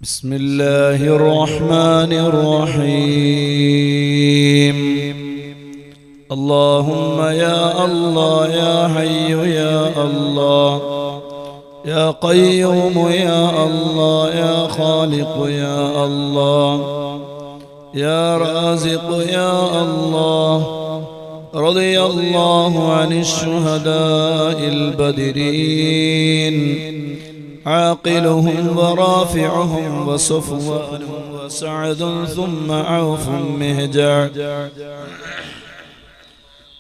بسم الله الرحمن الرحيم. اللهم يا الله يا حي يا الله يا قيوم يا الله يا خالق يا الله يا رازق يا الله. رضي الله عن الشهداء البدرين عاقلهم ورافعهم وصفوان وسعد ثم عوف مهجع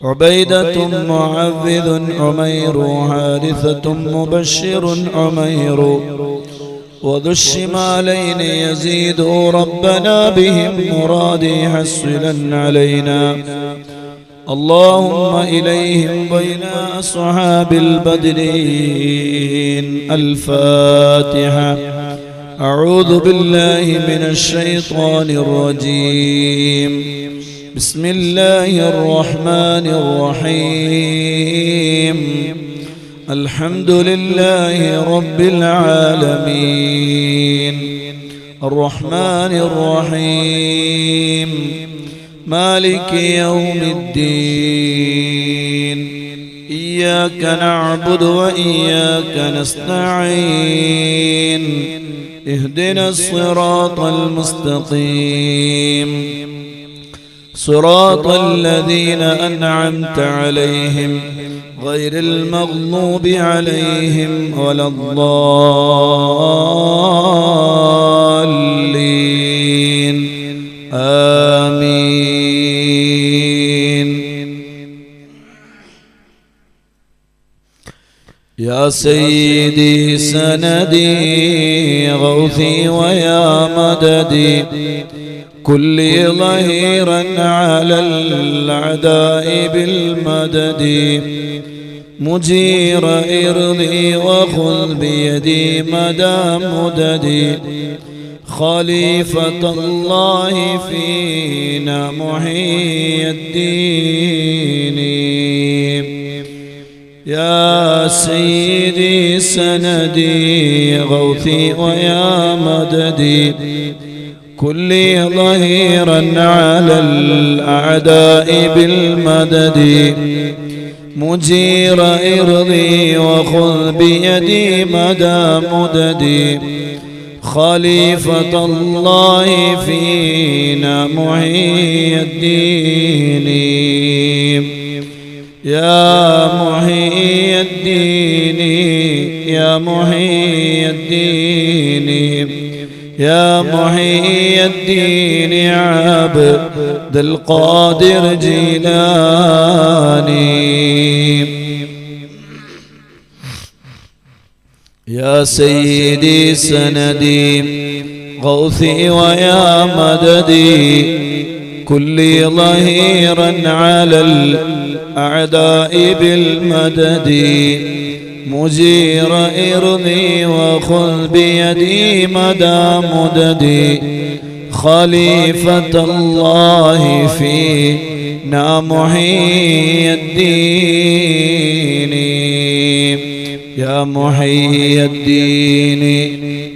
عبيدة معوذ عمير حارثة مبشر عمير وذو الشمالين يزيد ربنا بهم مرادي حسلا علينا. اللهم إليهم بين أصحاب البدرين. الفاتحة. أعوذ بالله من الشيطان الرجيم. بسم الله الرحمن الرحيم. الحمد لله رب العالمين الرحمن الرحيم مالك يوم الدين. إياك نعبد وإياك نستعين. اهدنا الصراط المستقيم صراط الذين أنعمت عليهم غير المغضوب عليهم ولا الضالين. آمين. يا سيدي سندي غوثي ويا مددي كل ظهيرا على الأعداء بالمدد. مجير إرضي وخذ بيدي مدى مددي. خليفة الله فينا محيي الدين. يا سيدي سندي غوثي ويا مددي كل ظهيرا على الأعداء بالمدد. مجير إرضي وخذ بيدي مدى مددي. خليفة الله فينا محيي الدين. يا محيي الدين يا محيي الدين يا محيي الدين عبد القادر جيلاني. يا سيدي سندي غوثي ويا مددي كل ظهيرا على الأعداء بالمدد. مجير إرضي وخذ بيدي مدى مددي. خليفة الله فينا محيي الدين. يا محيي الدين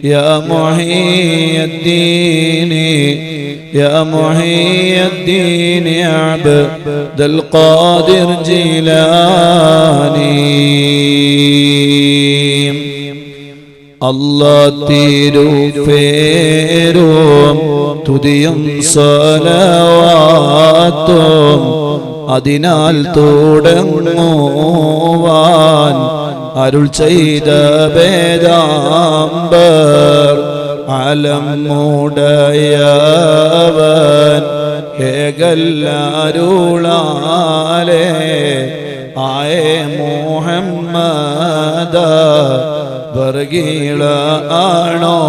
يا محيي الدين يا محيي الدين عبد القادر جيلاني. الله തിരുഫേരും തുതിയും സ്വലവാത്തും അതിനാൽ തുടങ്ങുവാൻ അരുൾ ചെയ്ത വേദാംബർ അലമുടയവൻ ഏകല്ലാരുളാലേ ആയേ മുഹമ്മദ വർഗീള ആണോവർ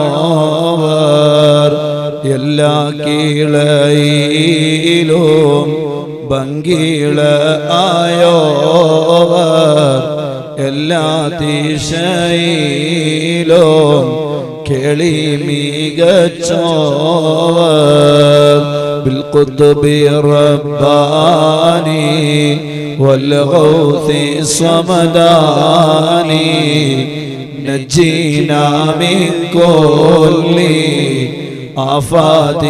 എല്ലാ കീളയിലും ഭംഗീള ആയോവർ എല്ലാ ദിശയിലും കേളി മികച്ചോവർ. بالقطب رباني والغوث صمداني نجينا من كل آفات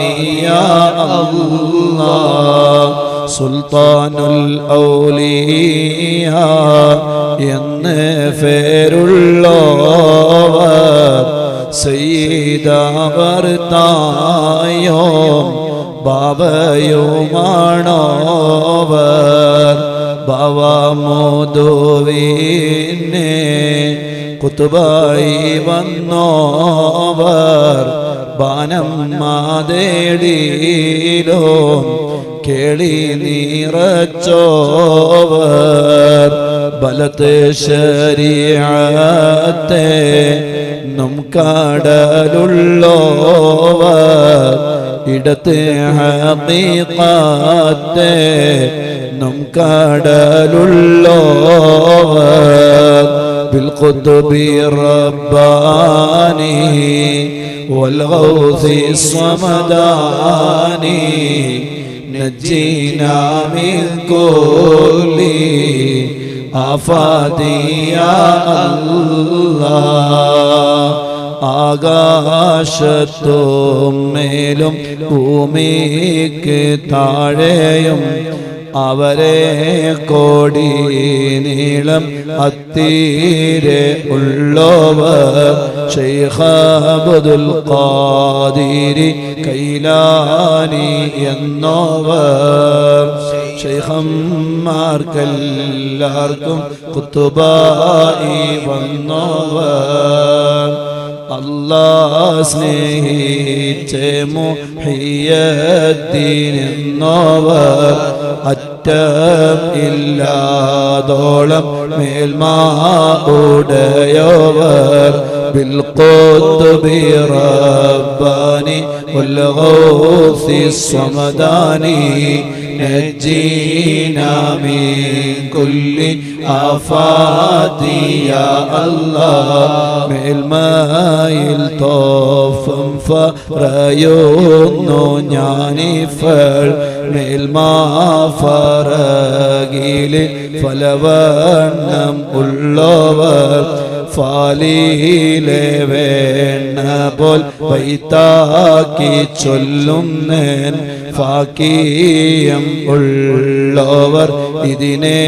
يا الله سلطان الأولياء എന്ന് പേരുള്ളവർ സയ്യിദവർ തായോം ബാബയുമാണോവർ ഭവമുദുവിനെ കുതുബായി വന്നോവർ ബാനം മാതേടിലോ കേളി നിറച്ചോവർ ബലത്തെ ശരീഅത്തെ നും കടലുള്ളോവർ ഇടത്തെ ഹഖീഖത്തെ നും കടലുള്ളോവർ ബിൽഖുതുബി റബ്ബാനി വൽഗൗസി സ്വമദാനി നജ്ജിനാ മിൻ കുല്ലി ആഫാതി യാ അല്ലാഹ് ആകാശത്തും മേലും ഭൂമിക്ക് താഴെയും അവരെ കോടി നീളം അത്തീരെ ഉള്ളവർ ശൈഖ് അബ്ദുൽ ഖാദിരി കൈലാനി എന്നവർ ശൈഖന്മാർക്കെല്ലാവർക്കും കുത്തുബായി വന്നവർ അല്ലാഹ് സ്നേഹിച്ച മുഹിയദ്ദീൻ എന്നവർ അറ്റം ഇല്ലാതോളം മേൽമാ ഉടയവർ ബിൽഖുതുബി റബ്ബാനി വൽഗൗസി സ്വമദാനി നജ്ജിനാ മിൻ കുല്ലി ആഫാതി യാ അല്ലാഹ് മേൽമായിൽ തോഫം ഫറയുന്നു ഞാനിഫൾ മേൽമാ ഫറകിലെ ഫലവണ്ണം ഉള്ളവർ ഫാലിലെ വേണ പോൽ വൈതാക്കി ചൊല്ലുന്നേൻ ഫാക്കിയം ഉള്ളവർ ഇതിനെ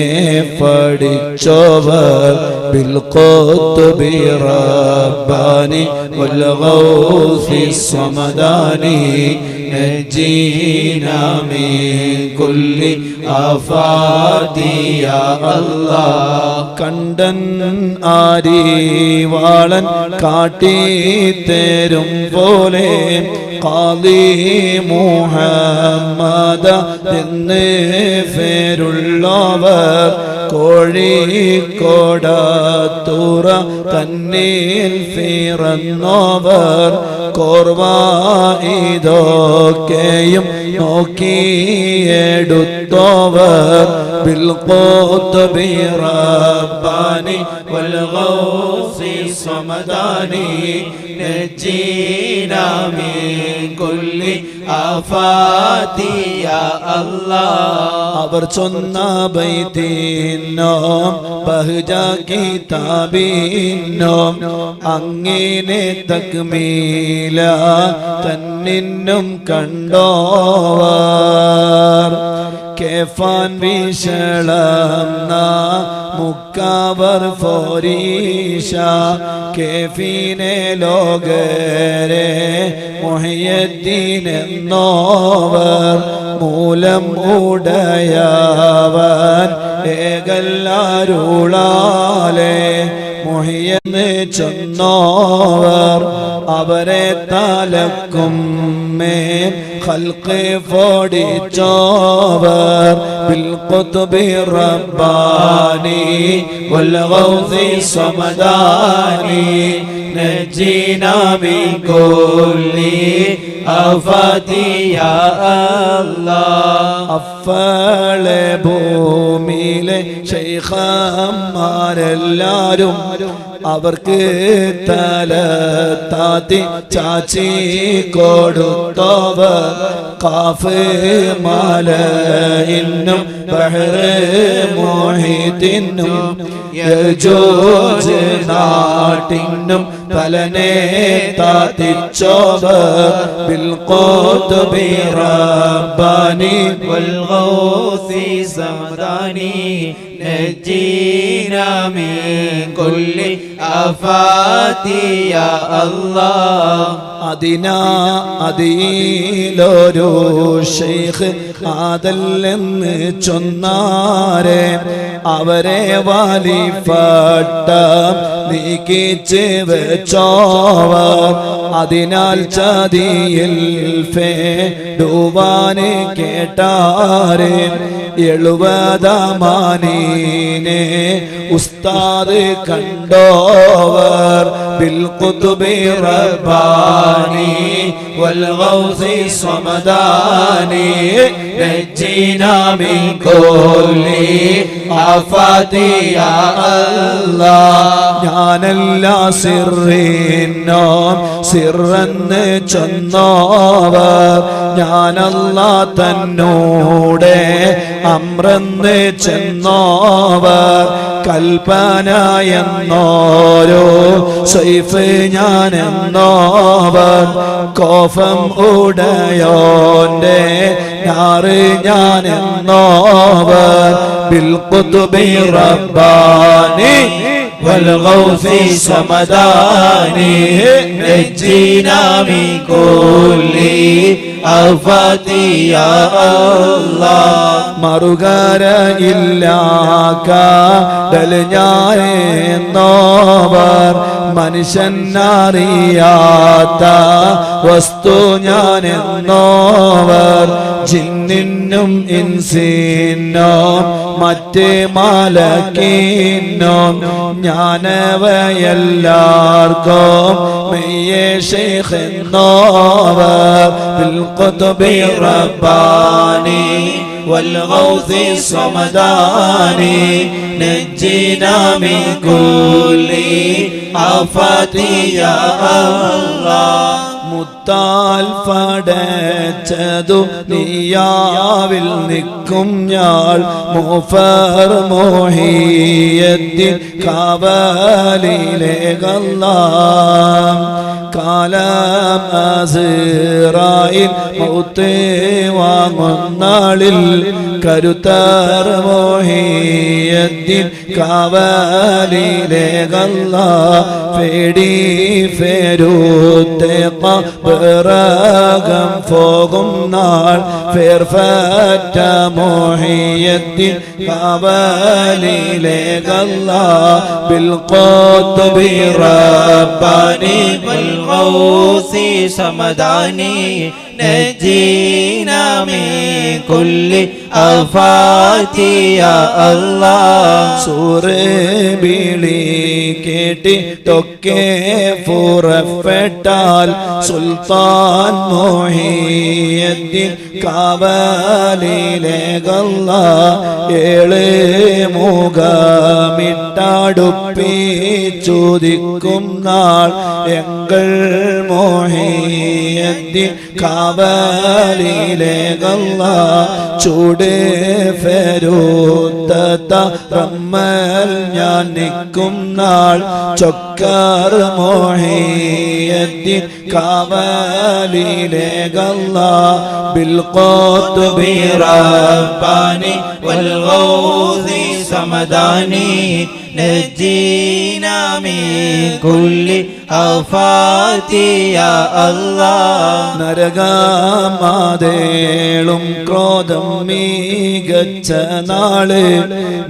പഠിച്ചവർ ബിൽഖുതുബി റബ്ബാനി വൽഗൗസി സ്വമദാനി നജ്ജിനാ മിൻ കുല്ലി ആഫാതി യാ അല്ലാഹ് കണ്ടൻ ആരിവാളൻ കാട്ടിത്തരും പോലെ ഖാദി മുഹമ്മദ എന്ന് പേരുള്ളവർ കോഴിക്കോടത്തുറ തന്നിൽ പിറന്നവർ കോർവ ഇതൊക്കെയും നോക്കിയെടുത്തവർ ബിൽഖുതുബി റബ്ബാനി വൽഗൗസി സ്വമദാനി നജ്ജിനാ മിൻ കുല്ലി ആഫാതി യാ അല്ലാഹ് അവർ ചൊന്ന ബൈത്തിനോം ബഹ്ജ കിതാബിനോം അങ്ങനെ തക്മീല തന്നിന്നും കണ്ടോവർ കേഫാൻ വിശളം മുക്കവർ ഫോരീഷ കേഫിനെ ലോകരെ മുഹിയദ്ദീൻ എന്നോവർ മൂലം ഉടയവൻ ഏകല്ലാരുളാലെ മുഹിയെന്ന് ചൊന്നോവർ അവരെ തലക്കും മേൽ ഖൽഖ് ഫോടിച്ചോവർ ബിൽഖുതുബി റബ്ബാനി വൽഗൗസി സ്വമദാനി നജ്ജിനാ മിൻ കുല്ലി آفاتي يا الله അഫളെ ഭൂമിയിലെ ശൈഖന്മാരെല്ലാരും അവർക്ക് തല താത്തി ചാച്ചി കൊടുത്തവർ ഖാഫ് മലയിന്നും ബഹ്റ് മുഹീത്തിനും യജൂജ് നാട്ടിനും തലനെ താത്തിച്ചോവർ ബിൽ ഖുത്ബി റബ്ബാനി വൽ ഗൗസി സമദാനി നജീനാ മിൻ കുല്ലി ആഫാതി യാ അല്ലാഹ് അതിലൊരു ശൈഖ് ആദല്ലെന്ന് ചൊന്നാരെ അവരെ വലിപ്പട്ടം നീക്കിച്ച് വെച്ചോവർ അതിനാൽ ചതിയിൽ ഫേടുവാന് കേട്ടാരെ 70 മാനീനെ ഉസ്താദ് കണ്ടോവർ ബിൽ ഖുത്ബി റബ്ബാനി വൽ ഗൗസി സമദാനി നജീനാ മിൻ കുല്ലി ആഫാതി യാ അല്ലാഹ് ഞാനല്ല സിറിനോ സിറന്ന് ചൊന്നോവർ ഞാനല്ലാ തന്നോടെ അമ്രന്ന് ചെന്നോവർ കൽപ്പന എന്നോരോ സൈഫ് ഞാനെന്നോവർ കോഫം ഉടയോന്റെ ഞാറ് ഞാനെന്നോവർ ബിൽ ഖുത്ബി റബ്ബാനി വൽ ഗൗസി സമദാനി നജീനാ മിൻ കുല്ലി ആഫാതി യാ അല്ലാഹ് മറുകരയില്ല കാടൽ ഞാനെന്നോവർ മനുഷ്യനറിയാത്ത വസ്തു ഞാനെന്നോവർ ജിന്നിനും ഇൻസിനും മറ്റ് മലക്കിനും ഞാനവയെല്ലാവർക്കും മെയ്യേ ശൈഖ് എന്നോവർ ബിൽ ഖുത്ബി റബ്ബാനി വൽ ഗൗസി സമദാനി നജീനാ മിൻ കുല്ലി ആഫാതി യാ അല്ലാഹ് മുത്താൽ പടച്ചതു നീയാവിൽ നിൽക്കും ഞാൾ മുഫർ മോഹിയത്തിൻ കാവലിലെ ഗല്ലാം കാലം അസ്റായിൽ മൗത്ത് വാങ്ങുന്നാളിൽ കരുത്തർ മോഹിയത്തിൻ കാവലിലെ ഗല്ലാം പേടി ഫേരൂത്തെ ഖബറകം പോകും നാൾ ഫേർഫറ്റ മോഹിയത്തിൻ കാവലിലെ ഗല്ലാം ബിൽ ഖുത്ബി റബ്ബാനി വൽ ഗൗസി സമദാനി നജീനാ മിൻ കുല്ലി ആഫാതി യാ അല്ലാഹ് സൂറേ ബിളി കേട്ടിട്ടൊക്കെ പുറപ്പെട്ടാൽ സുൽത്താൻ മോഹിയത്തിൻ കാവലിലെ ഗല്ലാം 7 മുഖമിട്ടടുപ്പിച്ചുദിക്കും നാൾ എങ്കൾ മോഹിയത്തിൻ കാവലിലെ ഗല്ലാം ചൂട് ഫെരൂത്ത റമ്മൽ ഞാൻ നിൽക്കും നാൾ ചൊക്കർ മോഹിയത്തിൻ കാവലിലെ ഗല്ലാം ബിൽ ഖുത്ബി റബ്ബാനി വൽ ഗൗസി സമദാനി നജീനാ മിൻ കുല്ലി ആഫാതി യാ അല്ലാഹ് നരകമാതേളും ക്രോധം മികച്ച നാള്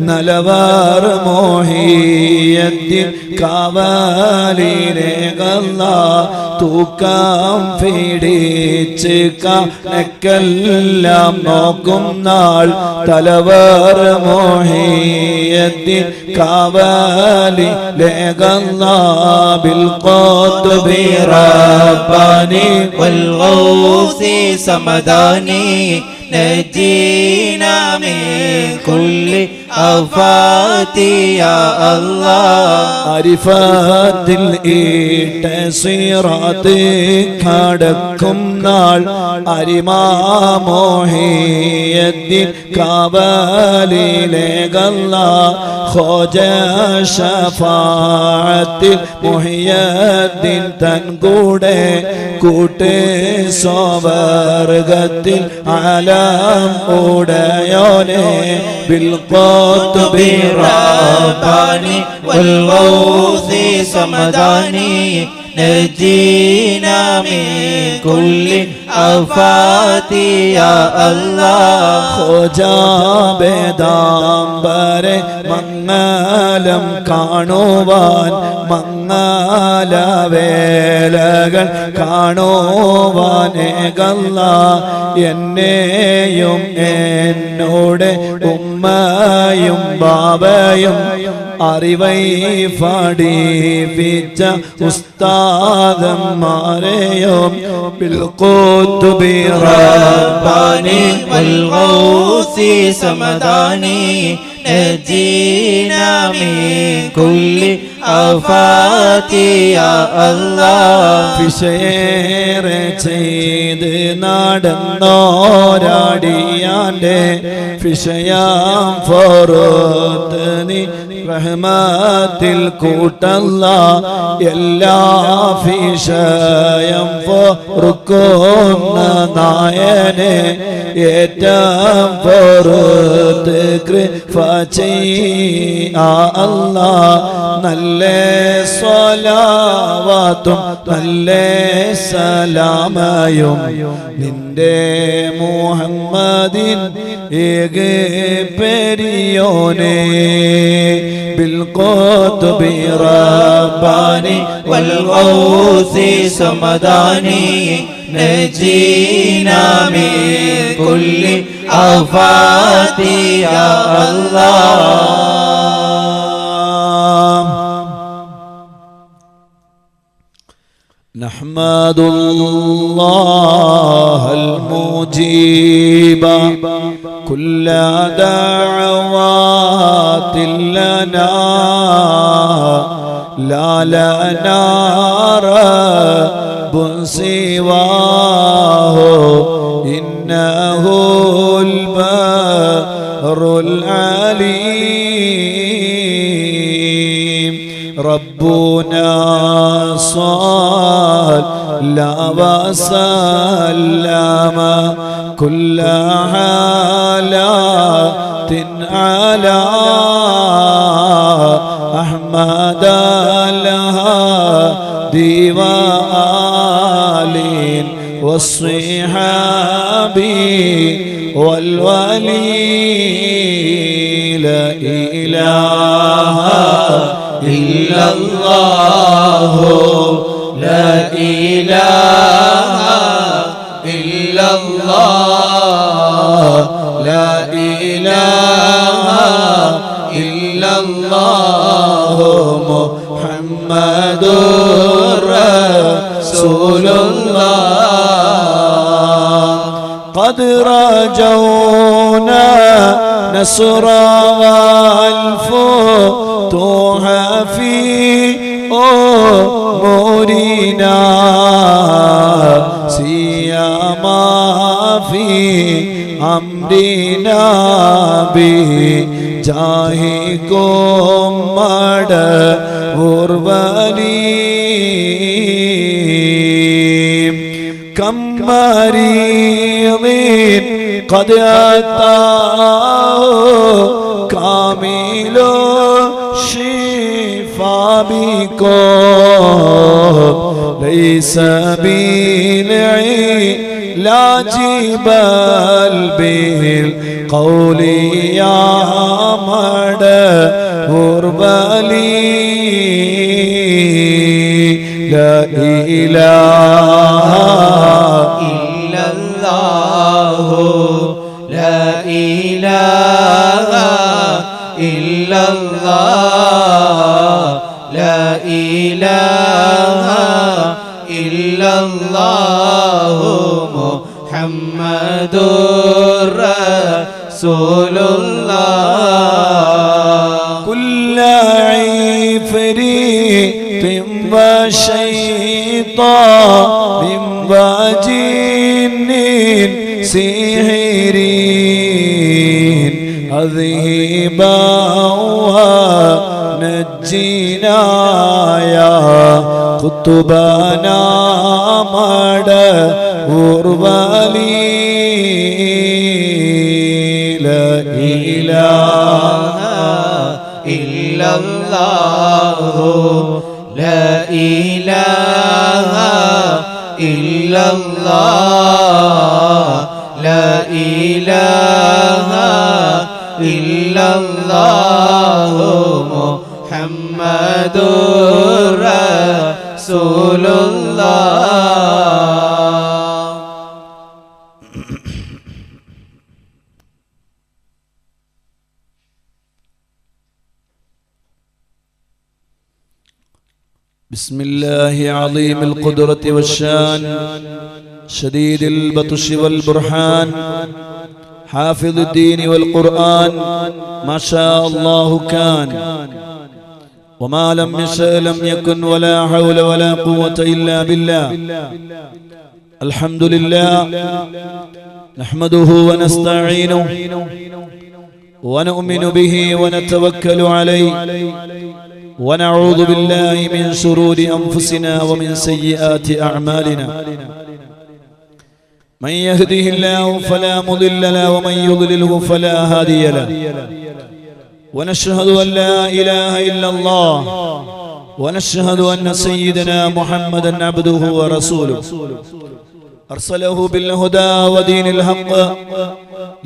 നലവർ മോഹിയത്തിൻ കാവലിലെ ഗല്ലാം തൂക്കം പിടിച്ച് കണക്കെല്ലാം നോക്കും നാൾ തലവർ മോഹിയത്തിൻ കാവലിലെ ഗല്ലാം ബിൽ بالقطب رباني والغوث سمداني نجينا من كل آفات يا الله അരിഫത്തിൽ ഈട്ട സിറാത്ത് കടക്കും നാൾ അരിമാമോഹിയദ്ദീൻ കാവലിലെ ഗല്ല ഖോജ ശഫാഅത്തിൽ മുഹിയദ്ദീൻ തൻ കൂടെ കൂട്ടേ സ്വർഗത്തിൽ ആലം ഉടയോനെ بالقطب رباني والغوث سمداني نجينا من كل آفات يا الله ഖോജാ ബേദാംബരെ മംഗലം കാണുവാൻ മംഗലവേലകൾ കാണുവാൻ ഏകല്ല എന്നെയും എന്നോട് ഉമ്മയും ബാബയും അറിവൈ പഠിപ്പിച്ച ഉസ്താദന്മാരെയും بالقطب رباني والغوث سمداني نجينا من كل آفات يا الله ഫിഷേറെ ചെയ്ത് നടന്നോരാടിയാൻ്റെ ഫിഷയാം ഫോറത്ത് നീ റഹ്മത്തിൽ കൂട്ടല്ല എല്ലാ ഫിഷയം പൊറുക്കുന്ന നായനെ ഏറ്റം പൊറുത്ത് കൃപ ചെയ്യ അല്ലാ നല്ല സ്വലാവാത്തും നല്ല സലാമയും നിന്റെ മുഹമ്മദിൻ ഏക പെരിയോനെ بالقطب رباني والغوث سمداني نجينا من كل آفات يا الله نحمد الله المجيب كل دعوات لنا لا لنا رب سواه إنه البر العليم ربنا صلى وسلم كل حالات على أحمد الهادي وآل والصحاب والولي لا إله إلا الله لا إله إلا الله لا إله إلا الله محمد رسول الله قد رجونا نصر والفتوح في أمورنا سيما في أمرنا بجاهكم مدهوربليم كم مريض قد أتاه كامل الشفاء بكم ليس بالعلاج بل بالقول يا مدهوربليم لا إله إلا الله لا إله إلا الله لا إله إله إلا الله محمد رسول الله كل عفريت وشيطان وجن سحرين أذهبا ونجنا يا قطبنا مد ورولي لا إله إلا الله لا إله إلا الله لا إله إلا الله محمد رسول الله. بسم الله عظيم القدرة والشان شديد البطش والبرهان حافظ الدين والقرآن ما شاء الله كان وما لم يشأ لم يكن ولا حول ولا قوة إلا بالله. الحمد لله نحمده ونستعينه ونؤمن به ونتوكل عليه ونعوذ بالله من شرور أنفسنا ومن سيئات أعمالنا. من يهده الله فلا مضل له ومن يضلله فلا هادي له. ونشهد أن لا إله إلا الله ونشهد أن سيدنا محمدا عبده ورسوله أرسله بالهدى ودين الحق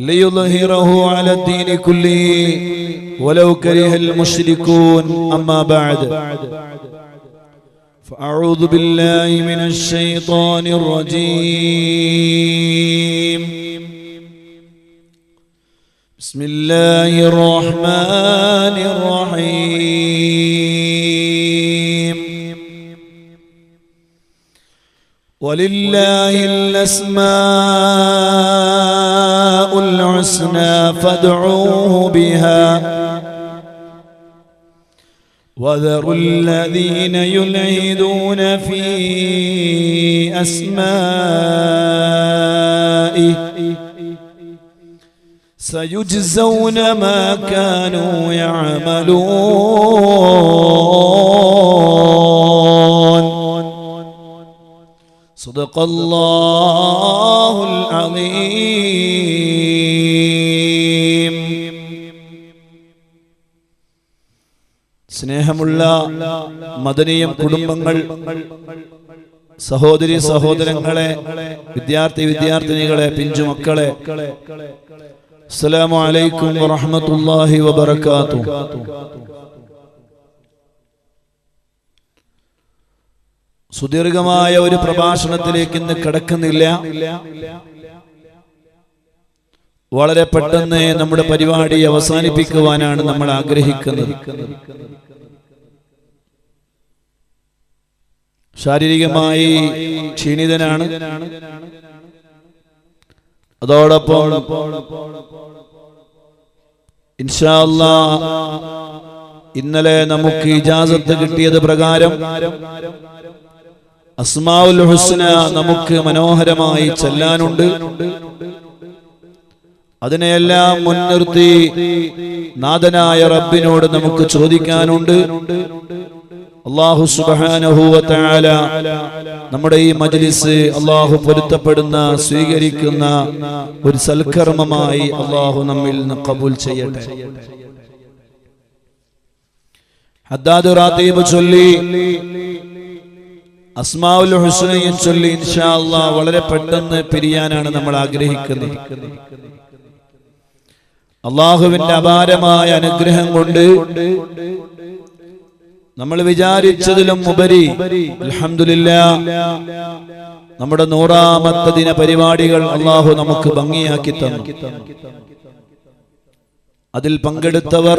ليظهره على الدين كله ولو كره المشركون. أما بعد فأعوذ بالله من الشيطان الرجيم. بسم الله الرحمن الرحيم. ولله الأسماء الحسنى فادعوه بها وذروا الذين يلحدون في أسمائه سيجزون ما كانوا يعملون. صدق الله العظيم. സ്നേഹമുള്ള മദനിയം കുടുംബങ്ങൾ, സഹോദരി സഹോദരങ്ങളെ, വിദ്യാർത്ഥിനികളെ, പിഞ്ചുമക്കളെ, അസ്സലാമു അലൈക്കും വറഹ്മത്തുള്ളാഹി വബറകാതുഹു. സുദീർഘമായ ഒരു പ്രഭാഷണത്തിലേക്ക് ഇന്ന് കടക്കുന്നില്ല. വളരെ പെട്ടെന്ന് നമ്മുടെ പരിപാടി അവസാനിപ്പിക്കുവാനാണ് നമ്മൾ ആഗ്രഹിക്കുന്നത്. ശാരീരികമായി ക്ഷീണിതനാണ്. അതോടൊപ്പം ഇൻഷാ അല്ലാഹ് ഇന്നലെ നമുക്ക് ഇജാസത്ത് കിട്ടിയത് പ്രകാരം അസ്മാഉൽ ഹുസ്ന നമുക്ക് മനോഹരമായി ചൊല്ലാനുണ്ട്. അതിനെയെല്ലാം മുൻനിർത്തി നാഥനായ റബ്ബിനോട് നമുക്ക് ചോദിക്കാനുണ്ട്. അല്ലാഹു സുബ്ഹാനഹു വ തആല നമ്മുടെ ഈ മജ്ലിസ് അല്ലാഹു പൊരുത്തപ്പെടുന്ന, സ്വീകരിക്കുന്ന ഒരു സൽക്കർമ്മമായി അല്ലാഹു നമ്മിൽ നിന്ന് ഖബൂൽ ചെയ്യട്ടെ. ഹദ്ദാദ് റാത്തീബ് ചൊല്ലി, അസ്മാഉൽ ഹുസ്നയും ചൊല്ലി ഇൻഷാ അല്ലാഹ് വളരെ പെട്ടെന്ന് പിരിയാനാണ് നമ്മൾ ആഗ്രഹിക്കുന്നത്. അല്ലാഹുവിന്റെ അപാരമായ അനുഗ്രഹം കൊണ്ട് നമ്മൾ വിചാരിച്ചതിലും ഉപരി അൽഹംദുലില്ലാഹ് നമ്മുടെ 100ാമത്തെ ദിന പരിപാടികൾ അല്ലാഹു നമുക്ക് ഭംഗിയാക്കി തന്നു. അതിൽ പങ്കെടുത്തവർ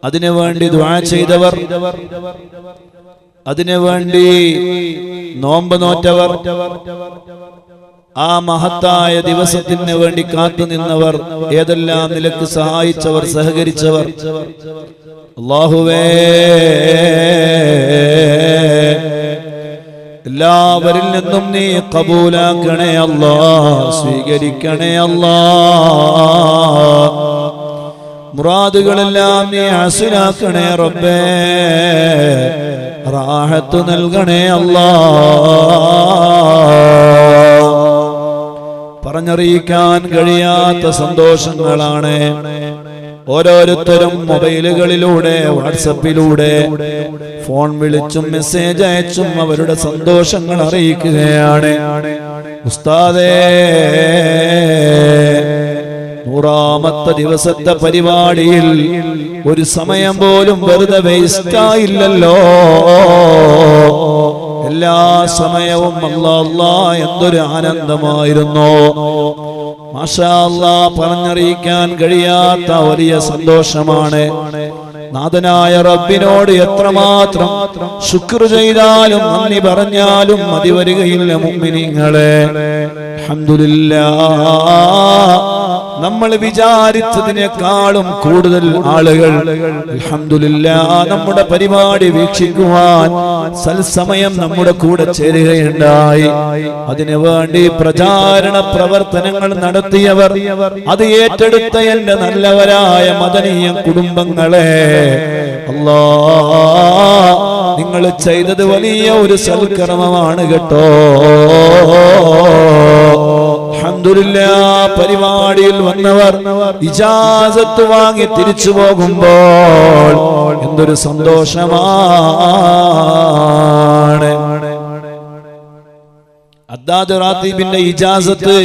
അതിനുവേണ്ടി ദുആ ചെയ്തവർ, അതിനുവേണ്ടി നോമ്പ് നോറ്റവർ, ആ മഹത്തായ ദിവസത്തിന് വേണ്ടി കാത്തുനിന്നവർ, ഏതെല്ലാം നിലക്ക് സഹായിച്ചവർ, സഹകരിച്ചവർ, അല്ലാഹുവേ എല്ലാവരിൽ നിന്നും നീ ഖബൂലാക്കണേ അല്ലാഹ്, സ്വീകരിക്കണേ അല്ലാഹ്. മുറാദുകളെല്ലാം നീ ഹസനാക്കണേ റബ്ബേ, റാഹത്ത് നൽകണേ അല്ലാഹ്. പറഞ്ഞറിയിക്കാൻ കഴിയാത്ത സന്തോഷങ്ങളാണ്. ഓരോരുത്തരും മൊബൈലുകളിലൂടെ, വാട്സപ്പിലൂടെ, ഫോൺ വിളിച്ചും മെസ്സേജ് അയച്ചും അവരുടെ സന്തോഷങ്ങൾ അറിയിക്കുകയാണ്. ഉസ്താദേ, 100ാമത്തെ ദിവസത്തെ പരിപാടിയിൽ ഒരു സമയം പോലും വെറുതെ വേസ്റ്റായില്ലല്ലോ. എല്ലാ സമയവും അല്ലാഹ് എന്തൊരു ആനന്ദമായിരുന്നു. മാഷാ അല്ലാഹ്, പറഞ്ഞറിയിക്കാൻ കഴിയാത്ത വലിയ സന്തോഷമാണ്. നാഥനായ റബ്ബിനോട് എത്രമാത്രം ശുക്ർ ചെയ്താലും നന്ദി പറഞ്ഞാലും മതി വരികയില്ല മുഅ്മിനീങ്ങളെ. അൽഹംദുലില്ലാഹ്, നമ്മൾ വിചാരിച്ചതിനേക്കാളും കൂടുതൽ ആളുകൾ അൽഹംദുലില്ലാഹ് നമ്മുടെ പരിപാടി വീക്ഷിക്കുവാൻ സൽസമയം നമ്മുടെ കൂടെ ചേരുകയുണ്ടായി. അതിനുവേണ്ടി പ്രചാരണ പ്രവർത്തനങ്ങൾ നടത്തിയവർ, അത് ഏറ്റെടുത്ത എന്റെ നല്ലവരായ മദനീയ കുടുംബങ്ങളെ, അല്ലാഹ് നിങ്ങൾ ചെയ്തത് വലിയ ഒരു സൽക്കർമ്മമാണ് കേട്ടോ. അൽഹംദുലില്ലാഹ്, പരിപാടിയിൽ വന്നവർ ഇജാസത്ത് വാങ്ങി തിരിച്ചു പോകുമ്പോൾ എന്തൊരു സന്തോഷമാണ്. അദ്ദാദ് റാത്തീബിന്റെ ഇജാസത്ത്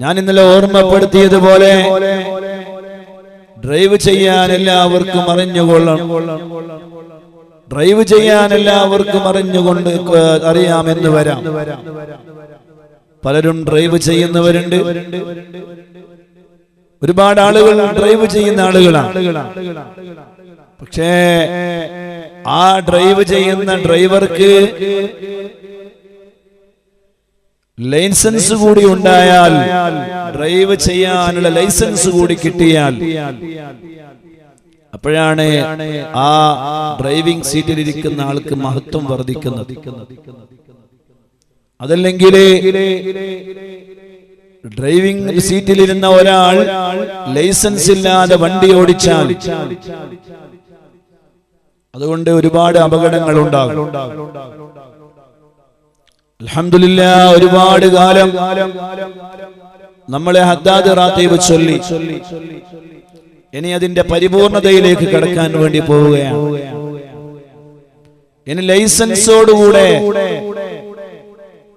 ഞാൻ ഇന്നലെ ഓർമ്മപ്പെടുത്തിയതുപോലെ ഡ്രൈവ് ചെയ്യാൻ എല്ലാവർക്കും അറിഞ്ഞുകൊള്ളണം. ഡ്രൈവ് ചെയ്യാൻ എല്ലാവർക്കും അറിഞ്ഞുകൊണ്ട് അറിയാമെന്ന് വരാം. പലരും ഡ്രൈവ് ചെയ്യുന്നവരുണ്ട്. ഒരുപാട് ആളുകൾ ഡ്രൈവ് ചെയ്യുന്ന ആളുകളാണ്. പക്ഷേ ആ ഡ്രൈവ് ചെയ്യുന്ന ഡ്രൈവർക്ക് ലൈസൻസ് കൂടി ഉണ്ടായാൽ, ഡ്രൈവ് ചെയ്യാനുള്ള ലൈസൻസ് കൂടി കിട്ടിയാൽ, അപ്പോഴാണ് ആ ഡ്രൈവിംഗ് സീറ്റിൽ ഇരിക്കുന്ന ആൾക്ക് മഹത്വം വർദ്ധിക്കുന്നത്. അതല്ലെങ്കിൽ ഡ്രൈവിംഗ് സീറ്റിലിരുന്ന ഒരാൾ ലൈസൻസ് ഇല്ലാതെ വണ്ടി ഓടിച്ചാൽ അതുകൊണ്ട് ഒരുപാട് അപകടങ്ങൾ ഉണ്ടാകും. അൽഹംദുലില്ലാഹ്, ഒരുപാട് കാലം നമ്മളെ ഹദ്ദാദ് റാത്തീബ് ചൊല്ലി. ഇനി അതിന്റെ പരിപൂർണതയിലേക്ക് കടക്കാൻ വേണ്ടി പോവുകയാണ്. ഇനി ലൈസൻസോടുകൂടെ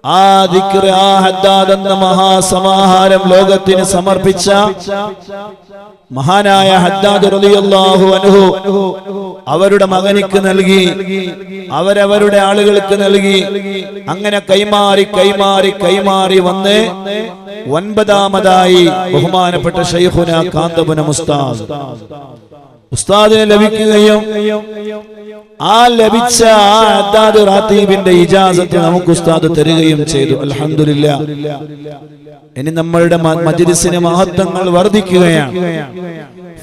ആ ദിക്ർ, ആ ഹദ്ദാദ് എന്ന മഹാസമാഹാരം ലോകത്തിന് സമർപ്പിച്ച മഹാനായ ഹദ്ദാദ് റളിയല്ലാഹു അൻഹു അവരുടെ മകനിക്ക് നൽകി, അവരവരുടെ ആളുകൾക്ക് നൽകി. അങ്ങനെ കൈമാറി കൈമാറി കൈമാറി വന്ന് 9ാമതായി ബഹുമാനപ്പെട്ട ശൈഖുന കാന്തപുന ഉസ്താദിനെ ലഭിക്കുകയും ആ ലഭിച്ച ആ ഹദ്ദാദ് റാത്തീബിന്റെ ഇജാസത്ത് നമുക്ക് ഉസ്താദ് തരികയും ചെയ്തു. അൽഹംദുലില്ലാഹ്, ഇനി നമ്മളുടെ മജ്‌ലിസിന് മഹത്വങ്ങൾ വർദ്ധിക്കുകയാണ്,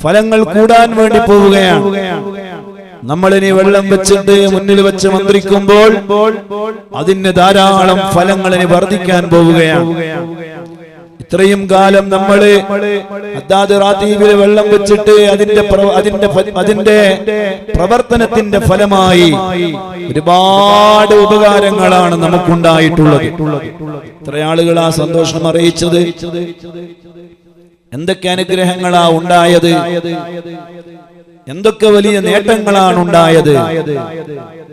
ഫലങ്ങൾ കൂടാൻ വേണ്ടി പോവുകയാണ്. നമ്മളിനി വെള്ളം വെച്ചിട്ട് മുന്നിൽ വെച്ച് മന്ത്രിക്കുമ്പോൾ അതിന് ധാരാളം ഫലങ്ങൾ ഇനി വർദ്ധിക്കാൻ പോവുകയാണ്. ഇത്രയും കാലം നമ്മള് ഹദ്ദാദ് റാത്തീബിൽ വെള്ളം വെച്ചിട്ട് അതിന്റെ പ്രവർത്തനത്തിന്റെ ഫലമായി ഒരുപാട് ഉപകാരങ്ങളാണ് നമുക്കുണ്ടായിട്ടുള്ളത്. ഇത്ര ആളുകൾ ആ സന്തോഷം അറിയിച്ചത്, എന്തൊക്കെ അനുഗ്രഹങ്ങളാ ഉണ്ടായത്, എന്തൊക്കെ വലിയ നേട്ടങ്ങളാണ് ഉണ്ടായത്.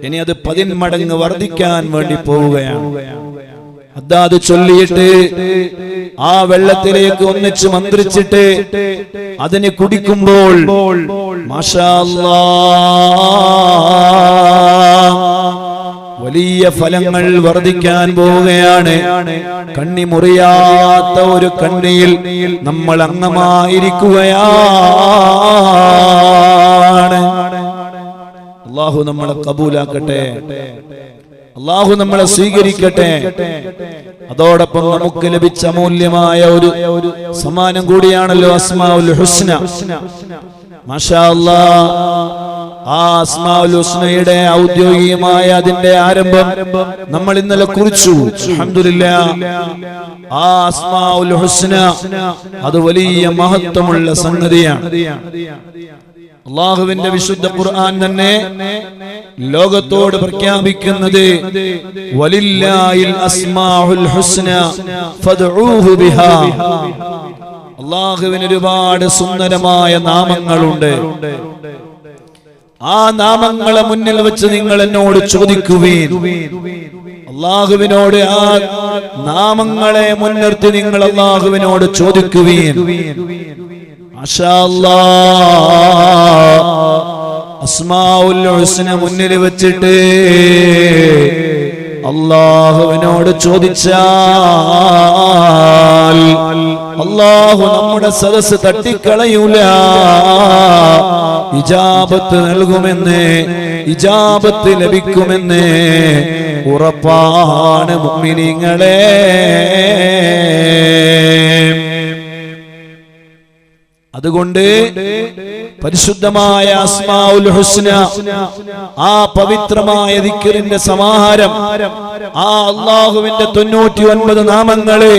ഇനി അത് 10 മടങ്ങ് വർദ്ധിക്കാൻ വേണ്ടി പോവുകയാണ്. ഹദ്ദാദ് ചൊല്ലിയിട്ട് ആ വെള്ളത്തിലേക്ക് ഒന്നിച്ച് മന്ത്രിച്ചിട്ട് അതിനെ കുടിക്കുമ്പോൾ മാഷാ അല്ലാഹ് വലിയ ഫലങ്ങൾ വർദ്ധിക്കാൻ പോവുകയാണ്. കണ്ണി മുറിയാത്ത ഒരു കണ്ണിയിൽ നമ്മൾ അംഗമായിരിക്കുകയാണ്. അല്ലാഹു നമ്മളെ കബൂലാക്കട്ടെ, അല്ലാഹു നമ്മളെ സ്വീകരിക്കട്ടെ. അതോടൊപ്പം നമുക്ക് ലഭിച്ച അമൂല്യമായ ഒരു സമ്മാനം കൂടിയാണല്ലോ അസ്മാഉൽ ഹുസ്ന. മാഷാ അല്ലാഹ്, ആ അസ്മാഉൽ ഹുസ്നയുടെ ഔദ്യോഗികമായ അതിന്റെ ആരംഭം നമ്മൾ ഇന്നലെ കുറിച്ചു. അൽഹംദുലില്ലാഹ്, ആ അസ്മാഉൽ ഹുസ്ന അത് വലിയ മഹത്വമുള്ള സംഗതിയാണ്. അല്ലാഹുവിന്റെ വിശുദ്ധ ഖുർആൻ തന്നെ ലോകത്തോട് പ്രഖ്യാപിക്കുന്നത് വലില്ലാഹിൽ അസ്മാഉൽ ഹുസ്ന ഫദ്ഊഹു ബിഹാ. അല്ലാഹുവിന് ഒരുപാട് സുന്ദരമായ നാമങ്ങളുണ്ട്. ആ നാമങ്ങളെ മുന്നിൽ വെച്ച് നിങ്ങൾ എന്നോട് ചോദിക്കുവീൻ. അല്ലാഹുവിനോട് ആ നാമങ്ങളെ മുൻനിർത്തി നിങ്ങൾ അല്ലാഹുവിനോട് ചോദിക്കുവീൻ. മാഷാ അല്ലാഹ്, അസ്മാഉൽ ഹുസ്ന മുന്നിൽ വെച്ചിട്ട് അല്ലാഹുവിനോട് ചോദിച്ചാൽ അല്ലാഹു നമ്മുടെ സദസ്സ് തട്ടിക്കളയൂല, ഇജാബത്ത് നൽകുമെന്ന്, ഇജാബത്ത് ലഭിക്കുമെന്ന് ഉറപ്പാണ് മുഅ്മിനീങ്ങളെ. അതുകൊണ്ട് പരിശുദ്ധമായ അസ്മാഉൽ ഹുസ്ന, ആ പവിത്രമായ ദിക്റിന്റെ സമാഹാരം, ആ അല്ലാഹുവിന്റെ 99 നാമങ്ങളെ,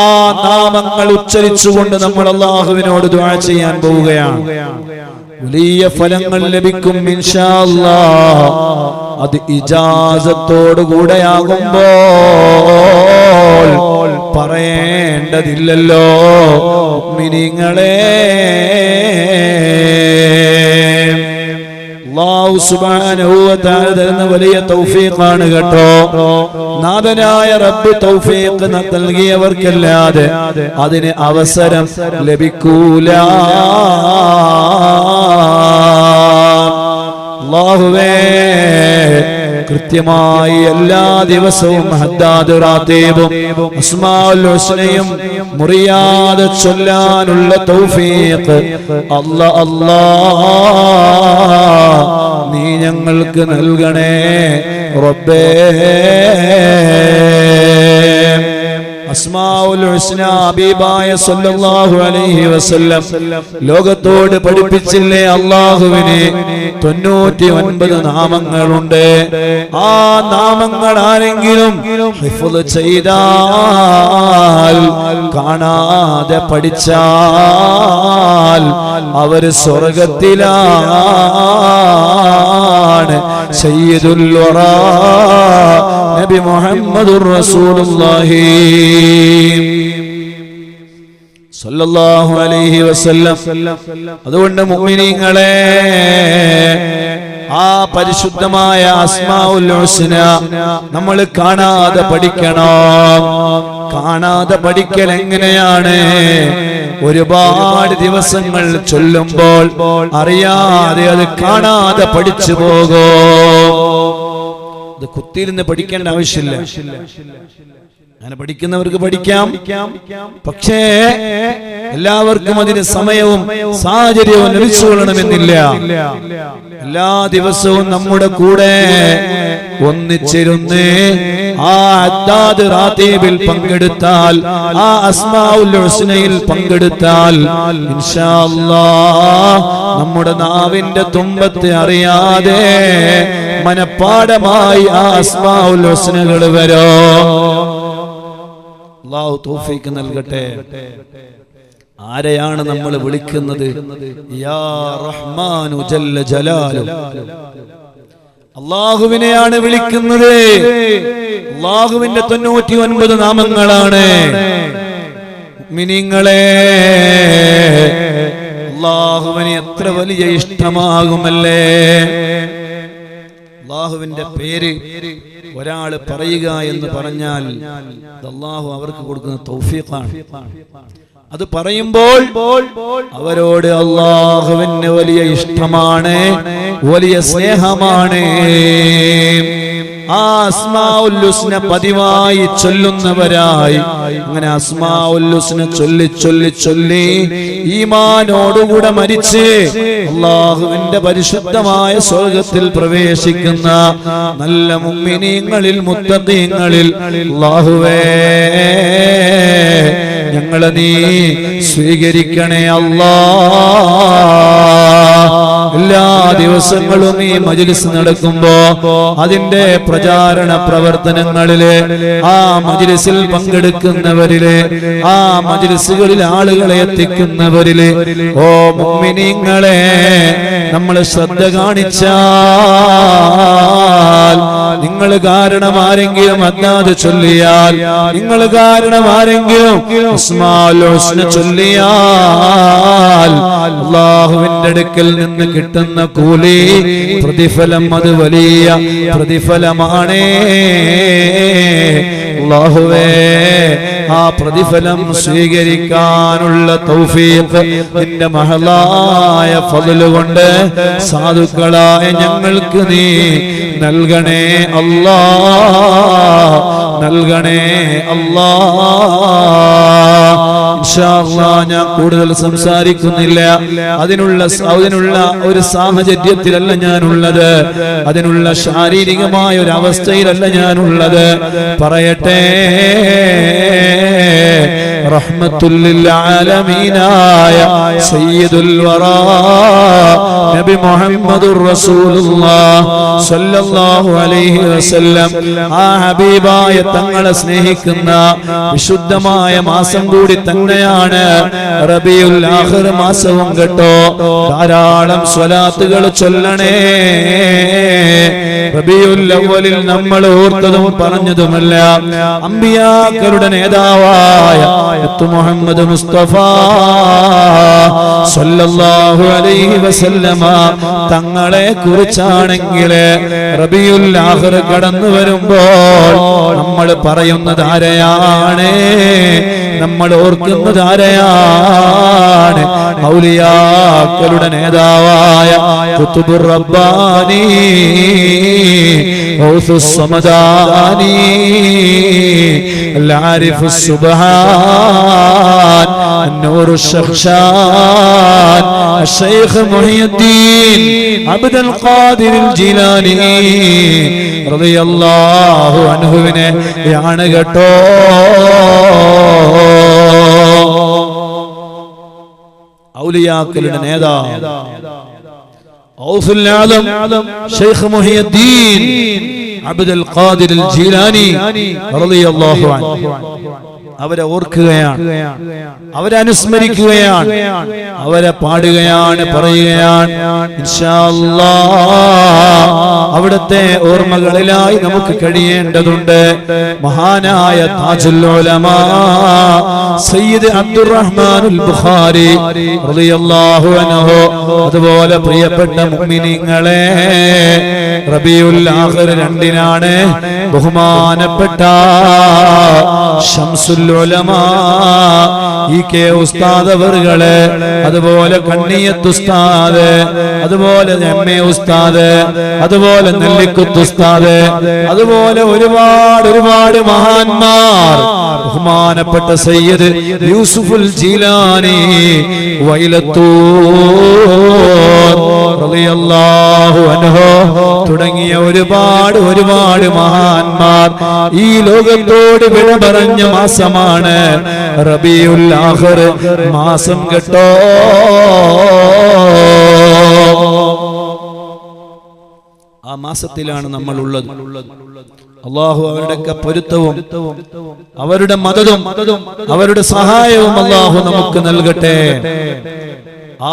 ആ നാമങ്ങൾ ഉച്ചരിച്ചുകൊണ്ട് നമ്മൾ അല്ലാഹുവിനോട് ദുആ ചെയ്യാൻ പോവുകയാണ്. വലിയ ഫലങ്ങൾ ലഭിക്കും ഇൻഷാ അല്ലാഹ്. അത് ഇജാസത്തോടു കൂടെയാകുമ്പോൾ പറയേണ്ടതില്ലല്ലോ മുഅ്മിനീങ്ങളെ. അല്ലാഹു സുബ്ഹാനഹു വ തആല തരുന്ന വലിയ തൗഫീഖാണ് കേട്ടോ. നാഥനായ റബ്ബ് തൗഫീഖ് നൽകിയവർക്കല്ലാതെ അതിന് അവസരം ലഭിക്കൂല. അല്ലാഹുവേ, കൃത്യമായി എല്ലാ ദിവസവും ഹദ്ദാദ് റാത്തീബും അസ്മാഉൽ ഹുസ്നയും മുറിയാതെ ചൊല്ലാനുള്ള തൗഫീഖ് അല്ലാഹ് നീ ഞങ്ങൾക്ക് നൽകണേ റബ്ബേ. അസ്മാഉൽ ഹുസ്ന ഹബീബായ സല്ലല്ലാഹു അലൈഹി വസല്ലം ലോകത്തോട് പഠിപ്പിച്ചില്ലേ? അല്ലാഹുവിന് 99 നാമങ്ങളുണ്ട്. ആ നാമങ്ങൾ ആരെങ്കിലും ഹിഫ്ള് ചെയ്താൽ, കാണാതെ പഠിച്ചാൽ അവർ സ്വർഗ്ഗത്തിലാണ്. സയ്യിദുൽ വറാ നബി മുഹമ്മദുർ റസൂലുള്ളാഹി സല്ലല്ലാഹു അലൈഹി വസല്ലം. അതുകൊണ്ട് മുഅ്മിനീങ്ങളെ, ആ പരിശുദ്ധമായ അസ്മാഉൽ ഹുസ്ന നമ്മൾ കാണാതെ പഠിക്കണം. കാണാതെ പഠിക്കൽ എങ്ങനെയാണ്? ഒരുപാട് ദിവസങ്ങൾ ചൊല്ലുമ്പോൾ അറിയാതെ അത് കാണാതെ പഠിച്ചു പോകും. അത് കുത്തിയിരുന്ന് പഠിക്കേണ്ട ആവശ്യമില്ല. അങ്ങനെ പഠിക്കുന്നവർക്ക് പഠിക്കാം. പക്ഷേ എല്ലാവർക്കും അതിന് സമയവും സാഹചര്യവും ലഭിച്ചുകൊള്ളണമെന്നില്ല. എല്ലാ ദിവസവും നമ്മുടെ കൂടെ ഒന്നിച്ചിരുന്ന് ആ ഹദ്ദാദ് റാത്തീബിൽ പങ്കെടുത്താൽ, ആ അസ്മാഉൽ ഹുസ്നയിൽ പങ്കെടുത്താൽ ഇൻഷാ അല്ലാഹ് നമ്മുടെ നാവിന്റെ തുമ്പത്ത് അറിയാതെ മനപ്പാഠമായി ആ അസ്മാഉൽ ഹുസ്നകൾ വരും. അല്ലാഹു തൗഫീഖ് നൽകട്ടെ. ആരെയാണ് നമ്മൾ വിളിക്കുന്നത്? യാ റഹ്മാനു ജല്ല ജലാലു, അല്ലാഹുവിനെയാണ് വിളിക്കുന്നത്. അല്ലാഹുവിന്റെ 99 നാമങ്ങളാണ്. മുഅ്മിനീങ്ങളെ, അല്ലാഹുവിനെ എത്ര വലിയ ഇഷ്ടമാകുമല്ലേ? അല്ലാഹുവിന്റെ പേര് ഒരാൾ പറയുക എന്ന് പറഞ്ഞാൽ അല്ലാഹു അവർക്ക് കൊടുക്കുന്ന തൗഫീഖാണ്. അത് പറയുമ്പോൾ അവരോട് അല്ലാഹുവിന് വലിയ ഇഷ്ടമാണ്, വലിയ സ്നേഹമാണ്. ആ അസ്മാഉൽ ഹുസ്ന പതിവായി ചൊല്ലുന്നവരായി അങ്ങനെ അസ്മാഉൽ ഹുസ്ന ചൊല്ലി ചൊല്ലി ചൊല്ലി ഈമാനോടുകൂടെ മരിച്ച് അല്ലാഹുവിന്റെ പരിശുദ്ധമായ സ്വർഗ്ഗത്തിൽ പ്രവേശിക്കുന്ന നല്ല മുഅ്മിനീങ്ങളിൽ മുത്തഖീങ്ങളിൽ അല്ലാഹുവേ ഞങ്ങളെ നീ സ്വീകരിക്കണേ അല്ലാഹ്. എല്ലാ ദിവസങ്ങളും ഈ മജ്‌ലിസ് നടക്കുമ്പോ അതിന്റെ പ്രചാരണ പ്രവർത്തനങ്ങളിലെ ആ മജ്‌ലിസിൽ പങ്കെടുക്കുന്നവരിലെ ആ മജ്‌ലിസുകളിൽ ആളുകളെ എത്തിക്കുന്നവരിലെ ഓ മുഅ്മിനീങ്ങളെ നമ്മൾ ശ്രദ്ധ കാണിച്ചാൽ നിങ്ങൾ കാരണം ആരെങ്കിലും അല്ലാതെ ചൊല്ലിയാൽ നിങ്ങൾ കാരണം ആരെങ്കിലും അസ്മാഉൽ ഹുസ്ന ചൊല്ലിയാൽ അല്ലാഹുവിന്റെ അടുക്കൽ നിന്ന് കിട്ടുന്ന കൂലി പ്രതിഫലം അത് വലിയ പ്രതിഫലമാണ്. അല്ലാഹുവേ ആ പ്രതിഫലം സ്വീകരിക്കാനുള്ള തൗഫീഖ് നിന്റെ മഹലായ ഫദ്ല് കൊണ്ട് സാധുക്കളായ ഞങ്ങൾക്ക് നീ നൽകണേ അല്ലാഹ്, നൽകണേ അല്ലാഹ്. ഇൻഷാ അല്ലാഹ് ഞാൻ കൂടുതൽ സംസാരിക്കുന്നില്ല. അതിനുള്ള ഒരു സാഹചര്യത്തിലല്ല ഞാനുള്ളത്, അതിനുള്ള ശാരീരികമായ ഒരു അവസ്ഥയിലല്ല ഞാനുള്ളത്. പറയട്ടെ, റഹ്മത്തുൽ ലിൽ ആലമീനായ സയ്യിദുൽ വറാ നബി മുഹമ്മദുർ റസൂലുള്ളാഹ് സ്വല്ലല്ലാഹു അലൈഹി വസല്ലം ആ ഹബീബായ തങ്ങളെ സ്നേഹിക്കുന്ന വിശുദ്ധമായ മാസം കൂടി തന്നെയാണ് റബീഉൽ ആഖിർ മാസവും കേട്ടോ. ധാരാളം സ്വലാത്തുകൾ ചൊല്ലണേ. റബീഉൽ അവ്വലിൽ നമ്മൾ ഓർത്തതും പറഞ്ഞതുമല്ല അമ്പിയാക്കളുടെ നേതാവായ മുഹമ്മദ് മുസ്തഫ സല്ലല്ലാഹു അലൈഹി വസല്ലമ തങ്ങളെ കുറിച്ചാണെങ്കിൽ റബീഉൽ ആഖിർ കടന്നു വരുമ്പോൾ നമ്മൾ പറയുന്നത് ആരെയാണ്, നമ്മൾ ഓർക്കുന്നത് ആരെയാണ്? ഔലിയാക്കളുടെ നേതാവായ ഖുതുബുർ റബ്ബാനി ഗൗസുസ് സമദാനി العارف السبحان النور الشخشان الشيخ محي الدين عبد القادر الجيلاني رضي الله عنه യാണ് കേട്ടോ. ഔലിയാക്കളുടെ നേതാവ് ഔസുൽ ആലം ശൈഖ് മുഹിയുദ്ദീൻ അബ്ദുൽ ഖാദിർ അൽ ജീലാനി റളിയല്ലാഹു അൻഹു അവരെ ഓർക്കുകയാണ്, അവരെ അനുസ്മരിക്കുകയാണ്, അവരെ പാടുകയാണ്, പറയുകയാണ്. ഇൻഷാ അല്ലാഹ് അവിടുത്തെ ഓർമ്മകളിലായി നമുക്ക് കഴിയേണ്ടതുണ്ട്. മഹാനായ താജുൽ ഉലമാ സയ്യിദ് അബ്ദുറഹ്മാനുൽ ബുഖാരി റളിയല്ലാഹു അൻഹു, അതുപോലെ പ്രിയപ്പെട്ട മുഅ്മിനീങ്ങളെ റബീഉൽ ആഖിർ 2-നാണ് ബഹുമാനപ്പെട്ട ശംസുൽ ഉലമാ ഇ.കെ. ഉസ്താദ് അവറുകളെ, അതുപോലെ കണ്ണിയത്ത് ഉസ്താദ്, അതുപോലെ എം.എ. ഉസ്താദ്, അതുപോലെ നെല്ലിക്കുത്ത് ഉസ്താദ്, അതുപോലെ ഒരുപാട് മഹാന്മാർ, ബഹുമാനപ്പെട്ട സയ്യിദ് യൂസുഫുൽ ജീലാനി വൈലത്തൂർ റളിയല്ലാഹു അൻഹു തുടങ്ങിയ ഒരുപാട് മഹാന്മാർ ഈ ലോകത്തോട് വിട പറഞ്ഞ മാസമാണ് റബീഉൽ ആഖിർ മാസം കേട്ടോ. ആ മാസത്തിലാണ് നമ്മൾ ഉള്ളത്. അല്ലാഹു അവരുടെ പൊരുത്തവും അവരുടെ മദതും അവരുടെ സഹായവും അല്ലാഹു നമുക്ക് നൽകട്ടെ.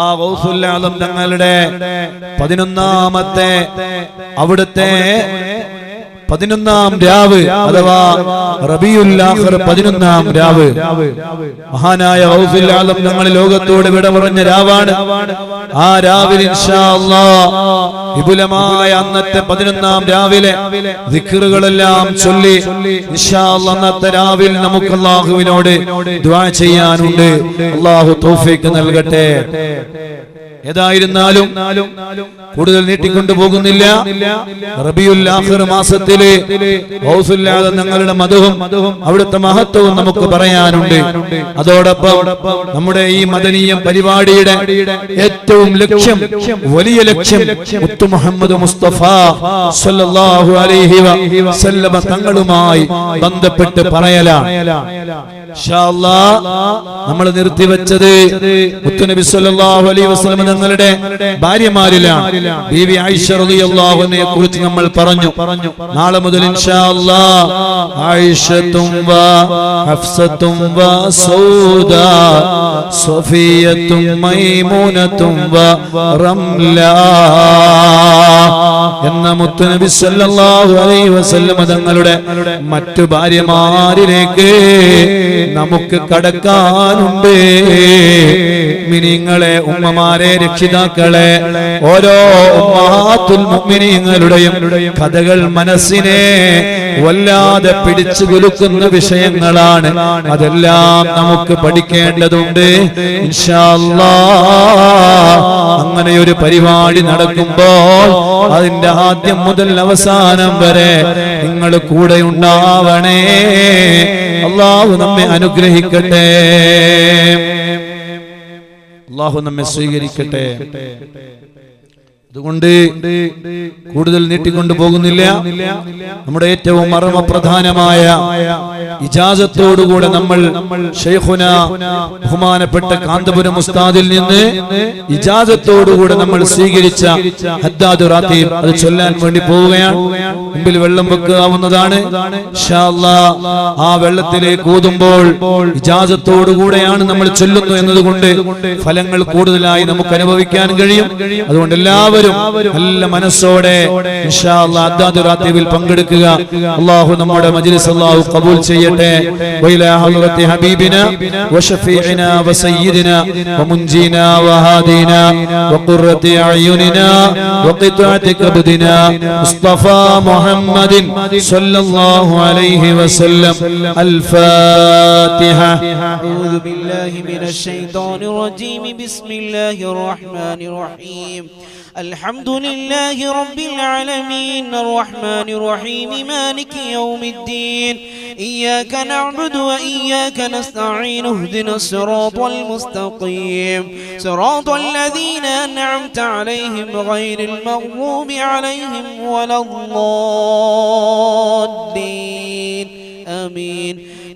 ആ ഗൗസുൽ ആലം തങ്ങളുടെ 11ാമത്തെ അവിടുത്തെ 11ാം രാവ് അഥവാ റബീഉൽ ആഖിർ 11ാം രാവ് മഹാനായ ഗൗസുൽ ആലം തങ്ങൾ ലോകത്തോട് വിട പറഞ്ഞ രാവാണ്. ആ രാവിലെ ഇൻഷാ അല്ലാഹ് വിപുലമായ അന്നത്തെ 11ാം രാവിലെ ദിക്റുകളെല്ലാം ചൊല്ലി ഇൻഷാ അല്ലാഹ് അന്നത്തെ രാവിലെ നമുക്ക് അല്ലാഹുവിനോട് ദുആ ചെയ്യാനുണ്ട്. അല്ലാഹു തൗഫീഖ് നൽകട്ടെ. ഏതായിരുന്നാലും കൂടുതൽ നീട്ടിക്കൊണ്ടു പോകുന്നില്ല. റബീഉൽ ആഖിർ മാസത്തിലെ ഗൗസുൽ ആദം തങ്ങളുടെ മദഹും അവിടുത്തെ മഹത്വവും നമുക്ക് പറയാനുണ്ട്. അതോടൊപ്പം നമ്മുടെ ഈ മദനീയ പരിപാടിയുടെ ഏറ്റവും ലക്ഷ്യം, വലിയ ലക്ഷ്യം മുത്തു മുഹമ്മദ് മുസ്തഫ സല്ലല്ലാഹു അലൈഹി വസല്ലമ തങ്ങളുമായി ബന്ധപ്പെട്ട് പറയലാണ്. ഇൻഷാ അല്ലാഹ് നമ്മൾ നിർത്തിവെച്ചത് മുത്തുനബി സല്ലല്ലാഹു അലൈഹി വസല്ലം തങ്ങളുടെ ഭാര്യമാരിലാണ്. ബീവി ആയിഷ റളിയല്ലാഹു അൻഹയെ കുറിച്ച് നമ്മൾ പറഞ്ഞു. നാളെ മുതൽ ഇൻഷാ അല്ലാഹ് ആയിഷത്തും വ ഹഫ്സത്തും വ സൗദാ സഫിയത്തും മൈമൂനത്തും വ റംല എന്ന മുത്തുനബി സല്ലല്ലാഹു അലൈഹി വസല്ലം തങ്ങളുടെ മറ്റു ഭാര്യമാരിലേക്ക് നമുക്ക് കടക്കാനുണ്ട്. മുഅ്മിനീങ്ങളെ, ഉമ്മമാരെ, രക്ഷിതാക്കളെ, ഓരോ ഉമ്മഹാത്തുൽ മുഅ്മിനീങ്ങളുടെയും കഥകൾ മനസ്സിനെ വല്ലാതെ പിടിച്ചു കുലുക്കുന്ന വിഷയങ്ങളാണ്. അതെല്ലാം നമുക്ക് പഠിക്കേണ്ടതുണ്ട്. ഇൻഷാ അല്ലാഹ് അങ്ങനെ ഒരു പരിപാടി നടക്കുമ്പോൾ അതിന്റെ ആദ്യം മുതൽ അവസാനം വരെ നിങ്ങൾ കൂടെ ഉണ്ടാവണേ. അല്ലാഹു നമ്മെ അനുഗ്രഹിക്കട്ടെ, അല്ലാഹു നമ്മെ സ്വീകരിക്കട്ടെ. അതുകൊണ്ട് കൂടുതൽ നീട്ടിക്കൊണ്ടു പോകുന്നില്ല. നമ്മുടെ ഏറ്റവും മർമ്മപ്രധാനമായ ഇജാസത്തോടുകൂടെ നമ്മൾ ശൈഖുന ബഹുമാനപ്പെട്ട കാന്തപുരം ഉസ്താദിൽ നിന്ന് ഇജാസത്തോടുകൂടെ നമ്മൾ സ്വീകരിച്ച ഹദ്ദാദ് റാത്തീബ് അത് ചൊല്ലാൻ വേണ്ടി പോവുകയാണ്. മുമ്പിൽ വെള്ളം വെക്കാവുന്നതാണ്. ഇൻഷാ അല്ലാഹ് ആ വെള്ളത്തിലേക്ക് ഊതുമ്പോൾ ഇജാസത്തോടുകൂടെയാണ് നമ്മൾ ചൊല്ലുന്നു എന്നതുകൊണ്ട് ഫലങ്ങൾ കൂടുതലായി നമുക്ക് അനുഭവിക്കാൻ കഴിയും. അതുകൊണ്ട് എല്ലാവരും നല്ല മനസ്സോടെ ഇൻഷാ അല്ലാഹ് ഹദ്ദാദ് റാത്തീബിൽ പങ്കെടുക്കുക. അല്ലാഹു നമ്മുടെ മജ്ലിസ് അല്ലാഹു ഖബൂൽ ചെയ്യട്ടെ. വഇലാ ഹദ്റത്തി ഹബീബിനാ വശഫീഇനാ വസയ്യിദിനാ വമുൻജീനാ വഹാദീനാ വഖുർറത്തി അയുനിനാ വഖിത്അതി കബ്ദിനാ മുസ്തഫ മുഹമ്മദിൻ സ്വല്ലല്ലാഹു അലൈഹി വസല്ലം. അൽ ഫാത്തിഹ. أعوذ بالله من الشيطان الرجيم. بسم الله الرحمن الرحيم. الحمد لله رب العالمين الرحمن الرحيم مالك يوم الدين إياك نعبد وإياك نستعين اهدنا الصراط المستقيم صراط الذين أنعمت عليهم غير المغضوب عليهم ولا الضالين آمين.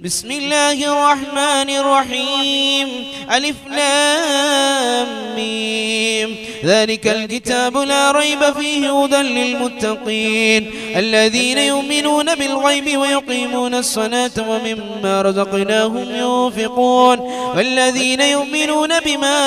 بسم الله الرحمن الرحيم. ألف لام ميم. ذلك الكتاب لا ريب فيه هدى للمتقين الذين يؤمنون بالغيب ويقيمون الصلاة ومما رزقناهم ينفقون والذين يؤمنون بما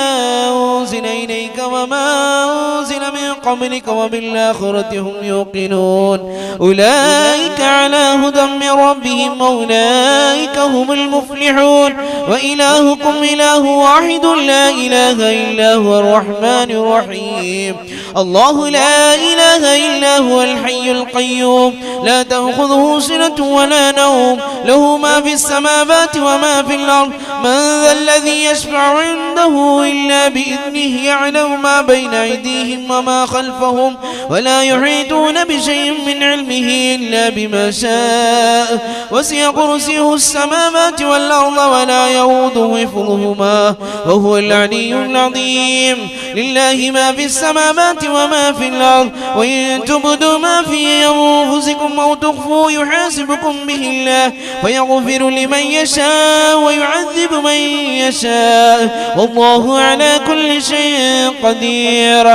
أنزل إليك وما أنزل من قبلك وبالآخرة هم يوقنون أولئك على هدى من ربهم وأولئك هم المفلحون. وإلهكم إله واحد لا إله إلا هو الرحمن الرحيم. الله لا إله إلا هو الحي القيوم لا تأخذه سنة ولا نوم له ما في السماوات وما في الأرض. من ذا الذي يشفع عنده إلا بإذنه يعلم ما بين أيديهم وما خلفهم ولا يحيطون بشيء من علمه إلا بما شاء. وسع كرسيه السماوات والأرض ولا يؤوده حفظهما وهو العلي العظيم. لله ما في السماوات وما في الأرض وإن تبدوا ما في أنفسكم أو تخفوا يحاسبكم به الله فيغفر لمن يشاء ويعذب من يشاء والله على كل شيء قدير.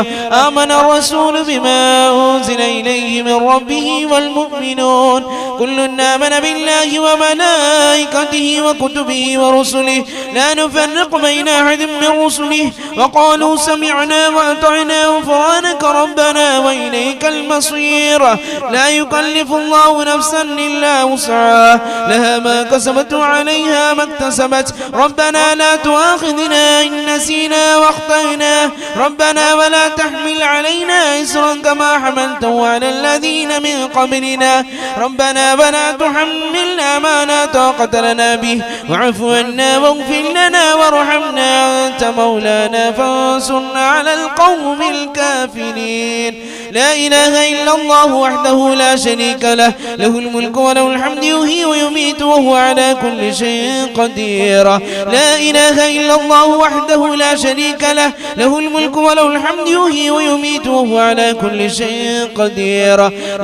آمن الرسول بما أنزل إليه من ربه والمؤمنون كل آمن بالله وملائكته وكتبه ورسله لا نفرق بين أحد من رسله وقالوا سمعنا وأطعنا غفرانك ربنا وإليك المصير. لا يكلف الله نفسا إلا وسعها لها ما كسبت وعليها ما اكتسبت. ربنا لا تؤاخذنا إن نسينا واخطأنا ربنا ولا تحمل علينا إصرا كما حملته على الذين من قبلنا ربنا ولا تحملنا ما لا طاقة لنا به واعف عنا واغفر لنا وارحمنا أنت مولانا فانصرنا على القوم الكافرين. لا إله إلا الله وحده لا شريك له، له الملك وله الحمد يحيي ويميت وهو على كل شيء قدير. لا إله إلا الله وحده لا شريك له، له الملك وله الحمد يحيي ويميت وهو على كل شيء قدير.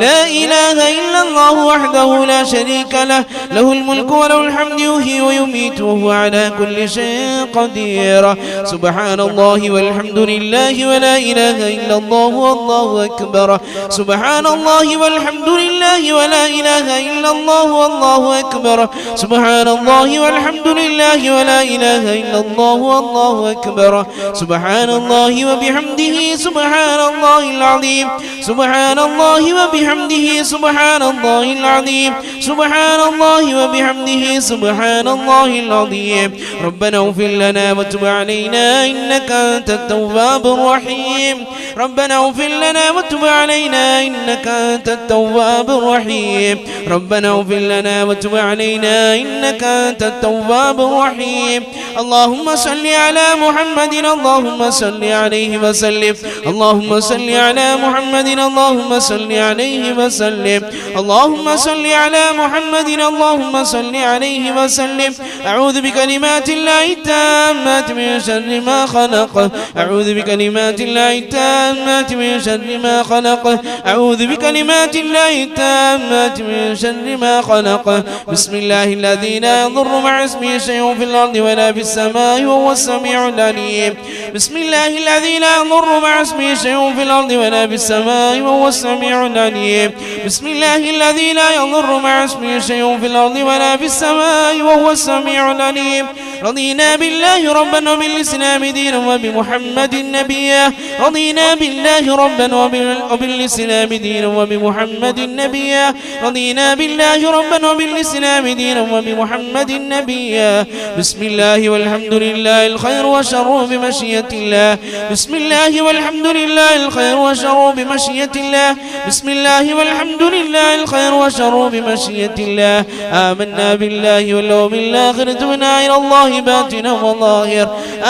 لا إله إلا الله وحده لا شريك له، له الملك وله الحمد يحيي ويميت وهو على كل شيء قدير. سبحان الله والحمد لله ولا إله إلا الله والله أكبر. سبحان الله والحمد لله ولا إله إلا الله والله أكبر. سبحان الله والحمد لله ولا إله إلا الله والله أكبر. سبحان الله وبحمده سبحان الله العظيم. سبحان الله وبحمده سبحان الله العظيم. سبحان الله وبحمده سبحان الله العظيم. ربنا اغفر لنا وتب علينا إنك أنت التواب الرحيم. ربنا اغفر لنا وتب علينا إنك أنت التواب الرحيم. ربنا اغفر لنا وتب علينا إنك أنت التواب الرحيم. اللهم صل على محمد اللهم صل عليه وسلم. اللهم صل على محمد اللهم صل عليه وسلم. اللهم صل على محمد اللهم صل عليه وسلم. أعوذ بكلمات الله التامات من شر ما خلق. أعوذ بكلمات الله التامات من شر ما خلق. أعوذ بكلمات الله التامات من شر ما خلق. بسم الله الذي لا يضر مع اسمه شيء في الأرض ولا في السماء وهو السميع العليم. بسم الله الذي لا يضر مع اسمه شيء في الأرض ولا في السماء وهو السميع العليم. بسم الله الذي لا يضر مع اسمه شيء في الأرض ولا في السماء وهو السميع العليم. رضينا بالله ربا وبالإسلام دينا وبمحمد نبيا. رضينا بالله ربا وبالإسلام دينا وبمحمد نبيا. رضينا بالله ربا وبالإسلام دينا وبمحمد نبيا. بسم الله والحمد لله الخير والشر بمشيئة الله. بسم الله والحمد لله الخير والشر بمشيئة الله. بسم الله والحمد لله الخير والشر بمشيئة الله. آمنا بالله واليوم الآخر تبنا إلى الله باطنا وظاهر.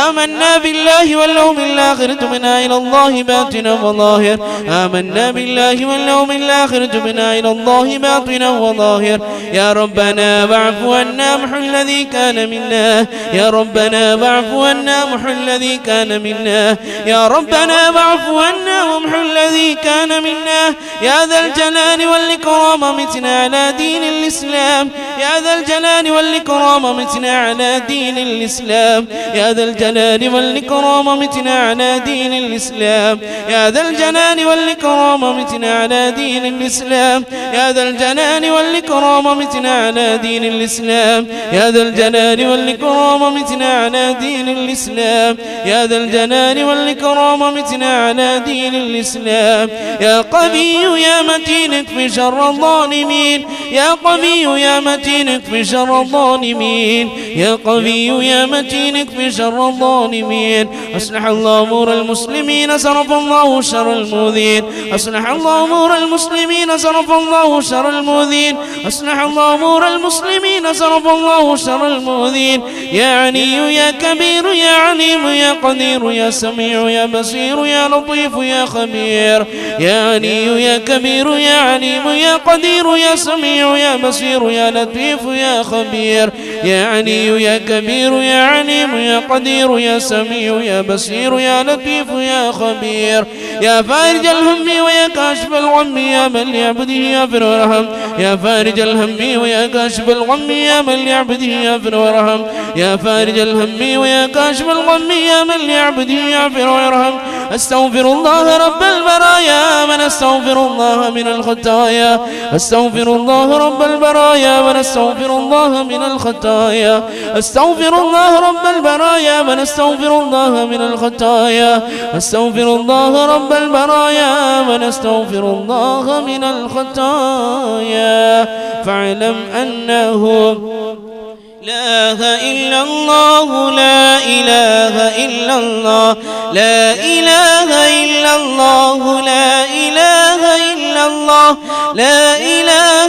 آمنا بالله واليوم الآخر تبنا إلى الله باطنا وظاهر. آمنا بالله واليوم الآخر تبنا إلى الله باطنا وظاهر. يا ربنا واعف عنا محو الذي كان منا. يا ربنا واعف عنا محو الذي كان منا. يا ربنا واعف عنا وامحو الذي كان منا. يا ذا الجلال والإكرام متنا على دين الإسلام. يا ذا الجلال والإكرام متنا على دين الإسلام. يا ذا الجلال والإكرام متنا على دين الإسلام. يا ذا الجلال والإكرام متنا على دين الإسلام. يا ذا الجلال والإكرام متنا على دين الإسلام. يا ذا الجلال والإكرام متنا على دين الإسلام. يا ذا الجلال والإكرام متنا على دين الإسلام. يا قوي يا متين اكف شر الظالمين. يا قوي يا متين اكف شر الظالمين. يا قوي يا متين اكف شر الظالمين. أصلح الله أمور المسلمين صرف الله شر المؤذين. أصلح الله أمور المسلمين صرف الله شر المؤذين. أصلح الله أمور المسلمين صرف الله شر المؤذين. يا علي يا كبير يا عليم يا قدير يا سميع يا بصير يا لطيف يا خبير. يا علي يا كبير يا عليم يا قدير يا سميع يا بصير يا لطيف يا خبير. يا علي يا كبير يا عليم يا قدير يا سميع يا بصير يا لطيف يا خبير. يا فارج الهم ويا كاشف الغم يا من لعبده يغفر ويرحم. يا فارج الهم ويا كاشف الغم يا من لعبده يغفر ويرحم. يا فارج الهم ويا كاشف الغم يا من لعبده يغفر ويرحم. أستغفر الله رب البرايا من أستغفر الله من الخطايا. أستغفر الله رب البرايا من أستغفر الله من الخطايا. أستغفر الله رب البرايا من أستغفر الله من الخطايا. أستغفر الله رب البرايا من أستغفر الله من الخطايا. فاعلم أنه لا إله إلا الله. لا إله إلا الله. لا إله إلا الله. لا إله إلا الله. لا إله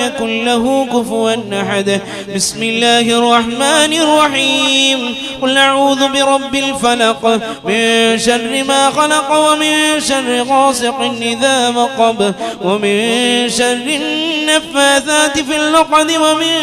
يكن له كفوا أحد. بسم الله الرحمن الرحيم. قل أعوذ برب الفلق من شر ما خلق ومن شر غاسق إذا وقب ومن شر النفاثات في العقد ومن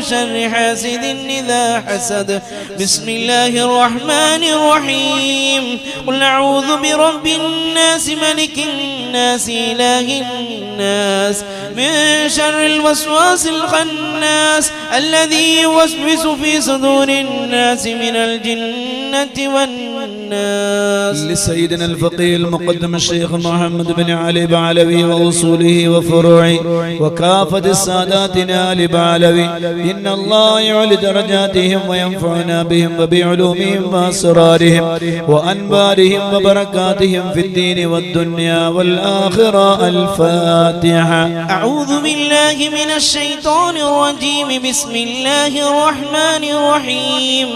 شر حاسد إذا حسد. بسم الله الرحمن الرحيم. قل أعوذ برب الناس ملك الناس إله الناس من شر الوسواس الخناس الذي يوسوس في صدور الناس من الجنة والناس. لسيدنا الفقيه المقدم الشيخ محمد بن علي بعلوي وأصوله وفروعه وكافة الساداتنا لبعلوي، إن الله يعلي درجاتهم وينفعنا بهم وبعلومهم وأسرارهم وأنبارهم وبركاتهم في الدين والدنيا والآخرة. الفاتحة. أعوذ بالله من الشيطان الرجيم. بسم الله الرحمن الرحيم.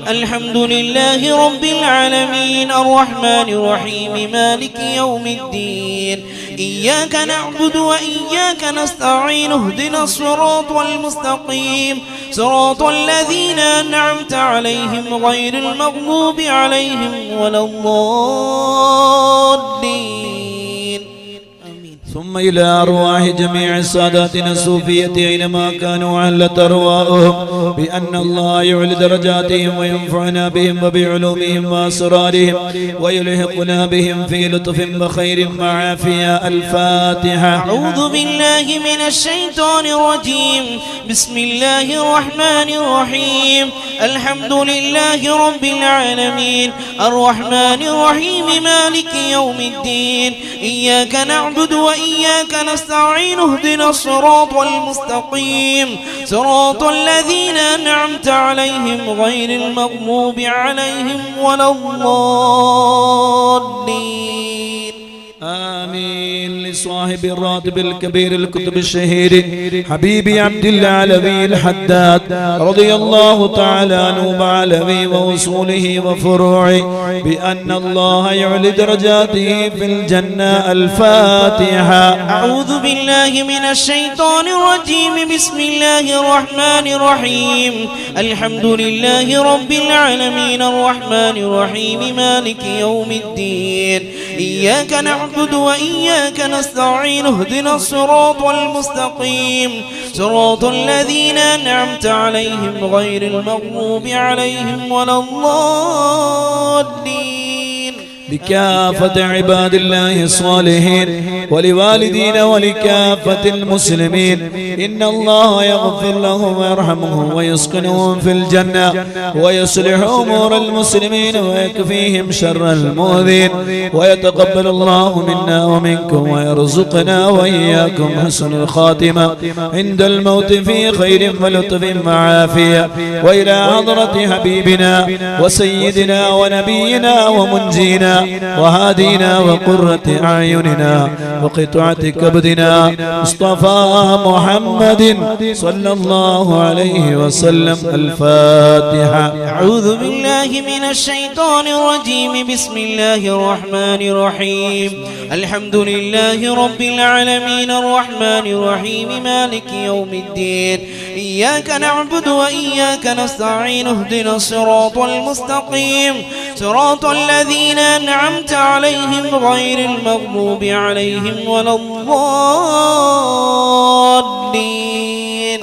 الحمد لله رب العالمين الرحمن الرحيم مالك يوم الدين. إياك نعبد وإياك نستعين اهدنا الصراط المستقيم صراط الذين أنعمت عليهم غير المغضوب عليهم ولا الضالين. ثم إلى أرواح جميع ساداتنا الصوفية أينما كانوا علت أرواحهم بأن الله يعلي درجاتهم وينفعنا بهم وبعلومهم وأسرارهم ويلحقنا بهم في لطف وخير وعافية. الفاتحة. أعوذ بالله من الشيطان الرجيم. بسم الله الرحمن الرحيم. الحمد لله رب العالمين الرحمن الرحيم مالك يوم الدين. إياك نعبد وإياك نستعين اهدنا الصراط المستقيم صراط الذين أنعمت عليهم غير المغضوب عليهم ولا الضالين. آمين. لصاحب الراتب الكبير الكتب الشهير حبيبي عبد العلوي الحداد رضي الله تعالى عنه بعلوي ووصوله وفروعه بأن الله يعلي درجاته في الجنة. الفاتحة. أعوذ بالله من الشيطان الرجيم. بسم الله الرحمن الرحيم. الحمد لله رب العالمين الرحمن الرحيم مالك يوم الدين. إياك نعبد وإياك نستعين اهدنا الصراط المستقيم صراط الذين أنعمت عليهم غير المغضوب عليهم ولا الضالين. لكافة عباد الله الصالحين ولوالدين ولكافة المسلمين إن الله يغفر لهم ويرحمهم ويسكنهم في الجنة ويصلح أمور المسلمين ويكفيهم شر المؤذين ويتقبل الله منا ومنكم ويرزقنا وإياكم حسن الخاتمة عند الموت في خير ولطف وعافية. وإلى حضرة حبيبنا وسيدنا ونبينا ومنجينا وهادينا وقرة أعيننا وقطعة كبدنا مصطفى محمد صلى الله عليه وسلم. الفاتحة. أعوذ بالله من الشيطان الرجيم. بسم الله الرحمن الرحيم. الحمد لله رب العالمين الرحمن الرحيم مالك يوم الدين. إياك نعبد وإياك نستعين اهدنا الصراط المستقيم صراط الذين أنعمت عليهم غير المغضوب عليهم ولا الضالين.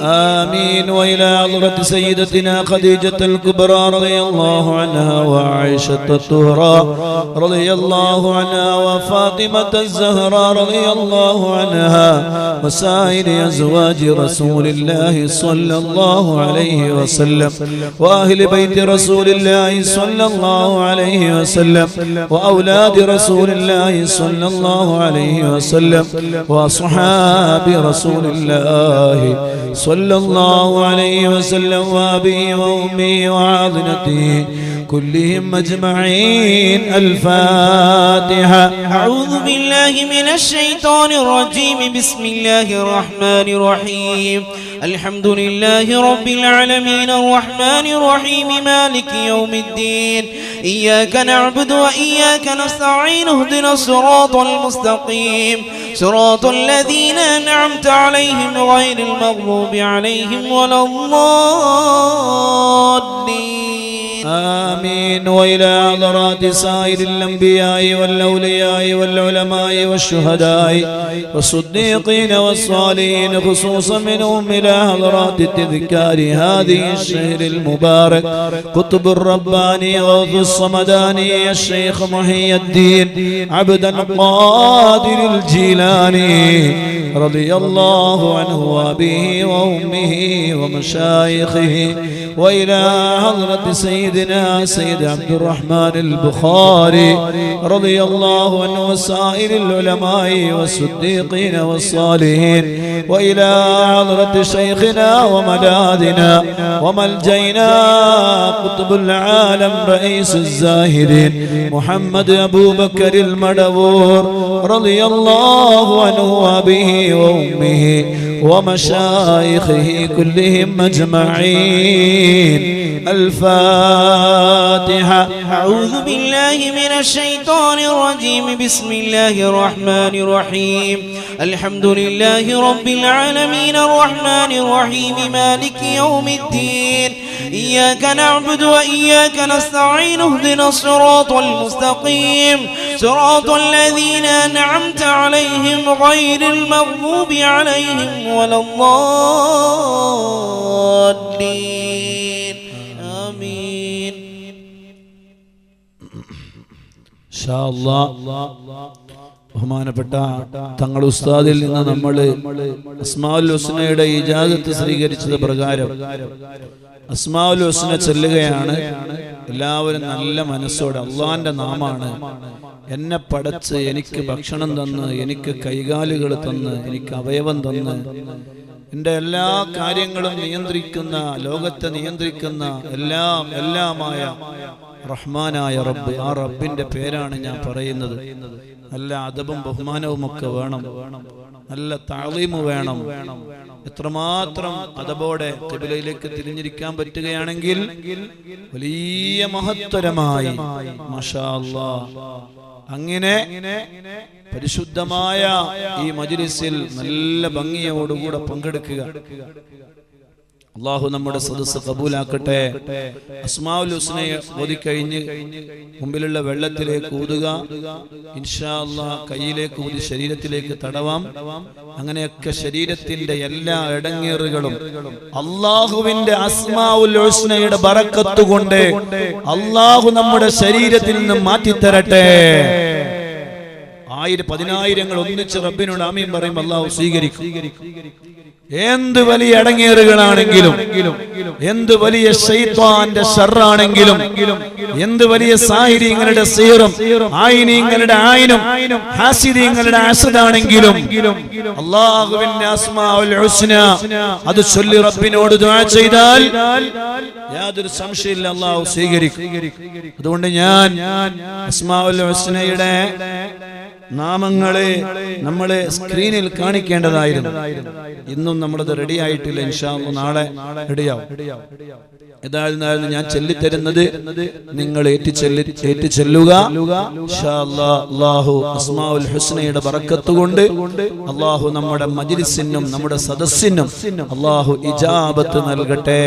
آمين. وإلى حضرة سيدتنا خديجة الكبرى رضي الله عنها وعائشة الطهرى رضي الله عنها وفاطمة الزهراء رضي الله عنها وسائر أزواج رسول الله صلى الله عليه وسلم وأهل بيت رسول الله صلى الله عليه وسلم وأولاد رسول الله صلى الله عليه وسلم وأصحاب رسول الله صلى الله عليه وسلم وأبي وأمي وعاضنته كلهم أجمعين. الفاتحة. أعوذ بالله من الشيطان الرجيم. بسم الله الرحمن الرحيم. الحمد لله رب العالمين الرحمن الرحيم مالك يوم الدين. إياك نعبد وإياك نستعين اهدنا الصراط المستقيم صراط الذين أنعمت عليهم غير المغضوب عليهم ولا الضالين آمين. وإلى حضرات سائر الأنبياء والأولياء والعلماء والشهداء والصديقين والصالحين خصوصا منهم إلى حضرات التذكار هذه الشهر المبارك قطب الرباني غوث الصمداني الشيخ محي الدين عبد القادر الجيلاني رضي الله عنه وأبيه وأمه ومشايخه. وإلى حضرة سيدنا سيد عبد الرحمن البخاري رضي الله عنه وسائر العلماء والصديقين والصالحين. وإلى حضرة شيخنا وملاذنا وملجئنا قطب العالم رئيس الزاهدين محمد أبو بكر المدبور رضي الله عنه وأبيه وأمه ومشايخه كلهم أجمعين. الفاتحة. أعوذ بالله من الشيطان الرجيم. بسم الله الرحمن الرحيم. الحمد لله رب العالمين الرحمن الرحيم مالك يوم الدين. إياك نعبد وإياك نستعين اهدنا الصراط المستقيم صراط الذين أنعمت عليهم غير المغضوب عليهم ولا الضالين آمين. ഇൻഷാ അല്ലാഹ് ബഹുമാനപ്പെട്ട തങ്ങൾ ഉസ്താദിൽ നിന്ന് നമ്മൾ അസ്മാഉൽ ഹുസ്നയുടെ ഇജാസത്ത് സ്വീകരിച്ചത് പ്രകാരം അസ്മാഉൽ ഹുസ്ന ചൊല്ലുകയാണ്. എല്ലാവരും നല്ല മനസ്സോടെ അള്ളാന്റെ നാമാണ് എന്നെ പടച്ച് എനിക്ക് ഭക്ഷണം തന്ന് എനിക്ക് കൈകാലുകൾ തന്ന് എനിക്ക് അവയവം തന്ന് എൻ്റെ എല്ലാ കാര്യങ്ങളും നിയന്ത്രിക്കുന്ന ലോകത്തെ നിയന്ത്രിക്കുന്ന എല്ലാമായ റഹ്മാനായ റബ്ബ്. ആ റബ്ബിന്റെ പേരാണ് ഞാൻ പറയുന്നത്. നല്ല അദബും ബഹുമാനവും ഒക്കെ വേണം, നല്ല തഅളീമ് വേണം. എത്രമാത്രം അദബോടെ ഖിബ്ലയിലേക്ക് തിരിഞ്ഞിരിക്കാൻ പറ്റുകയാണെങ്കിൽ വലിയ മഹത്തരമായി മാഷാ അല്ലാഹ് അങ്ങനെ പരിശുദ്ധമായ ഈ മജ്ലിസിൽ നല്ല ഭംഗിയോടുകൂടെ പങ്കെടുക്കുക. അല്ലാഹു നമ്മുടെ സദസ്സ് കബൂലാക്കട്ടെ. അസ്മാഉൽ ഹുസ്നയെ ഓതിക്കഴിഞ്ഞ് മുമ്പിലുള്ള വെള്ളത്തിലേക്ക് ഊതുക. ഇൻഷാ അല്ലാഹ് കയ്യിലേക്ക് ഊതി ശരീരത്തിലേക്ക് തടവാം. അങ്ങനെയൊക്കെ ശരീരത്തിന്റെ എല്ലാ ഇടങ്ങേറുകളും അല്ലാഹുവിന്റെ അസ്മാഉൽ ഹുസ്നയുടെ ബറക്കത്ത് കൊണ്ട് അല്ലാഹു നമ്മുടെ ശരീരത്തിൽ നിന്ന് മാറ്റിത്തരട്ടെ. 1000-10,000 ഒന്നിച്ച് റബ്ബിനോട് ആമീൻ പറയുമ്പോൾ അല്ലാഹു സ്വീകരിക്കും. എന്ത് വലിയ അടങ്ങേറുകളാണെങ്കിലും, എന്ത് വലിയ ശൈത്വാന്റെ ശർറാണെങ്കിലും, എന്ത് വലിയ സാഹിര്യങ്ങളുടെ സീറും ആയിനീങ്ങളുടെ ആയിനും ഹാസിദീങ്ങളുടെ ഹസദാണെങ്കിലും അല്ലാഹുവിന്റെ അസ്മാഉൽ ഹുസ്ന അത് ചൊല്ലി റബ്ബിനോട് ദുആ ചെയ്താൽ യാതൊരു സംശയമില്ല അല്ലാഹു സ്വീകരിക്കും. അതുകൊണ്ട് ഞാൻ അസ്മാഉൽ ഹുസ്നയുടെ നാമങ്ങളെ നമ്മളെ സ്ക്രീനിൽ കാണിക്കേണ്ടതായിരുന്നു. ഇന്നും നമ്മളത് റെഡി ആയിട്ടില്ല. ഇൻഷാ അല്ലാഹ് നാളെ റെഡിയാവും. ഏതായിരുന്നാലും ഞാൻ ചൊല്ലിത്തരുന്നത് നിങ്ങൾ ഏറ്റു ചെല്ലുക. ഇൻഷാ അല്ലാഹ് അല്ലാഹു അസ്മാഉൽ ഹുസ്നയുടെ ബറക്കത്ത് കൊണ്ട് അല്ലാഹു നമ്മുടെ മജ്ലിസിനും നമ്മുടെ സദസ്സിനും അല്ലാഹു ഇജാബത്ത് നൽകട്ടെ.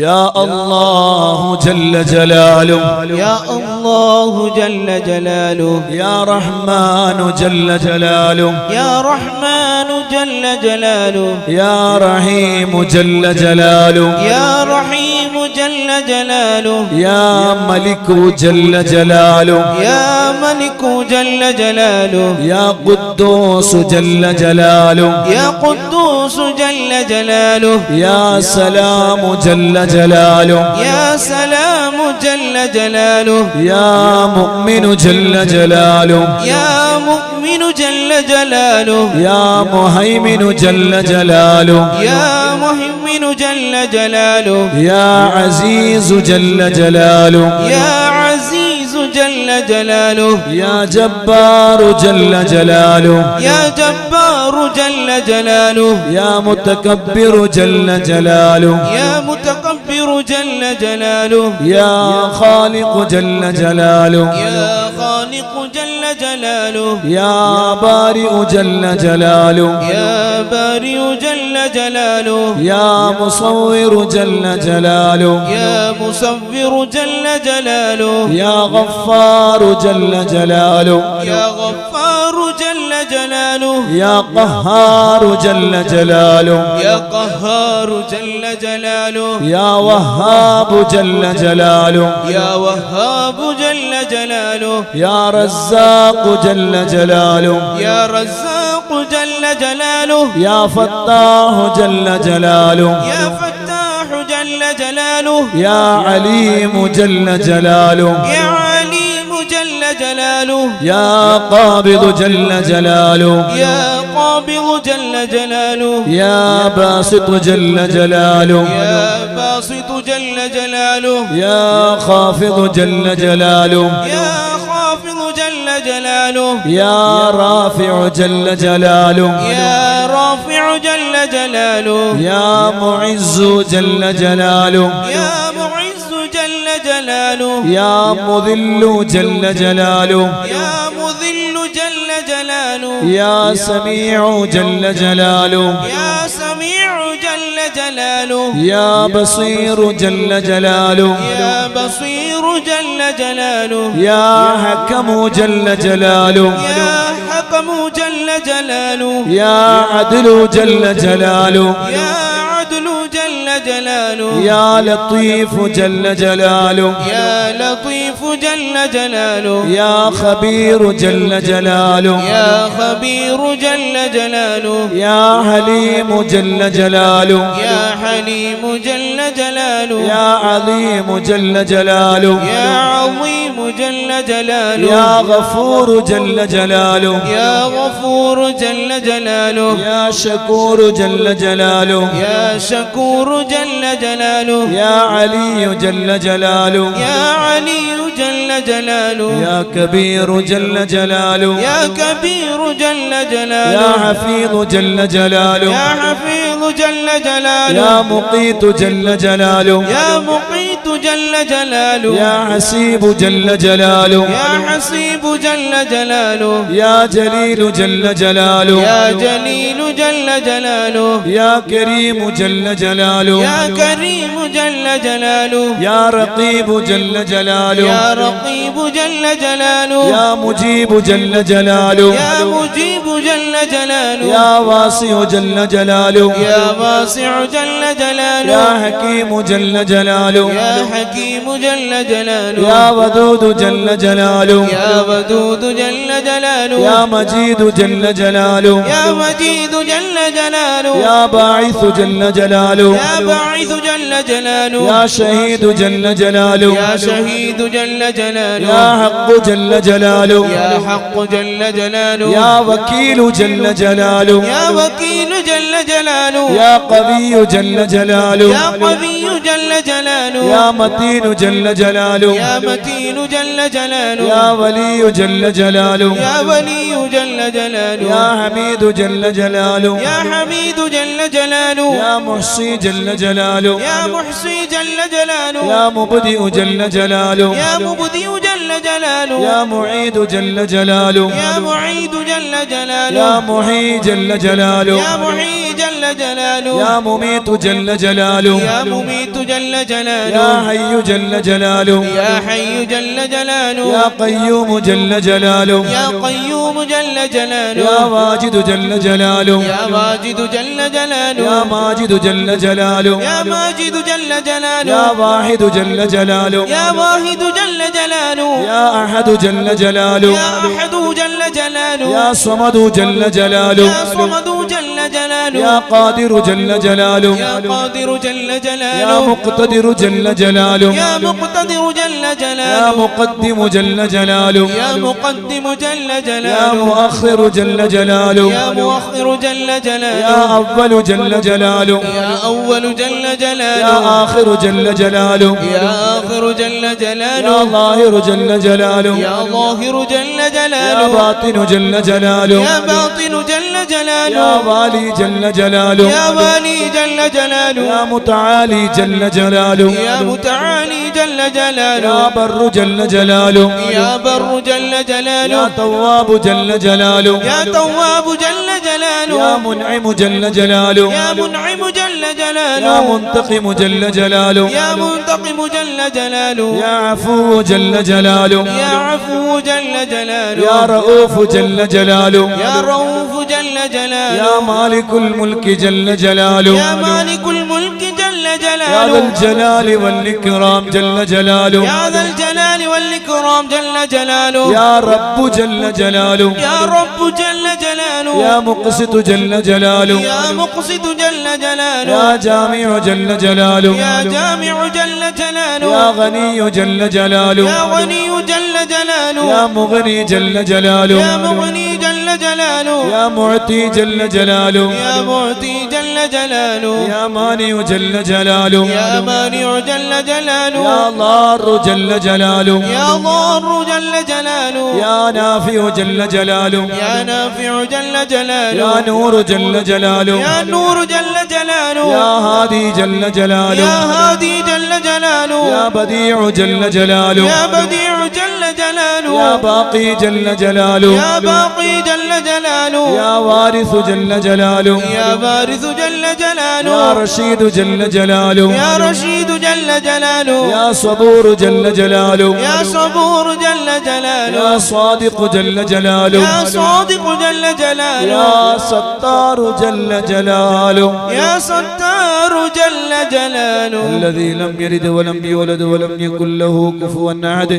يا الله جل جلاله يا الله جل جلاله يا رحمن جل جلاله يا رحمن جل جلاله يا رحيم جل جلاله يا رحيم جل جلاله يا ملك جل جلاله يا ملك جل جلاله يا قدوس جل جلاله يا قدوس جل جلاله يا سلام جل جلاله يا سلام جل جلاله يا مؤمن جل جلاله يا مؤمن جل جلاله يا مهيمن جل جلاله يا مهيمن جل جلاله يا عزيز جل جلاله يا عزيز جل جلاله يا جبار جل جلاله يا جبار جل جلاله يا متكبر جل جلاله يا متكبر جل جلاله يا خالق جل جلاله يا خالق جل جلاله يا بارئ جل جلاله يا بارئ جل جلاله يا مصور جل جلاله يا مصور جل جلاله يا غفار جل جلاله يا غفار جل جلاله يا قهار جل جلاله يا قهار جل جلاله يا وهاب جل جلاله يا وهاب جل جلاله يا رزاق جل جلاله يا رزاق جل جلاله يا فتاح جل جلاله يا فتاح جل جلاله يا عليم جل جلاله يا عليم جل جلاله يا قابض جل جلاله يا قابض جل جلاله يا باسط جل جلاله يا باسط جل جلاله يا خافض جل جلاله يا خافض جل جلاله يا رافع جل جلاله يا رافع جل جلاله يا معز جل جلاله يا معز جل جلاله يا مذل جل جلاله يا مذل جل جلاله يا سميع جل جلاله يا سميع جل جلاله يا بصير جل جلاله يا بصير جل جلاله يا حكم جل جلاله يا حكم جل جلاله يا عدل جل جلاله يا عدل جل جلاله يا لطيف جل جلاله يا لطيف جل جلاله يا خبير جل جلاله يا خبير جل جلاله يا حليم جل جلاله يا حليم جل جلاله يا عظيم جل جلاله يا عظيم جل جلاله يا غفور جل جلاله يا غفور جل جلاله يا شكور جل جلاله يا شكور جل جلاله يا علي جل جلاله يا علي جل جلاله يا كبير جل جلاله يا كبير جل جلاله يا حفيظ جل جلاله يا حفيظ جل جلاله يا مقيت جل جلاله يا مقيت جل جلاله يا حسيب جل جلاله يا حسيب جل جلاله يا جليل جل جلاله يا جليل جل جلاله يا كريم جل جلاله يا كريم جل جلاله يا رقيب جل جلاله يا رقيب جل جلاله يا مجيب جل جلاله يا مجيب جل جلاله يا واسع جل جلاله يا واسع جل جلاله يا حكيم جل جلاله يا حكيم جل جلاله يا ودود جل جلاله يا ودود جل جلاله يا مجيد جل جلاله يا مجيد جل جلاله يا باعث جل جلاله يا باعث جل جلاله يا شهيد جل جلاله يا شهيد جل جلاله يا حق جل جلاله يا حق جل جلاله يا وكيل جل جلاله يا وكيل جل جلاله يا قوي جل جلاله يا قوي جل جلاله يا متين جل جلاله يا متين جل جلاله يا ولي جل جلاله يا ولي جل جلاله يا حميد جل جلاله يا حميد جل جلاله يا محصي جل جلاله يا محصي جل جلاله يا مبدئ جل جلاله يا مبدئ جل جلاله يا معيد جل جلاله يا معيد جل جلاله يا محيي جل جلاله يا محيي جل جلاله يا مميت جل جلاله يا مميت جل جلاله يا حي جل جلاله يا حي جل جلاله يا قيوم جل جلاله يا قيوم جل جلاله يا واجد جل جلاله يا واجد جل جلاله يا ماجد جل جلاله يا ماجد جل جلاله يا واحد جل جلاله يا واحد جل جلاله يا أحد جل جلاله يا أحد جل جلاله يا صمد جل جلاله يا صمد جل جلاله يا قادر جل جلاله يا قادر جل جلاله يا مقتدر جل جلاله يا مقتدر جل جلاله يا مقدم جل جلاله يا مقدم جل يا جلاله مؤخر جل جلاله يا مؤخر جل جلاله يا أول جل جلاله يا أول جل يا جلاله آخر جل جلاله يا آخر جل يا جلاله ظاهر جل جلاله يا ظاهر جل يا جلاله باطن جل جلاله يا باطن جل يا جلاله والي جل جلاله يا والي جل جلاله يا متعالي جل جلاله يا متعالي جل جلاله يا بر جل جلاله يا بر جل يا جلاله تواب جل جلاله يا تواب جل جلاله يا منعم جل جلاله يا منعم جل يا جلاله منتقم جل جلاله يا منتقم جل جلاله يا عفو جل جلاله يا عفو جل جلاله يا رؤوف جل جلاله يا رؤوف جل جلاله يا مالك الملك جل جلاله يا مالك الملك جل يا ذا جلاله الجلال والإكرام جل جلاله يا ذا الجلال والإكرام جل جلاله يا رب جل جلاله يا رب جل جلاله يا مقسط جل جلاله يا مقسط جل جلاله يا جامع جل جلاله يا جامع جل جلاله يا غني جل جلاله يا غني جل جلاله يا مغني جل جلاله يا مغني جل جلاله يا معطي جل جلاله يا معطي جل جلاله يا مانع جل جلاله يا مانع جل جلاله يا ضار جل جلاله يا ضار جل جلاله يا نافع جل جلاله يا نافع جل جلاله يا نور جل جلاله يا نور جل جلاله يا هادي جل جلاله يا هادي جل جلاله يا بديع جل جلاله يا بديع جل جلاله يا باقي جل جلاله يا باقي جل جلاله يا وارث جل جلاله يا وارث جل جلاله يا رشيد جل جلاله يا رشيد جل جلاله يا صبور جل جلاله يا صبور جل جلاله يا صادق جل جلاله يا صادق جل جلاله يا ستار جل جلاله يا ستار جل جلاله الذي لم يلد ولم يولد ولم يكن له كفوا أحد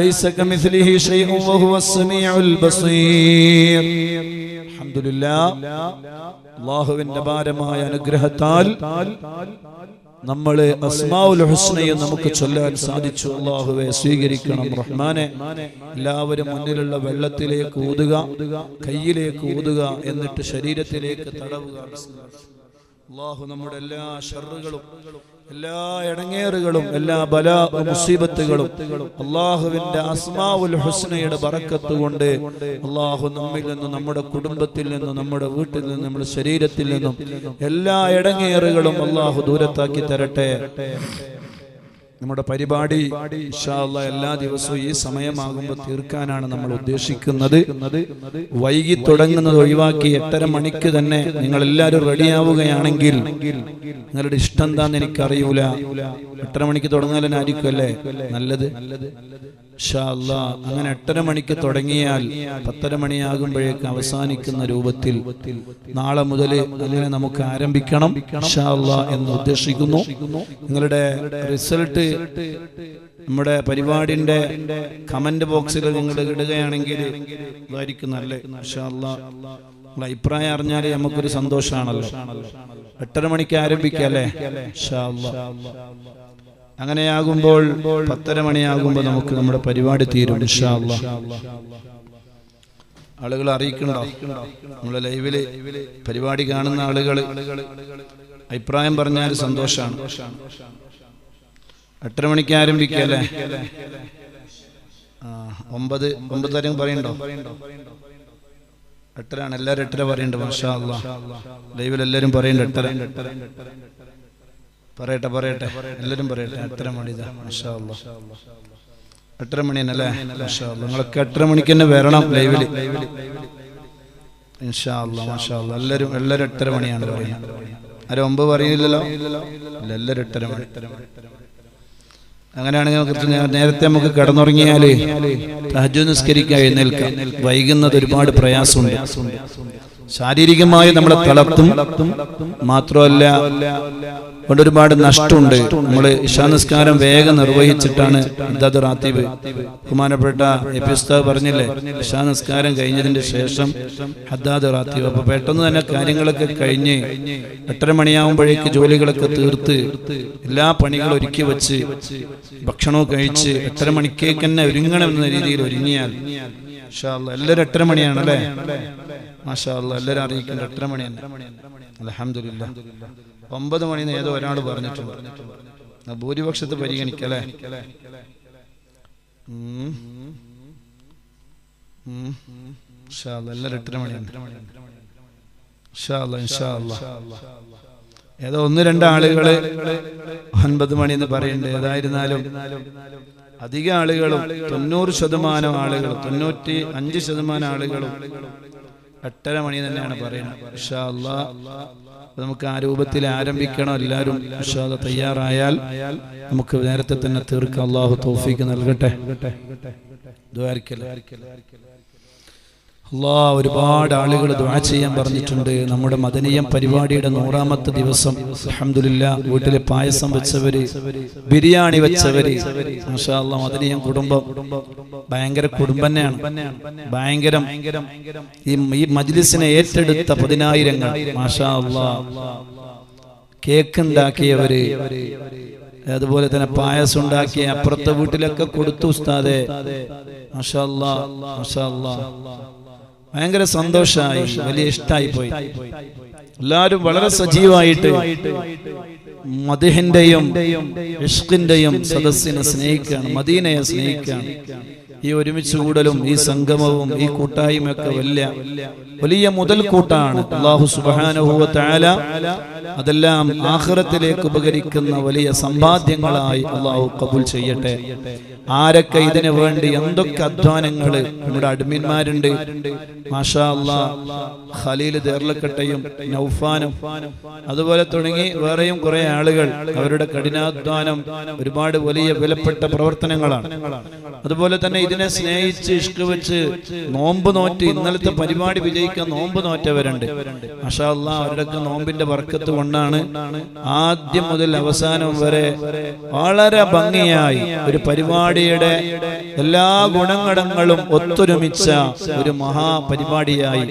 ليس كمثله شيء وهو السميع البصير الحمد لله അല്ലാഹുവിന്റെ ഭാരമായ അനുഗ്രഹത്താൽ നമ്മളെ അസ്മാഉൽ ഹുസ്നയെ നമുക്ക് ചൊല്ലാൻ സാധിച്ചു. അല്ലാഹുവേ സ്വീകരിക്കണം റഹ്മാനെ. എല്ലാവരും മുന്നിലുള്ള വെള്ളത്തിലേക്ക് ഊതുക, കയ്യിലേക്ക് ഊതുക, എന്നിട്ട് ശരീരത്തിലേക്ക് തടവുക. അല്ലാഹു നമ്മുടെ എല്ലാ ഷർറുകളും എല്ലാ ഇടങ്ങേറുകളും എല്ലാ ബലാ മുസീബത്തുകളും അല്ലാഹുവിന്റെ അസ്മാഉൽ ഹുസ്നയുടെ ബറക്കത്ത് കൊണ്ട് അല്ലാഹു നമ്മിൽ നിന്നും നമ്മുടെ കുടുംബത്തിൽ നിന്നും നമ്മുടെ വീട്ടിൽ നിന്നും നമ്മുടെ ശരീരത്തിൽ നിന്നും എല്ലാ ഇടങ്ങേറുകളും അല്ലാഹു ദൂരത്താക്കി തരട്ടെ. നമ്മുടെ പരിപാടി ഇൻഷാ അല്ലാഹ് എല്ലാ ദിവസവും ഈ സമയമാകുമ്പോൾ തീർക്കാനാണ് നമ്മൾ ഉദ്ദേശിക്കുന്നത്. വൈകി തുടങ്ങുന്നത് ഒഴിവാക്കി 8:30 മണിക്ക് തന്നെ നിങ്ങൾ എല്ലാവരും റെഡിയാവുകയാണെങ്കിൽ, നിങ്ങളുടെ ഇഷ്ടം എന്താന്ന് എനിക്കറിയൂല, 8:30 മണിക്ക് തുടങ്ങാനായിരിക്കും അല്ലേ നല്ലത്. ഇൻഷാ അല്ലാഹ് അങ്ങനെ 8:30 മണിക്ക് തുടങ്ങിയാൽ 10:30 മണിയാകുമ്പോഴേക്ക് അവസാനിക്കുന്ന രൂപത്തിൽ നാളെ മുതൽ അങ്ങനെ നമുക്ക് ആരംഭിക്കണം ഇൻഷാ അല്ലാഹ് എന്ന് ഉദ്ദേശിക്കുന്നു. നിങ്ങളുടെ റിസൾട്ട് നമ്മുടെ പരിപാടിന്റെ കമന്റ് ബോക്സിൽ നിങ്ങൾ ഇടുകയാണെങ്കിൽ ഇതായിരിക്കും നല്ലത്. ഇൻഷാ അല്ലാഹ് നിങ്ങളുടെ അഭിപ്രായം അറിഞ്ഞാൽ നമുക്കൊരു സന്തോഷമാണല്ലോ. 8:30 മണിക്ക് ആരംഭിക്കാം അല്ലേ ഇൻഷാ അല്ലാഹ്. അങ്ങനെയാകുമ്പോൾ 10:30 മണിയാകുമ്പോൾ നമുക്ക് നമ്മുടെ പരിപാടി തീരും ഇൻഷാ അല്ലാഹ്. ആളുകൾ അറിയിക്കണ്ടോ? നമ്മുടെ ലൈവില് പരിപാടി കാണുന്ന ആളുകൾ അഭിപ്രായം പറഞ്ഞാൽ സന്തോഷമാണ്. 8:30 മണിക്ക് ആരംഭിക്കുക അല്ലേ? 9:30 പറയണ്ടോ? 8:30 ആണ്. എല്ലാവരും 8:30 പറയണ്ട. മാഷാ അല്ലാഹ്. ലൈവിൽ എല്ലാവരും പറയണ്ട 8:30. പറയട്ടെ എല്ലാവരും പറയട്ടെ. 8:30 മണി. മാഷാ അല്ലാഹ്. 8:30 മണി തന്നെ അല്ലേ? മാഷാ അല്ലാഹ്. നിങ്ങളൊക്കെ 8:30 മണിക്ക് തന്നെ വരണം ലൈവില് ഇൻഷാ അല്ലാഹ്. മാഷാ അല്ലാഹ്. എല്ലാവരും 8:30 മണിയാണ് പറയുന്നത്. ആരും 9 പറയുന്നില്ലല്ലോ. എല്ലാവരും 8:30 മണി. അങ്ങനെയാണെങ്കിൽ നേരത്തെ നമുക്ക് കിടന്നുറങ്ങിയാല് തഹജ്ജുദ് നിസ്കരിക്കാൻ എഴുന്നേൽക്കാം. വൈകുന്നത് ഒരുപാട് പ്രയാസമുണ്ട്. ശാരീരികമായി നമ്മളെ തളർത്തും. മാത്രമല്ല അതുകൊണ്ട് ഒരുപാട് നഷ്ടമുണ്ട്. നമ്മൾ ഇശാ നിസ്കാരം വേഗം നിർവഹിച്ചിട്ടാണ് ഹദ്ദാദ് റാത്തീബ്. ബഹുമാനപ്പെട്ട എപി ഉസ്താദ് പറഞ്ഞില്ലേ, ഇശാ നിസ്കാരം കഴിഞ്ഞതിന്റെ ശേഷം ഹദ്ദാദ് റാത്തീബ്. അപ്പൊ പെട്ടെന്ന് തന്നെ കാര്യങ്ങളൊക്കെ കഴിഞ്ഞ് 8:30 മണിയാകുമ്പോഴേക്ക് ജോലികളൊക്കെ തീർത്ത് എല്ലാ പണികളും ഒരുക്കി വെച്ച് ഭക്ഷണവും കഴിച്ച് 8:30 മണിക്കേക്ക് തന്നെ ഒരുങ്ങണം എന്ന രീതിയിൽ ഒരുങ്ങിയാൽ മാഷാ അല്ലാഹ്. എല്ലാവരും 8:30 മണിയാണ് അല്ലേ? മാഷാ അല്ലാഹ്, എല്ലാവരും അറിയിക്കുന്നത് 8:30 മണിയാണ്. അൽഹംദുലില്ലാഹ്. 9 മണിന്ന് ഏതോ ഒരാൾ പറഞ്ഞിട്ടുണ്ട്. ഭൂരിപക്ഷത്തെ പരിഗണിക്കല്ലേ? ഇൻഷാ അല്ലാഹ് എല്ലാവരും 8:30 മണിയാണ്. ഇൻഷാ അല്ലാഹ്, ഇൻഷാ അല്ലാഹ്. ഏതോ 1-2 ആളുകള് 9 മണിന്ന് പറയുന്നുണ്ട്. ഏതായിരുന്നാലും അധിക ആളുകളും 90% ആളുകളും 95% ആളുകളും 8:30 മണി തന്നെയാണ് പറയുന്നത്. ഇൻഷാ അല്ലാഹ് നമുക്ക് ആ രൂപത്തിൽ ആരംഭിക്കണം. എല്ലാവരും ഇൻഷാ അല്ലാഹ് തയ്യാറായാൽ നമുക്ക് നേരത്തെ തന്നെ തീർക്കാം. അല്ലാഹു തൗഫീഖ് നൽകട്ടെ. ദുആ അല്ലാഹ്, ഒരുപാട് ആളുകൾ ദുആ ചെയ്യാൻ പറഞ്ഞിട്ടുണ്ട്. നമ്മുടെ മദനിയം പരിപാടിയുടെ 100ാമത്തെ ദിവസം അൽഹംദുലില്ലാഹ് വീട്ടിൽ പായസം വെച്ചവര്, ബിരിയാണി വെച്ചവര്, മാഷാ അല്ലാഹ് മദനിയം കുടുംബം ഭയങ്കര കുടുംബം തന്നെയാണ്. ഭയങ്കരം ഈ മജ്ലിസിനെ ഏറ്റെടുത്ത 10,000-ങ്ങൾ മാഷാ അല്ലാഹ്. കേക്ക് ഉണ്ടാക്കിയവര്, അതുപോലെ തന്നെ പായസം ഉണ്ടാക്കിയ അപ്പുറത്തെ വീട്ടിലൊക്കെ കൊടുത്തു ഉസ്താദേ. മാഷാ അല്ലാഹ്, മാഷാ അല്ലാഹ്. ഭയങ്കര സന്തോഷമായി, വലിയ ഇഷ്ടായി പോയി. എല്ലാവരും വളരെ സജീവമായിട്ട് മദ്ഹിന്റെയും ഇഷ്ഖിന്റെയും സദസ്സിനെ സ്നേഹിക്കുകയാണ്, മദീനയെ സ്നേഹിക്കുകയാണ്. ഈ ഒരുമിച്ച് കൂടലും ഈ സംഗമവും ഈ കൂട്ടായ്മയൊക്കെ വലിയ മുതൽക്കൂട്ടാണ്. അല്ലാഹു സുബ്ഹാനഹു വ തആല അതെല്ലാം ആഖിറത്തിലേക്ക് ഉപകരിക്കുന്ന വലിയ സമ്പാദ്യങ്ങളായി അല്ലാഹു കബൂൽ ചെയ്യട്ടെ. ആരൊക്കെ ഇതിനു വേണ്ടി എന്തൊക്കെ അധ്വാനങ്ങൾ നമ്മുടെ അഡ്മിന്മാരുണ്ട് മാഷാ അല്ലാഹ്. ഖലീൽ ദേർലക്കട്ടയും നൗഫാനും അതുപോലെ തുടങ്ങി വേറെയും കുറെ ആളുകൾ, അവരുടെ കഠിനാധ്വാനം ഒരുപാട് വലിയ വിലപ്പെട്ട പ്രവർത്തനങ്ങളാണ്. അതുപോലെ തന്നെ ഇതിനെ സ്നേഹിച്ച് ഇഷ്ക് വെച്ച് നോമ്പ് നോറ്റ് ഇന്നലത്തെ പരിപാടി വിജയിക്കാൻ നോമ്പ് നോറ്റവരുണ്ട് മാഷാ അല്ലാഹ്. അവരുടെയൊക്കെ നോമ്പിന്റെ ബർക്കത്ത് കൊണ്ടാണ് ആദ്യം മുതൽ അവസാനം വരെ വളരെ ഭംഗിയായി ഒരു പരിപാടിയുടെ എല്ലാ ഗുണഗണങ്ങളും ഒത്തൊരുമിച്ച ഒരു മഹാപരിപാടിയായി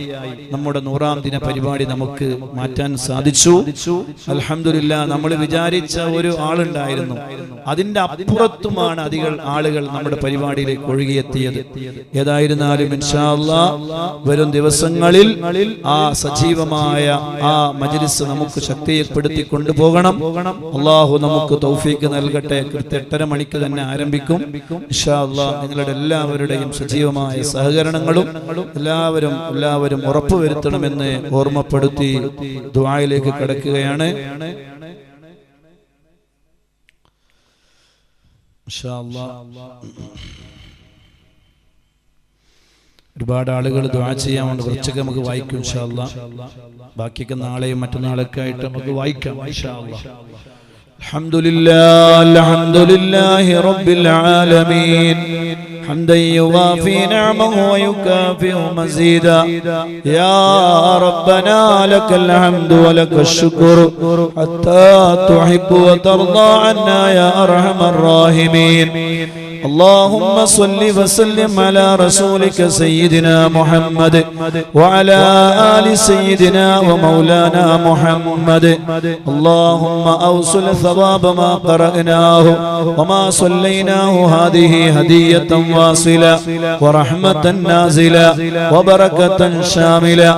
നമ്മുടെ 100ാം ദിന പരിപാടി നമുക്ക് മാറ്റാൻ സാധിച്ചു. അൽഹംദുലില്ലാഹ്. നമ്മൾ വിചാരിച്ച ഒരു ആളുണ്ടായിരുന്നു, അതിന്റെ അപ്പുറത്തുമാണ് അധികം ആളുകൾ നമ്മുടെ പരിപാടിയിലേക്ക് ഒഴുകിയെത്തിയത്. ഏതായിരുന്നാലും ഇൻഷാ അല്ലാഹ് വരും ദിവസങ്ങളിൽ ആ സജീവമായ ആ മജ്ലിസ് നമുക്ക് ശക്തിപ്പെടുത്തി കൊണ്ടുപോകണം. അല്ലാഹു നമുക്ക് തൗഫീഖ് നൽകട്ടെ. 8:30 മണിക്ക് തന്നെ ആരംഭിക്കും ഇൻഷാ അല്ലാഹ്. നിങ്ങളുടെ എല്ലാവരുടെയും സജീവമായ സഹകരണങ്ങളും എല്ലാവരും ഉറപ്പുവരുത്തണമെന്ന് ഓർമ്മപ്പെടുത്തി ദുആയിലേക്ക് കടക്കുകയാണ്. ഇൻഷാ അല്ലാഹ് ഒരുപാട് ആളുകൾ ദുആ ചെയ്യാനുണ്ട്. കുറച്ചൊക്കെ നമുക്ക് വായിക്കും ഇൻഷാ അല്ലാഹ്. ബാക്കിയൊക്കെ നാളെയും മറ്റന്നാളൊക്കെ ആയിട്ട് നമുക്ക് വായിക്കാം ഇൻഷാ അല്ലാഹ്. അൽഹംദുലില്ലാഹി റബ്ബിൽ ആലമീൻ حمدا يوافي نعمه ويكافئ مزيدا يا ربنا لك الحمد ولك الشكر حتى تحب وترضى عنا يا أرحم الراحمين. اللهم صل وسلم على رسولك سيدنا محمد وعلى آل سيدنا ومولانا محمد. اللهم أوصل ثواب ما قرأناه وما صليناه هذه هدية واصلة ورحمة نازلة وبركة شاملة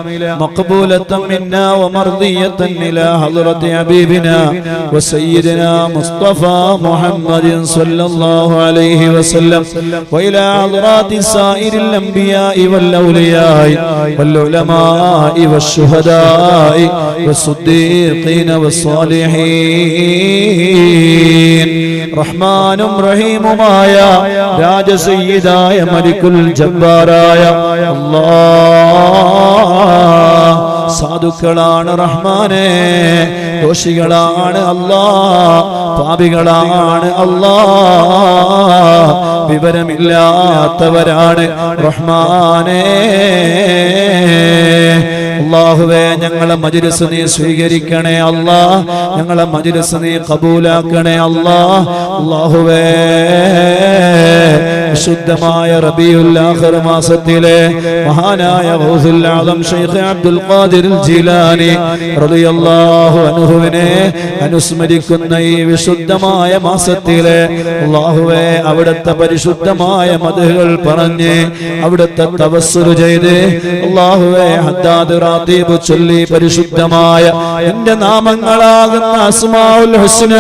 مقبولة منا ومرضية إلى حضرة حبيبنا وسيدنا مصطفى محمد صلى الله عليه وسلم وإلى حضرات سائر الأنبياء والأولياء والعلماء والشهداء والصديقين والصالحين. റഹ്മാനും റഹീമുമായ രാജസയ്യിദായ മലിക്കുൽ ജബ്ബാറായ അല്ലാഹ് സാധുക്കളാണ് റഹ്മാനേ, ദോഷികളാണ് അല്ലാ, പാപികളാണ് അല്ലാ, വിവരമില്ലാത്തവരാണ് റഹ്മാനേ. അല്ലാഹുവേ ഞങ്ങളെ മജ്‌ലിസ് നീ സ്വീകരിക്കണേ അല്ലാ, ഞങ്ങളെ മജ്‌ലിസ് നീ ഖബൂലാക്കണേ അല്ലാ. അല്ലാഹുവേ വിശുദ്ധമായ റബീഉൽ ആഖിർ മാസത്തിലെ മഹാനായ ഗൗസുൽ ആദം ശൈഖ് അബ്ദുൽ ഖാദിർ ജീലാനി റളിയല്ലാഹു അൻഹുവിനെ അനുസ്മരിക്കുന്ന ഈ വിശുദ്ധമായ മാസത്തിലെ അല്ലാഹുവേ അവിടുത്തെ പരിശുദ്ധമായ മദ്ഹുകൾ പറഞ്ഞ് അവിടുത്തെ തവസ്സുൽ ചെയ്ത് അല്ലാഹുവേ ഹദ്ദാദ് റാതീബ് ചൊല്ലി പരിശുദ്ധമായ എന്റെ നാമങ്ങളാകുന്ന അസ്മാഉൽ ഹുസ്ന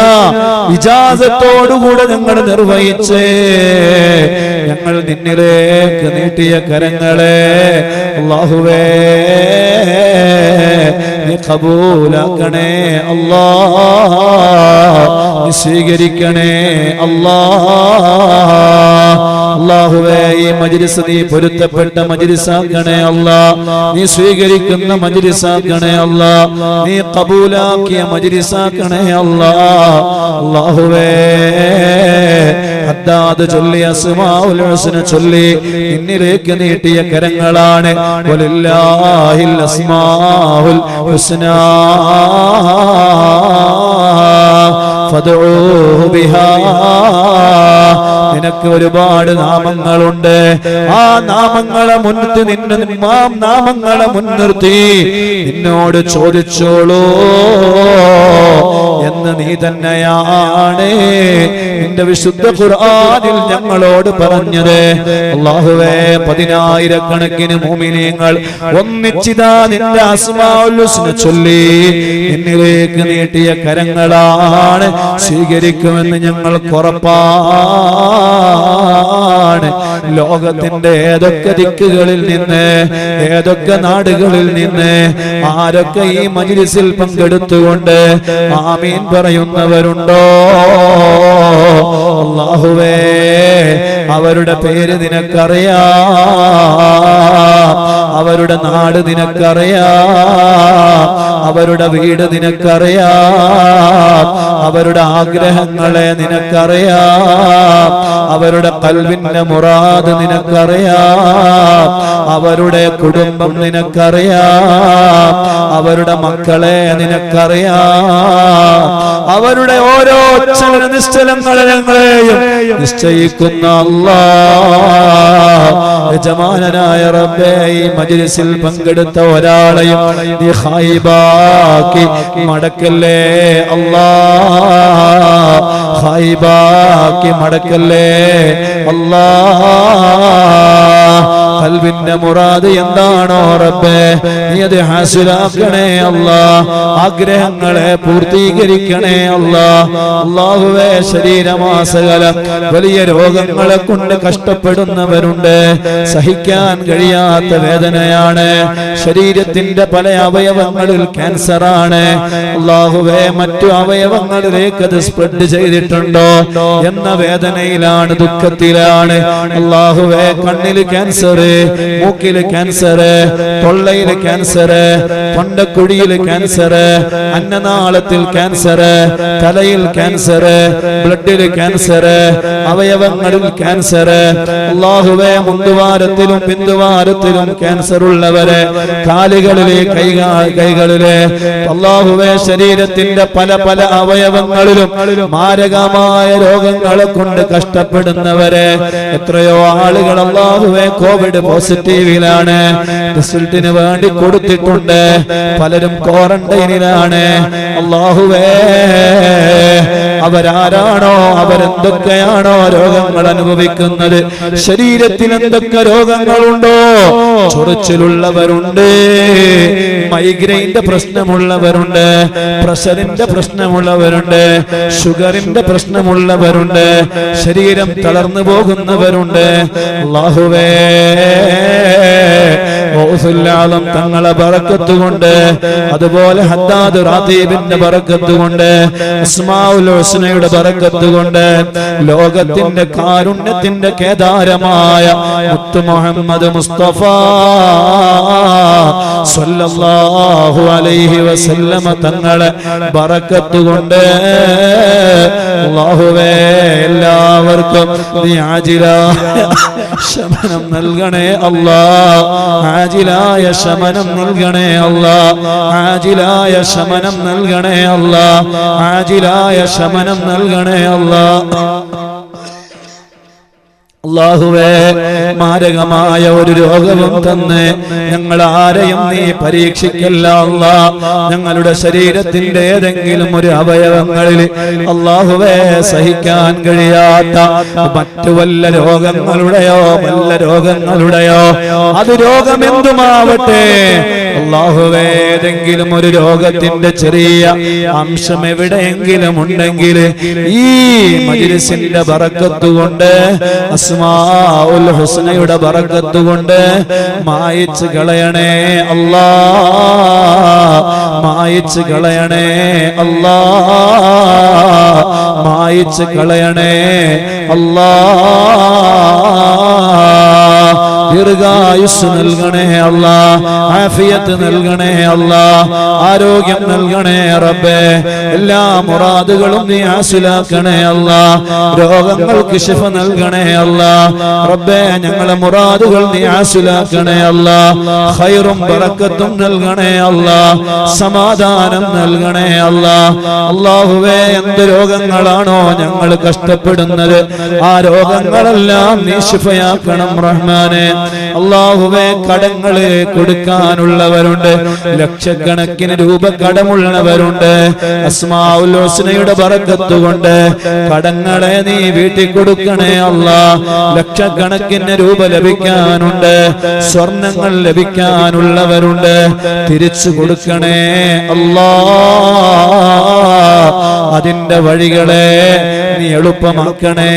ഇജാസത്തോടുകൂടെ ഞങ്ങൾ നിർവഹിച്ച് ഞങ്ങൾ നിന്നിലേക്ക് നീട്ടിയ കരങ്ങളെ അല്ലാഹുവേ നീ ഖബൂലാക്കണേ അല്ലാ, നീ സ്വീകരിക്കണേ അല്ലാ. അല്ലാഹുവേ ഈ മജ്‌ലിസ് നീ പൊരുത്തപ്പെട്ട മജ്‌ലിസാക്കണേ അല്ലാ, നീ സ്വീകരിക്കുന്ന മജ്‌ലിസാക്കണേ അല്ലാ, നീ ഖബൂലാക്കിയ മജ്‌ലിസാക്കണേ അല്ലാ. അല്ലാഹുവേ ഹദ്ദാദ് ചൊല്ലി അസ്മാഉൽ ഹുസ്ന ചൊല്ലി നിന്നിലേക്ക് നീട്ടിയ കരങ്ങളാണ്. വലില്ലാഹിൽ അസ്മാഉൽ ഹുസ്നാ ഫദ്ഉഹു ബിഹാ. നിനക്ക് ഒരുപാട് നാമങ്ങളുണ്ട്, ആ നാമങ്ങളെ നാമങ്ങളെ മുൻനിർത്തി നിന്നോട് ചോദിച്ചോളൂ എന്ന് നീ തന്നെയാണ് നിന്റെ വിശുദ്ധ ഖുർആനിൽ ഞങ്ങളോട് പറഞ്ഞത്. അല്ലാഹുവേ 10,000 മുഅ്മിനീങ്ങൾ ഒന്നിച്ചിതാ നിന്റെ അസ്മാഉൽ ഹുസ്ന ചൊല്ലി നിന്നിലേക്ക് നീട്ടിയ കരങ്ങളാണ്, സ്വീകരിക്കുമെന്ന് ഞങ്ങൾക്ക് ഉറപ്പാണ്. ലോകത്തിന്റെ ഏതൊക്കെ ദിക്കുകളിൽ നിന്ന് ഏതൊക്കെ നാടുകളിൽ നിന്ന് ആരൊക്കെ ഈ മജ്‌ലിസിൽ പങ്കെടുത്തുകൊണ്ട് ആമീൻ പറയുന്നവരുണ്ടോ അല്ലാഹുവേ അവരുടെ പേര് നിനക്കറിയാം, അവരുടെ നാട് നിനക്കറിയാം, അവരുടെ വീട് നിനക്കറിയാം, അവരുടെ ആഗ്രഹങ്ങളെ നിനക്കറിയാം, അവരുടെ ഖൽബിന്റെ മുറാദ് നിനക്കറിയാം, അവരുടെ കുടുംബം നിനക്കറിയാം, അവരുടെ മക്കളെ നിനക്കറിയാം, അവരുടെ ഓരോ ചലന നിശ്ചലങ്ങളെയും നിശ്ചയിക്കുന്ന അല്ലാഹ് യജമാനനായ റബ്ബേ ഈ മജ്‌ലിസിൽ പങ്കെടുത്ത ഒരാളെയും നീ ഖൈബാക്കി മടക്കല്ലേ അല്ലാഹ്, ഖൈബാക്കി മടക്കല്ലേ അല്ലാഹ്. ഖൽബിന്റെ മുറാദ് എന്താണോ റബ്ബേ നീ അത് ഹാസിലാക്കണേ അല്ലാഹ്, ആഗ്രഹങ്ങളെ പൂർത്തീകരിക്കണേ അല്ലാഹ്. അല്ലാഹുവേ ശരീരമാസകലം വലിയ രോഗങ്ങളെ കൊണ്ട് കഷ്ടപ്പെടുന്നവരുണ്ട്, സഹിക്കാൻ കഴിയാത്ത വേദനയാണ്, ശരീരത്തിന്റെ പല അവയവങ്ങളിൽ ക്യാൻസറാണ്. അല്ലാഹുവേ മറ്റു അവയവങ്ങളിലേക്ക് അത് സ്പ്രെഡ് ചെയ്തിട്ടുണ്ടോ എന്ന വേദനയിലാണ്, ദുഃഖത്തിലാണ്. അല്ലാഹുവേ കണ്ണില് ക്യാൻസർ, മൂക്കില് ക്യാൻസർ, തൊള്ളയില് ക്യാൻസർ, തൊണ്ടക്കുഴിയില് ക്യാൻസർ, അന്നനാളത്തിൽ ക്യാൻസർ, തലയിൽ ക്യാൻസർ, ബ്ലഡില് ക്യാൻസർ, അവയവങ്ങളിൽ ക്യാൻസർ. അല്ലാഹുവേ മുന്തുവാരത്തിലും പിന്തുവാരത്തിലും ക്യാൻസർ ഉള്ളവരെ, കാലുകളിലെ കൈകളിലെ അല്ലാഹുവേ ശരീരത്തിന്റെ പല പല അവയവങ്ങളിലും മാരകമായ രോഗങ്ങളെ കൊണ്ട് കഷ്ടപ്പെടുന്നവരെ എത്രയോ ആളുകൾ അല്ലാഹുവേ കോവിഡ് പോസിറ്റീവിലാണ്, റിസൾട്ടിന് വേണ്ടി കൊടുത്തിട്ടുണ്ട്, പലരും ക്വാറന്റൈനിലാണ്. അല്ലാഹുവേ അവരാരാണോ അവരെന്തൊക്കെയാണോ രോഗങ്ങൾ അനുഭവിക്കുന്നത്, ശരീരത്തിൽ എന്തൊക്കെ രോഗങ്ങളുണ്ടോ, ചൊറിച്ചിലുള്ളവരുണ്ട്, മൈഗ്രെയിന്റെ പ്രശ്നമുള്ളവരുണ്ട്, പ്രഷറിന്റെ പ്രശ്നമുള്ളവരുണ്ട്, ഷുഗറിന്റെ പ്രശ്നമുള്ളവരുണ്ട്, ശരീരം തളർന്നു പോകുന്നവരുണ്ട്. അല്ലാഹുവേ ഗൗസുൽ ആലം തങ്ങളെ ബറക്കത്ത് കൊണ്ട്, അതുപോലെ ഹദ്ദാദ് റാതീബിന്റെ ബറക്കത്ത് കൊണ്ട്, അസ്മാഉൽ ഹുസ്നയുടെ ബറക്കത്ത് കൊണ്ട്, ലോകത്തിന്റെ കാരുണ്യത്തിന്റെ കേദാരമായ മുത്ത് മുഹമ്മദ് മുസ്തഫ സ്വല്ലല്ലാഹു അലൈഹി വസല്ലമ തങ്ങളെ ബറക്കത്ത് കൊണ്ട് അല്ലാഹുവേ എല്ലാവർക്കും നീ ആജിലായ ശമനം നൽകണേ അല്ലാഹ്, ആജിലായ ശമനം നൽകണേ അല്ലാഹ്, ആജിലായ ശമനം നൽകണേ അല്ലാഹ്, ആജിലായ ശമനം നൽകണേ അല്ലാഹ്. അല്ലാഹുവേ മാരകമായ ഒരു രോഗവും തന്ന് ഞങ്ങൾ ആരെയും നീ പരീക്ഷിക്കല്ല അല്ലാഹ്. ഞങ്ങളുടെ ശരീരത്തിന്റെ ഏതെങ്കിലും ഒരു അവയവങ്ങളിൽ അല്ലാഹുവേ സഹിക്കാൻ കഴിയാത്ത മറ്റു വല്ല രോഗങ്ങളുടെയോ അത് രോഗമെന്തുമാവട്ടെ അല്ലാഹുവേ, ഏതെങ്കിലും ഒരു രോഗത്തിന്റെ ചെറിയ അംശം എവിടെയെങ്കിലും ഉണ്ടെങ്കിൽ ഈ മജ്‌ലിസിന്റെ ബറക്കത്ത് കൊണ്ട്, അസ്മാഉൽ ഹുസ്നയുടെ ബറക്കത്ത് കൊണ്ട് മായിച്ച് കളയണേ അല്ലാഹ്, മായിച്ച് കളയണേ അല്ലാഹ്, മായിച്ച് കളയണേ അല്ലാഹ്. ദീർഘായുസ് നൽകണേ അല്ലാഹ്, ആഫിയത്ത് നൽകണേ അല്ലാഹ്, ആരോഗ്യം നൽകണേ റബ്ബേ. എല്ലാ മുറാദുകളും നീ ഹാസിലാക്കണേ അല്ലാഹ്, രോഗങ്ങൾക്ക് ശിഫ നൽകണേ അല്ലാഹ് റബ്ബേ. ഞങ്ങളെ മുറാദുകൾ നീ ഹാസിലാക്കണേ അല്ലാഹ്, ഖൈറും ബറക്കത്തും നൽകണേ അല്ലാഹ്, സമാധാനം നൽകണേ അല്ലാഹ്. അല്ലാഹുവേ, എന്ത് രോഗങ്ങളാണോ ഞങ്ങൾ കഷ്ടപ്പെടുന്നത് ആ രോഗങ്ങളെല്ലാം നീ ശിഫയാക്കണം റഹ്മാനെ. അല്ലാഹുവേ, കടങ്ങള് കൊടുക്കാനുള്ളവരുണ്ട്, ലക്ഷക്കണക്കിന് രൂപ കടമുള്ളവരുണ്ട്. അസ്മാഉൽ ഹുസ്നയുടെ ബറക്കത്ത് കൊണ്ട് കടങ്ങളെ നീ വീട്ടിൽ കൊടുക്കണേ അല്ലാഹ്. ലക്ഷക്കണക്കിന് രൂപ ലഭിക്കാനുണ്ട്, സ്വർണങ്ങൾ ലഭിക്കാനുള്ളവരുണ്ട്, തിരിച്ചു കൊടുക്കണേ അല്ലാഹ്. അതിന്റെ വഴികളെ നീ എളുപ്പമാക്കണേ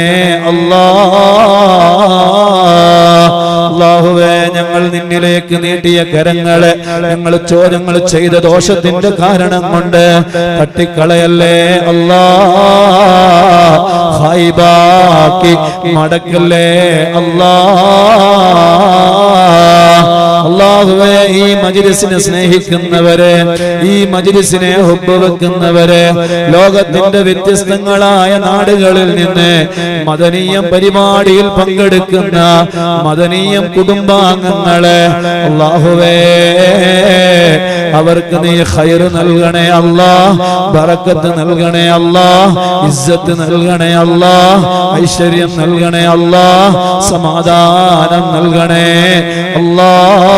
അല്ലാഹ്. അല്ലാഹുവേ, ഞങ്ങൾ നിന്നിലേക്ക് നീട്ടിയ കരങ്ങളെ ഞങ്ങൾ ചെയ്ത ദോഷത്തിന്റെ കാരണം കൊണ്ട് തട്ടിക്കളയല്ലേ അല്ലാഹ്, ഖൈബാക്കി മടക്കല്ലേ അല്ലാഹ്. അല്ലാഹുവേ, ഈ മജ്‌ലിസിനെ സ്നേഹിക്കുന്നവരെ, ഈ മജ്‌ലിസിനെ ഹുബ്ബ് വെക്കുന്നവരെ, ലോകത്തിന്റെ വ്യത്യസ്തങ്ങളായ നാടുകളിൽ നിന്ന് മദനീയം പരിപാടിയിൽ പങ്കെടുക്കുന്ന മദനീയം കുടുംബാംഗങ്ങളെ അല്ലാഹുവേ, അവർക്ക് നീ ഖൈർ നൽകണേ അല്ലാഹ്, ബറക്കത്ത് നൽകണേ അല്ലാഹ്, ഇസ്സത്ത് നൽകണേ അല്ലാഹ്, ഐശ്വര്യം നൽകണേ അല്ലാഹ്, സമാധാനം നൽകണേ അല്ലാഹ്.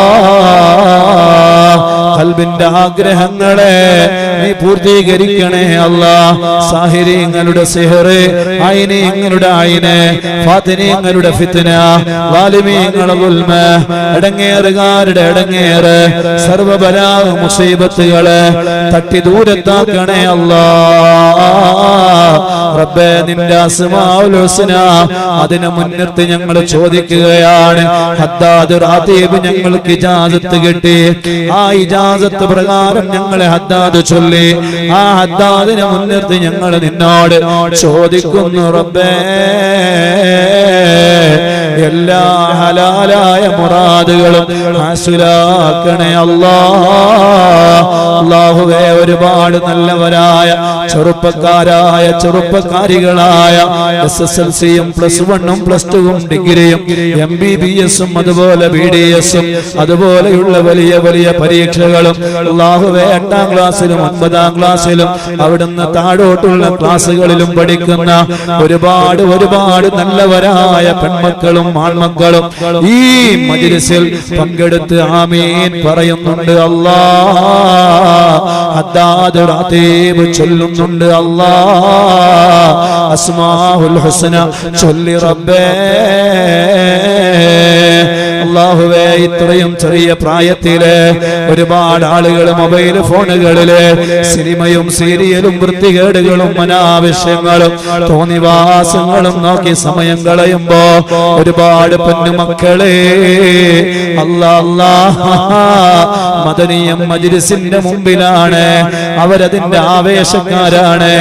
ഖൽബിന്റെ ആഗ്രഹങ്ങളെ നീ പൂർത്തീകരിക്കണേ അല്ലാഹ്. സാഹിരീങ്ങളുടെ സിഹ്ർ, ഐനീങ്ങളുടെ ഐന്, ഫാത്തിനീങ്ങളുടെ ഫിത്ന, ളാലിമീങ്ങളുടെ ദുൽമ, എടങ്ങേറുകാരുടെ എടങ്ങേറ്, സർവ്വ ബലാ മുസീബത്തുകളെ തട്ടി ദൂരത്താക്കണേ അല്ലാഹ്. റബ്ബേ, നിന്റെ അസ്മാഉൽ ഹുസ്ന അതിനെ മുൻനിർത്തി ഞങ്ങൾ ചോദിക്കുകയാണ്. ഹദ്ദാദ് റാതീബ് ഞങ്ങൾക്ക് ഇജാസത്ത് കിട്ടി, ആ ഇജാസത്ത് പ്രകാരം ഞങ്ങളെ ഹദ്ദാദ് ചൊല്ലി, ആ ഹദ്ദാദിനെ മുൻനിർത്തി ഞങ്ങൾ നിന്നോട് ചോദിക്കുന്നു റബ്ബേ, എല്ലാ ഹലാലായ മുറാദുകളും ഹാസിലാക്കണേ അല്ലാഹ്. അല്ലാഹുവേ, ഒരുപാട് നല്ലവരായ ചെറുപ്പക്കാരായ ചെറുപ്പക്കാരികളായ SSLCയും +1ഉം +2ഉം ഡിഗ്രിയും MBBSഉം അതുപോലെ BDSഉം അതുപോലെയുള്ള വലിയ വലിയ പരീക്ഷകളും അല്ലാഹുവേ 8ാം ക്ലാസ്സിലും 9ാം ക്ലാസ്സിലും അവിടുന്ന് താഴോട്ടുള്ള ക്ലാസ്സുകളിലും പഠിക്കുന്ന ഒരുപാട് ഒരുപാട് നല്ലവരായ പെൺമക്കളും ആൺമക്കളും ഈ മജ്‌ലിസിൽ പങ്കെടുത്ത് ആമീൻ പറയുന്നുണ്ട് അല്ലാഹ്. ഹദ്ദാദ് റാതീബ് ചൊല്ലുന്നുണ്ട് അല്ലാഹ്. അസ്മാഉൽ ഹുസ്ന ചൊല്ലി റബ്ബേ. അല്ലാഹുവേ, ഇത്രയും ചെറിയ പ്രായത്തില് ഒരുപാട് ആളുകൾ മൊബൈൽ ഫോണുകളില് സിനിമയും സീരിയലും വൃത്തികേടുകളും അനാവശ്യങ്ങളും തോന്നിവാസങ്ങളും നോക്കി സമയം കളയുമ്പോ ഒരുപാട് പൊന്നുമക്കളെ മദനിയം മജ്‌ലിസിന്റെ മുമ്പിലാണ്, അവരതിന്റെ ആവേശക്കാരാണ്.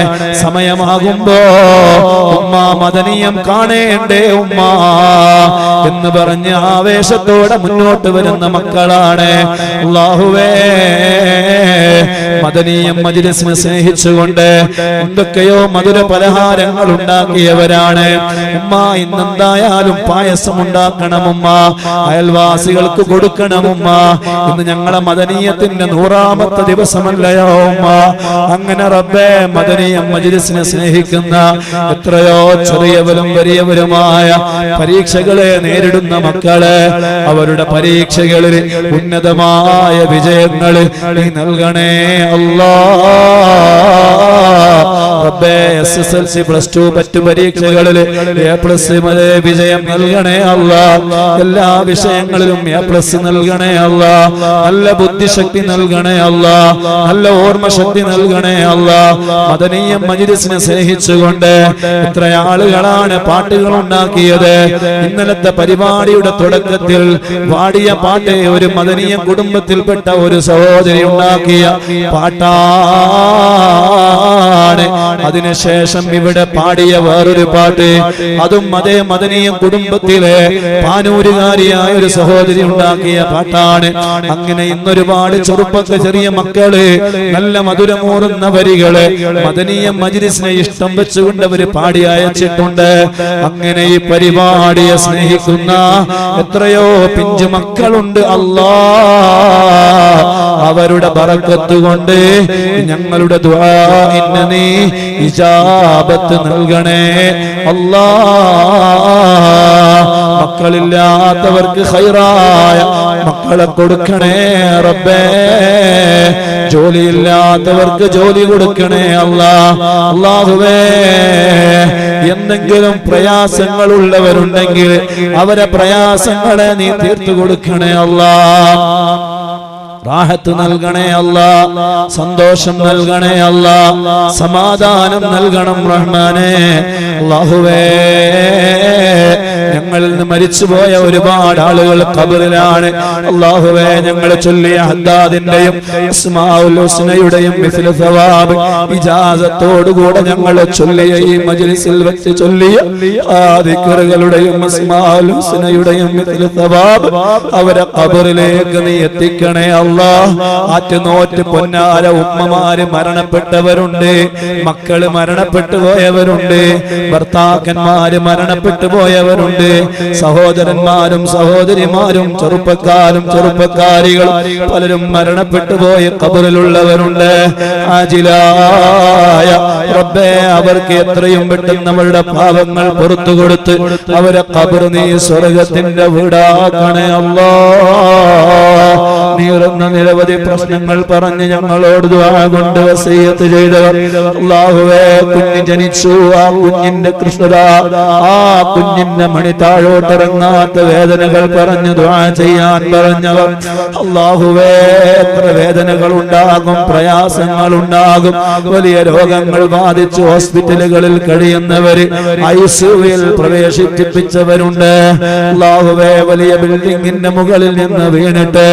സമയമാകുമ്പോ ഉമ്മ മദനിയം കാണേണ്ടേ ഉമ്മ എന്ന് പറഞ്ഞ് ആവേശത്തോടെ മുന്നോട്ട് വരുന്ന മക്കളാണ്. അല്ലാഹുവേ, മദനിയം മജ്‌ലിസിനെ സ്നേഹിച്ചുകൊണ്ട് എന്തൊക്കെയോ മധുര പലഹാരങ്ങൾ ഉണ്ടാക്കിയവരാണ്. ഉമ്മ ഇന്നെന്തായാലും പായസം ഉണ്ടാക്കണം ഉമ്മ, അയൽവാസികൾക്ക് കൊടുക്കണം ഉമ്മ, ഇന്ന് ഞങ്ങളെ മദനിയത്തിന്റെ 100ാമത്തെ ദിവസമല്ലയോ ഉമ്മ. അങ്ങനെ റബ്ബേ, മദനിയം മജ്‌ലിസിനെ സ്നേഹിക്കുന്ന എത്രയോ ചെറിയവരും വലിയവരുമായ പരീക്ഷകളെ നേരിടുന്ന മക്കളെ, അവരുടെ പരീക്ഷകളിൽ ഉന്നതമായ വിജയങ്ങൾ നീ നൽകണേ അല്ലാഹ്. റബ്ബേ, SSLC +2 മറ്റു പരീക്ഷകളിൽ A+ വിജയം നൽകണേ അല്ലാഹ്. എല്ലാ വിഷയങ്ങളിലും A+ നൽകണേ അല്ലാഹ്. നല്ല ബുദ്ധിശക്തി നൽകണേ അല്ലാഹ്. നല്ല ഓർമ്മശക്തി നൽകണേ അല്ലാഹ്. മദനിയം മജ്‌ലിസിനെ സ്നേഹിച്ചുകൊണ്ട് എത്ര ആളുകളാണ് പാട്ടുകൾ ഉണ്ടാക്കിയത്. ഇന്നലത്തെ പരിപാടിയുടെ തുടക്കത്തിൽ പാടിയ പാട്ട് ഒരു മദനിയം കുടുംബത്തിൽപ്പെട്ട ഒരു സഹോദരി ഉണ്ടാക്കിയ പാട്ടാണ്. അതിനുശേഷം ഇവിടെ പാടിയ വേറൊരു പാട്ട്, അതും അതേ മദനിയം കുടുംബത്തിലെ പാനൂരുകാരിയായ ഒരു സഹോദരി ഉണ്ടാക്കിയ പാട്ടാണ്. അങ്ങനെ ഇന്നൊരുപാട് ചെറിയ മക്കള് നല്ല മധുരമൂറുന്ന വരികള് മദനിയം മജ്‌ലിസിനെ ഇഷ്ടം വെച്ചുകൊണ്ട് അവര് പാടി അയച്ചിട്ടുണ്ട്. അങ്ങനെ ഈ പരിപാടിയെ സ്നേഹിക്കുന്ന എത്രയോ പിഞ്ചു മക്കളുണ്ട് അല്ലാഹ്. അവരുടെ ബറക്കത്ത് കൊണ്ട് ഞങ്ങളുടെ ദുആഇന് നീ ഇജാബത്ത് നൽകണേ അല്ലാഹ്. മക്കളില്ലാത്തവർക്ക് ഖൈറായ മക്കളെ കൊടുക്കണേ റബ്ബേ. ജോലിയില്ലാത്തവർക്ക് ജോലി കൊടുക്കണേ അല്ലാഹ്. അല്ലാഹുവേ, എന്തെങ്കിലും പ്രയാസങ്ങൾ ഉള്ളവരുണ്ടെങ്കിൽ അവരെ പ്രയാസങ്ങളെ നീ തീർത്തു കൊടുക്കണേ അല്ലാഹ്. റാഹത്ത് നൽകണേ അല്ലാഹ്. സന്തോഷം നൽകണേ അല്ലാഹ്. സമാധാനം നൽകണം റഹ്മാനേ. അല്ലാഹുവേ, ഞങ്ങളിൽ നിന്ന് മരിച്ചുപോയ ഒരുപാട് ആളുകൾ ഖബറിലാണ്. അല്ലാഹുവേ, ഞങ്ങൾ ചൊല്ലിയ ഹദ്ദാദിന്റെയും അസ്മാഉൽ ഹുസ്നയുടെയും മിസ്ല സവാബ് ഇജാസത്തോടുകൂടെ ഞങ്ങൾ ചൊല്ലിയ ഈ മജ്‌ലിസിൽ വെച്ച് ചൊല്ലിയ ആ ദിക്റുകളുടെയും അസ്മാഉൽ ഹുസ്നയുടെയും മിസ്ല സവാബ് അവരെ ഖബറിലേക്ക് നീ എത്തിക്കണേ അല്ലാഹ്. ആറ്റുനോറ്റ് പൊന്നാര ഉമ്മമാര് മരണപ്പെട്ടവരുണ്ട്, മക്കള് മരണപ്പെട്ടു പോയവരുണ്ട്, ഭർത്താക്കന്മാര് മരണപ്പെട്ടു പോയവരുണ്ട്, സഹോദരന്മാരും സഹോദരിമാരും ചെറുപ്പക്കാരും ചെറുപ്പക്കാരികളും പലരും മരണപ്പെട്ടു പോയ ഖബറിലുള്ളവരുണ്ട്. ആജിലായ റബ്ബേ, അവർക്ക് എത്രയും പെട്ടെന്ന് അവരുടെ പാപങ്ങൾ പുറത്തു കൊടുത്ത് അവരെ ഖബർ നീ സ്വർഗ്ഗത്തിന്റെ വീടാക്കണേ അല്ലാഹ്. നീറുന്ന നിരവധി പ്രശ്നങ്ങൾ പറഞ്ഞ് ഞങ്ങളോട് ദുആ കൊണ്ട് വസിയത്ത് ചെയ്തവർ, അല്ലാഹുവേ, കുഞ്ഞ് ജനിച്ചു, ആ കുഞ്ഞിന്റെ കൃഷ്ണത, ആ കുഞ്ഞിന്റെ മണി താഴോട്ടിറങ്ങാത്ത വേദനകൾ പറഞ്ഞ് ദുആ ചെയ്യാൻ പറഞ്ഞവർ, അല്ലാഹുവേ, എത്ര വേദനകൾ ഉണ്ടാകും, പ്രയാസങ്ങൾ ഉണ്ടാകും, വലിയ രോഗങ്ങൾ ബാധിച്ച് ഹോസ്പിറ്റലുകളിൽ കഴിയുന്നവര്, ICUവിൽ പ്രവേശിപ്പിച്ചവരുണ്ട്. അല്ലാഹുവേ, വലിയ ബിൽഡിങ്ങിന്റെ മുകളിൽ നിന്ന് വീണിട്ട്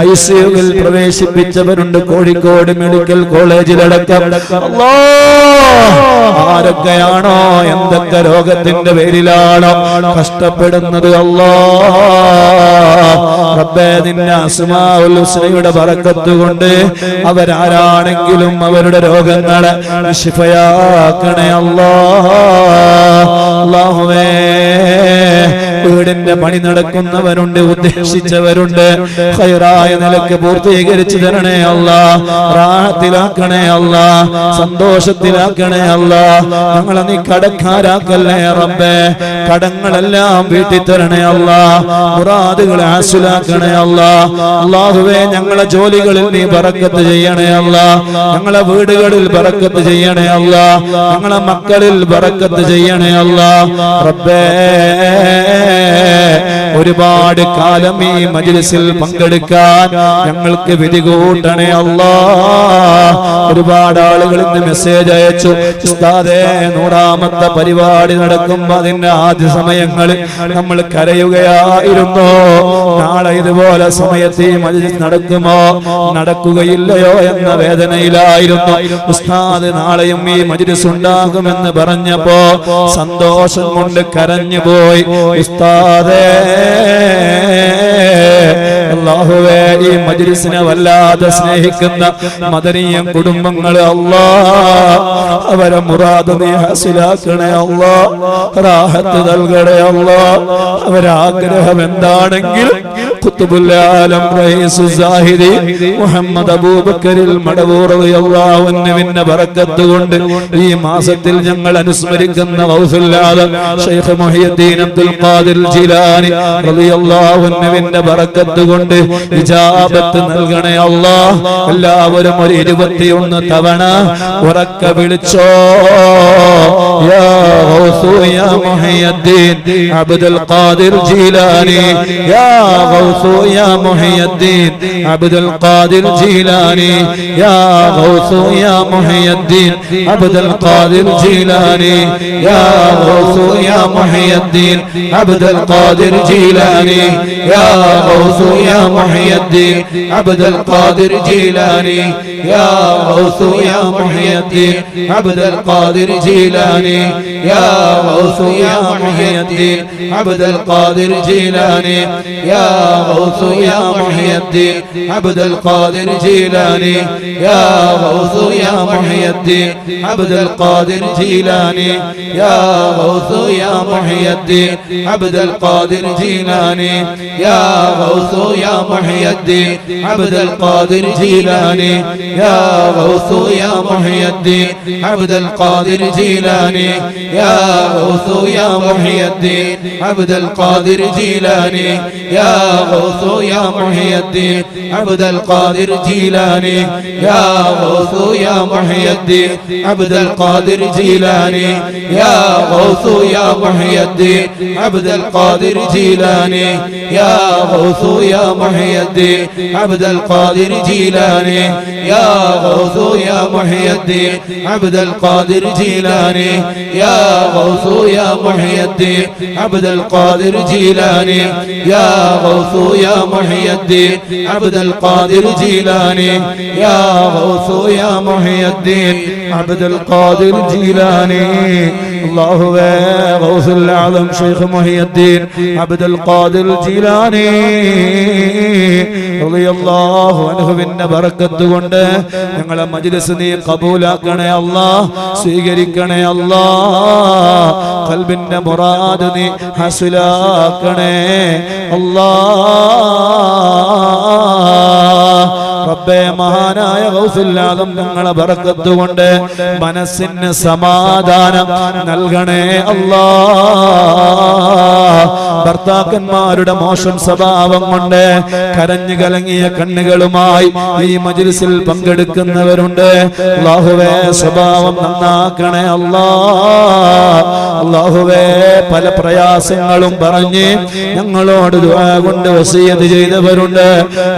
ICUവിൽ പ്രവേശിപ്പിച്ചവരുണ്ട്, കോഴിക്കോട് മെഡിക്കൽ കോളേജിലടക്കം. ആരൊക്കെയാണോ എന്തൊക്കെ രോഗത്തിന്റെ പേരിലാണോ കഷ്ടപ്പെടുന്നത്, അല്ലാഹ് റബ്ബേ, നിന്റെ അസ്മാഉൽ ഹുസ്നയുടെ ബറക്കത്ത് കൊണ്ട് അവരാരാണെങ്കിലും അവരുടെ രോഗങ്ങളെ ശിഫയാക്കണേ അല്ലാഹ്. അല്ലാഹുവേ, വീടിന്റെ പണി നടക്കുന്നവരുണ്ട്, ഉദ്ദേശിച്ചവരുണ്ട്, ഖൈറായ നിലക്ക് പൂർത്തീകരിച്ചു തരണേ അല്ലാഹ്. റാഹത്തിലാക്കണേ അല്ലാഹ്, സന്തോഷത്തിലാക്കണേ അല്ലാഹ്. ഞങ്ങളെ നീ കടക്കാരാക്കല്ലേ റബ്ബേ. കടങ്ങളെല്ലാം വീട്ടി തരണേ അല്ലാഹ്. മുറാദുകൾ ഹാസിലാക്കണേ അല്ലാഹ്. അല്ലാഹുവേ, ഞങ്ങളെ ജോലികളിൽ നീ ബറക്കത്ത് ചെയ്യണേ അല്ലാഹ്. ഞങ്ങളെ വീടുകളിൽ ബറക്കത്ത് ചെയ്യണേ അല്ലാഹ്. ഞങ്ങളെ മക്കളിൽ ബറക്കത്ത് ചെയ്യണേ അല്ലാഹ്. റബ്ബേ, ഒരുപാട് കാലം ഈ മജ്ലിസിൽ പങ്കെടുക്കാൻ ഞങ്ങൾക്ക് വിധി കൂട്ടണേ അല്ലാഹ്. ഒരുപാട് ആളുകൾ ഇന്ന് മെസ്സേജ് അയച്ചു, ഉസ്താദേ 100ാമത്തെ പരിപാടി നടക്കുമ്പോൾ അതിന്റെ ആദ്യ സമയങ്ങളിൽ നമ്മൾ കരയുകയായിരുന്നു. നാളെ ഇതുപോലെ സമയത്ത് ഈ മജ്ലിസ് നടക്കുമോ നടക്കുകയില്ലയോ എന്ന വേദനയിലായിരുന്നു. ഉസ്താദ് നാളെയും ഈ മജ്ലിസ് ഉണ്ടാകുമെന്ന് പറഞ്ഞപ്പോ സന്തോഷം കൊണ്ട് കരഞ്ഞുപോയി. ഉസ്താദേ, അല്ലാഹുവേ, ഈ മജ്ലിസിനെ വല്ലാതെ സ്നേഹിക്കുന്ന മദനിയം കുടുംബങ്ങൾ അല്ലാഹ്, അവരെ മുറാദ് നീ ഹാസിലാക്കണേ അല്ലാഹ്, റാഹത്ത് നൽകണേ അല്ലാഹ്. അവരെ ആഗ്രഹം എന്താണെങ്കിലും ഖുത്ബുൽ ആലം റഈസു സാഹിദി മുഹമ്മദ് അബൂബക്കറിൽ മടവൂർ റളിയല്ലാഹു അൻഹുവിന്റെ ബറക്കത്ത് കൊണ്ട് ഈ മാസത്തിൽ ഞങ്ങൾ അനുസ്മരിക്കുന്ന ഗൗസുൽ ആലം ശൈഖ് മുഹയ്യിദ്ദീൻ അബ്ദുൽ ഖാദിർ ജിലാനി റളിയല്ലാഹു അൻഹുവിന്റെ ബറക്കത്ത് കൊണ്ട് ഇജാബത്ത് നൽകണേ അല്ലാഹ്. എല്ലാവരും ഒരു 21 തവണ ഉറക്കെ വിളിച്ചോ, യാ ഗൗസു യാ മുഹയ്യിദ്ദീൻ അബ്ദുൽ ഖാദിർ ജിലാനി, യാ ഗൗസു യാ മുഹയ്യിദ്ദീൻ അബ്ദുൽ ഖാദിർ ജിലാനി, യാ ഗൗസു യാ മുഹയ്യിദ്ദീൻ അബ്ദുൽ ഖാദിർ ജിലാനി, യാ ഗൗസു യാ മുഹയ്യിദ്ദീൻ അബ്ദുൽ ഖാദിർ ജിലാനി, യാ ഗൗസു യാ മുഹയ്യിദ്ദീൻ അബ്ദുൽ ഖാദിർ ജിലാനി, യാ ഗൗസു യാ മുഹയ്യിദ്ദീൻ അബ്ദുൽ ഖാദിർ ജിലാനി, യാ ഗൗസു യാ മുഹയ്യിദ്ദീൻ അബ്ദുൽ ഖാദിർ ജിലാനി, യാ ഗൗസു യാ മുഹയ്യിദ്ദീൻ അബ്ദുൽ ഖാദിർ ജിലാനി, യാ ഗൗസു യാ മുഹയ്യിദ്ദീൻ അബ്ദുൽ ഖാദിർ ജിലാനി, യാ ഗൗസു യാ മുഹയ്യിദ്ദീൻ അബ്ദുൽ ഖാദിർ ജിലാനി, യാ ഗൗസു യാ മുഹയ്യിദ്ദീൻ അബ്ദുൽ ഖാദിർ ജിലാനി, യാ ഗൗസു യാ മുഹയ്യിദ്ദീൻ അബ്ദുൽ ഖാദിർ ജിലാനി, യാ ഗൗസു യാ മുഹയ്യിദ്ദീൻ അബ്ദുൽ ഖാദിർ ജിലാനി, യാ ഗൗസു യാ മുഹയ്യിദ്ദീൻ അബ്ദുൽ ഖാദിർ ജിലാനി, യാ ഗൗസു യാ മുഹയ്യിദ്ദീൻ അബ്ദുൽ ഖാദിർ ജിലാനി, യാ ഗൗസു യാ മുഹയ്യിദ്ദീൻ അബ്ദുൽ ഖാദിർ ജിലാനി, യാ ഗൗസു യാ മുഹയ്യിദ്ദീൻ അബ്ദുൽ ഖാദിർ ജിലാനി, യാ ഗൗസു യാ മുഹയ്യിദ്ദീൻ അബ്ദുൽ ഖാദിർ ജിലാനി, യാ ഗൗസു യാ മുഹയ്യിദ്ദീൻ അബ്ദുൽ ഖാദിർ ജിലാനി, യാ ഗൗസു യാ മുഹയ്യിദ്ദീൻ അബ്ദുൽ ഖാദിർ ജിലാനി, യാ ഗൗസു യാ മുഹയ്യിദ്ദീൻ അബ്ദുൽ ഖാദിർ ജിലാനി. അല്ലാഹുവേ, ഗൗസുൽ ആലം ശൈഖ് മുഹയ്യിദ്ദീൻ അബ്ദുൽ ഖാദിർ ജിലാനി റളിയല്ലാഹു അൻഹുവിന്റെ ബറക്കത്ത് കൊണ്ട് ഞങ്ങളെ മജ്ലിസ് നീ ഖബൂലാക്കണേ അല്ലാഹ്, സ്വീകരിക്കണേ അല്ലാഹ്. ഖൽബിന്റെ മുറാദ് നീ ഹസ്ലാക്കണേ അല്ലാഹ്. റബ്ബേ, മഹാനായ ഗൗസുൽ ആലം ഞങ്ങളെ ബറക്കത്ത് കൊണ്ട് മനസ്സിന് സമാധാനം നൽകണേ അല്ലാഹ്. ഭർത്താക്കന്മാരുടെ മോശം സ്വഭാവം കൊണ്ട് കരഞ്ഞു കലങ്ങിയ കണ്ണുകളുമായി ഈ മജ്ലിസിൽ പങ്കെടുക്കുന്നവരുണ്ട്. അല്ലാഹുവേ, സ്വഭാവം നന്നാക്കണേ അല്ലാഹ്. അല്ലാഹുവേ, പല പ്രയാസങ്ങളും പറഞ്ഞ് ഞങ്ങളോട് ദുആ കൊണ്ട് വസിയത്ത് ചെയ്തവരുണ്ട്.